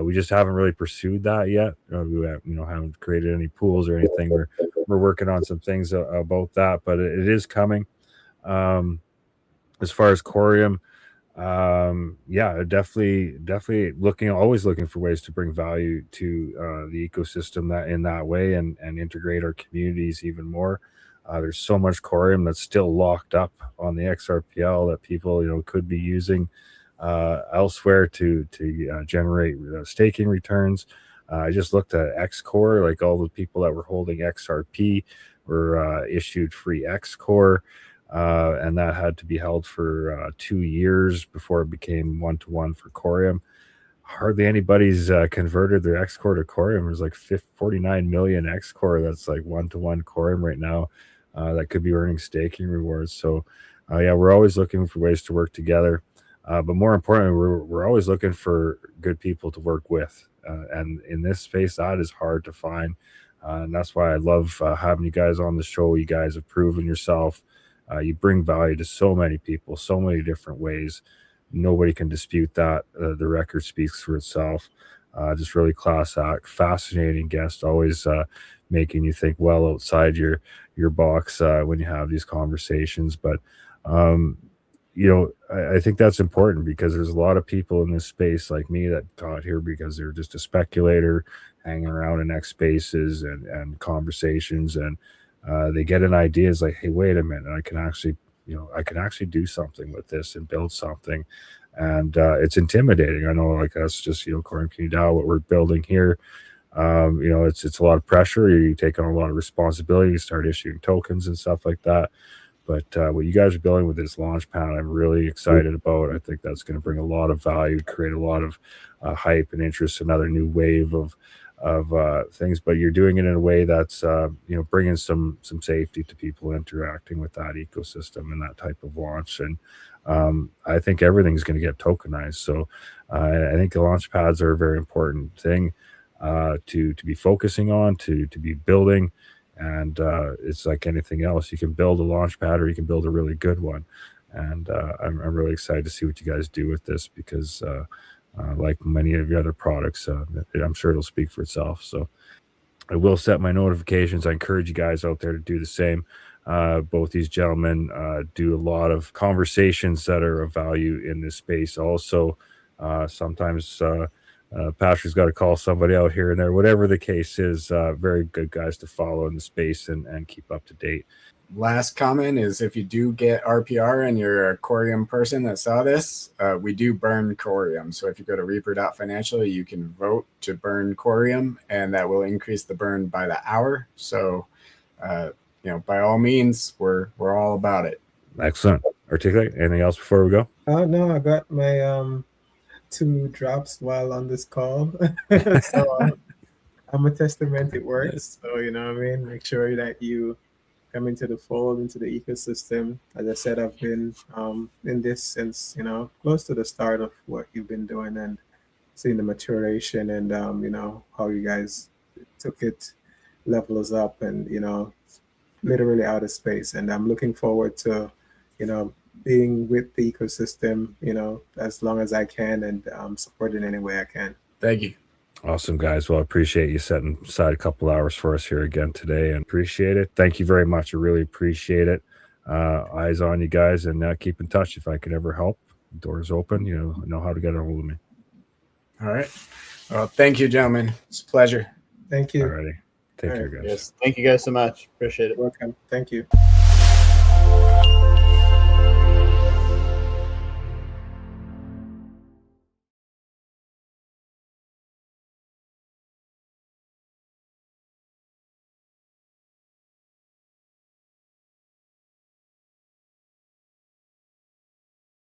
S1: We just haven't really pursued that yet. We haven't created any pools or anything. We're working on some things about that, but it is coming. As far as Corium, definitely always looking for ways to bring value to the ecosystem in that way and integrate our communities even more. There's so much Corium that's still locked up on the XRPL that people could be using elsewhere to generate staking returns. I just looked at XCore, like all the people that were holding XRP were issued free XCore. And that had to be held for 2 years before it became 1-to-1 for Corium. Hardly anybody's converted their XCore to Corium. There's like 49 million XCore that's like 1-to-1 Corium right now that could be earning staking rewards. So we're always looking for ways to work together. But more importantly, we're always looking for good people to work with. And in this space, that is hard to find. And that's why I love having you guys on the show. You guys have proven yourself. You bring value to so many people, so many different ways. Nobody can dispute that. The record speaks for itself. Just really class act, fascinating guest, always making you think well outside your box when you have these conversations. But I think that's important because there's a lot of people in this space like me that got here because they're just a speculator hanging around in X spaces and conversations, and they get an idea. It's like, hey, wait a minute, I can actually I can actually do something with this and build something. And it's intimidating. I know, like us, just Core and Community DAO, what we're building here. It's a lot of pressure. You take on a lot of responsibility. You start issuing tokens and stuff like that. But what you guys are building with this launch pad, I'm really excited about. I think that's going to bring a lot of value, create a lot of hype and interest, another new wave of things. But you're doing it in a way that's bringing some safety to people interacting with that ecosystem and that type of launch. And I think everything's going to get tokenized. So I think the launch pads are a very important thing to be focusing on, to be building. And it's like anything else. You can build a launch pad or you can build a really good one. And I'm really excited to see what you guys do with this, because like many of your other products, I'm sure it'll speak for itself. So I will set my notifications. I encourage you guys out there to do the same. Both these gentlemen do a lot of conversations that are of value in this space. Also, sometimes Patrick's got to call somebody out here and there. Whatever the case is, very good guys to follow in the space and keep up to date.
S2: Last comment is, if you do get RPR and you're a Corium person that saw this, we do burn Corium. So if you go to Reaper.financial, you can vote to burn Corium, and that will increase the burn by the hour. So, by all means, we're all about it.
S1: Excellent. Articulate. Anything else before we go?
S4: No, I got my 2 drops while on this call. So I'm a testament it works. So, make sure that you come into the fold, into the ecosystem. As I said, I've been in this since, close to the start of what you've been doing, and seeing the maturation and, how you guys took it, levels up, and, literally out of space. And I'm looking forward to, being with the ecosystem, as long as I can, and support in any way I can.
S2: Thank you.
S1: Awesome, guys. Well, I appreciate you setting aside a couple hours for us here again today, and appreciate it. Thank you very much. I really appreciate it. Eyes on you guys, and keep in touch. If I could ever help, doors open. You know how to get a hold of me.
S2: All right. Well, thank you, gentlemen. It's a pleasure.
S4: Thank you.
S1: Alrighty. Take care, guys.
S3: Yes. Thank you guys so much. Appreciate it.
S4: Welcome. Thank you.